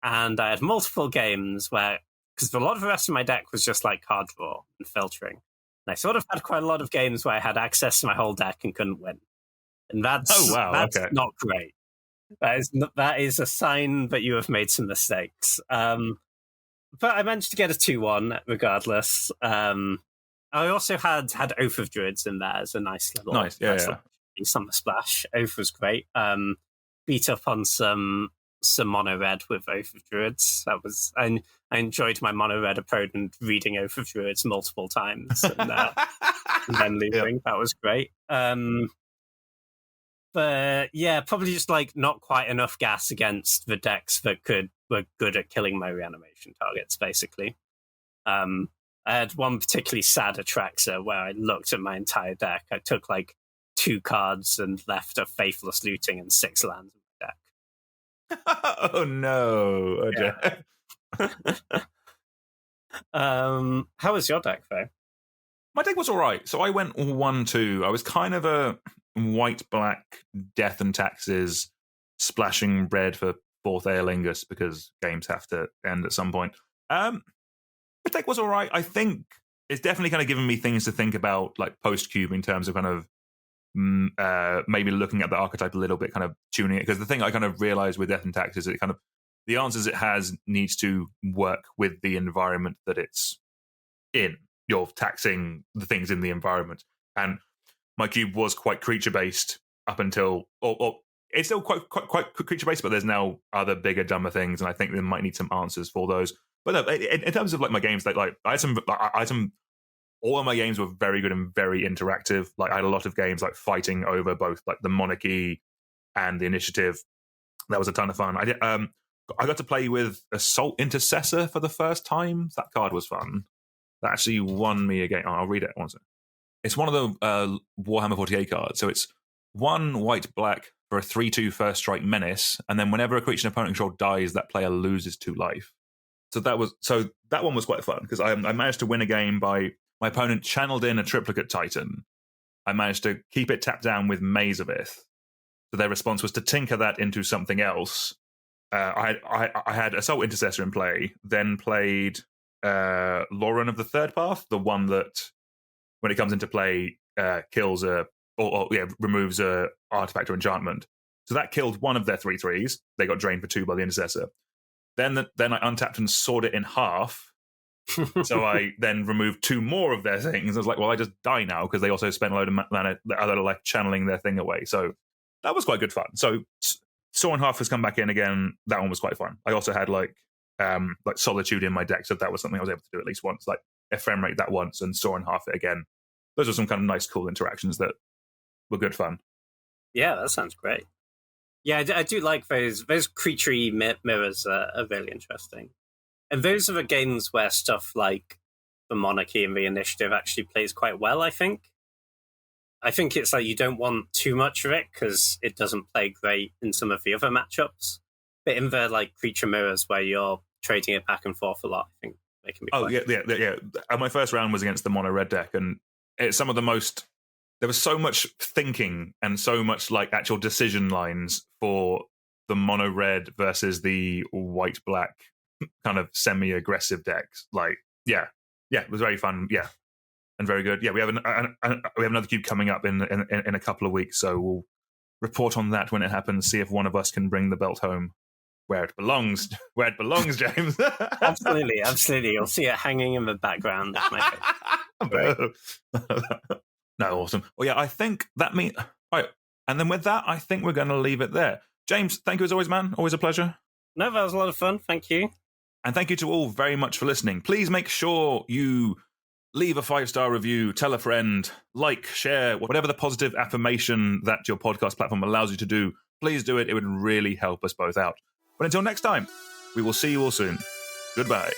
And I had multiple games where, because a lot of the rest of my deck was just like card draw and filtering. And I sort of had quite a lot of games where I had access to my whole deck and couldn't win. And that's not great. That is a sign that you have made some mistakes. But I managed to get a 2-1 regardless. I also had Oath of Druids in there as a nice little piece on the splash. Oath was great. Beat up on some mono red with Oath of Druids. I enjoyed my mono red opponent reading Oath of Druids multiple times and then losing. Yep. That was great. But yeah, probably just like not quite enough gas against the decks that were good at killing my Reanimation targets, basically. I had one particularly sad Atraxa where I looked at my entire deck. I took like 2 cards and left a Faithless Looting and 6 lands in the deck. Oh no! Yeah. How was your deck, though? My deck was all right. So I went 1-2. I was kind of a white-black Death and Taxes, splashing red for 4th Aerlingus because games have to end at some point. The deck was all right. I think it's definitely kind of given me things to think about, like post-cube, in terms of kind of maybe looking at the archetype a little bit, kind of tuning it. Because the thing I kind of realized with Death and Taxes is it kind of the answers it has needs to work with the environment that it's in. You're taxing the things in the environment, and my cube was quite creature based up until, or it's still quite creature based, but there's now other bigger, dumber things, and I think they might need some answers for those. But no, in terms of like my games, like I had some all of my games were very good and very interactive. Like I had a lot of games like fighting over both like the monarchy and the initiative. That was a ton of fun. I got to play with Assault Intercessor for the first time. That card was fun. That actually won me a game. Oh, I'll read it once. It's one of the Warhammer 40k cards. So it's 1 white-black for a 3/2 first strike menace, and then whenever a creature an opponent control dies, that player loses 2 life. So that one was quite fun because I managed to win a game by my opponent channeled in a triplicate Titan. I managed to keep it tapped down with Maze of Ith. So their response was to tinker that into something else. I had Assault Intercessor in play, then played Lauren of the Third Path, the one that, when it comes into play, kills removes a artifact or enchantment. So that killed one of their 3/3s. They got drained for 2 by the Intercessor. Then I untapped and sawed it in half. So I then removed 2 more of their things. I was like, well, I just die now because they also spent a load of mana like channeling their thing away. So that was quite good fun. So Saw in Half has come back in again. That one was quite fun. I also had like Solitude in my deck, so that was something I was able to do at least once. Like ephemerate that once and Saw in Half it again. Those are some kind of nice, cool interactions that were good fun. Yeah, that sounds great. Yeah, I do like those creaturey mirrors are really interesting. And those are the games where stuff like the monarchy and the initiative actually plays quite well, I think. I think it's like you don't want too much of it because it doesn't play great in some of the other matchups. But in the like creature mirrors where you're trading it back and forth a lot, I think they can be quite yeah. And my first round was against the mono red deck, and it's some of the most... There was so much thinking and so much like actual decision lines for the mono red versus the white black kind of semi-aggressive decks. Like, yeah, it was very fun. Yeah, and very good. Yeah, we have another cube coming up in a couple of weeks, so we'll report on that when it happens. See if one of us can bring the belt home where it belongs. Where it belongs, James. Absolutely. You'll see it hanging in the background. No, awesome. Well, yeah, I think that means... Right, and then with that, I think we're going to leave it there. James, thank you as always, man. Always a pleasure. No, that was a lot of fun. Thank you. And thank you to all very much for listening. Please make sure you leave a 5-star review, tell a friend, like, share, whatever the positive affirmation that your podcast platform allows you to do. Please do it. It would really help us both out. But until next time, we will see you all soon. Goodbye.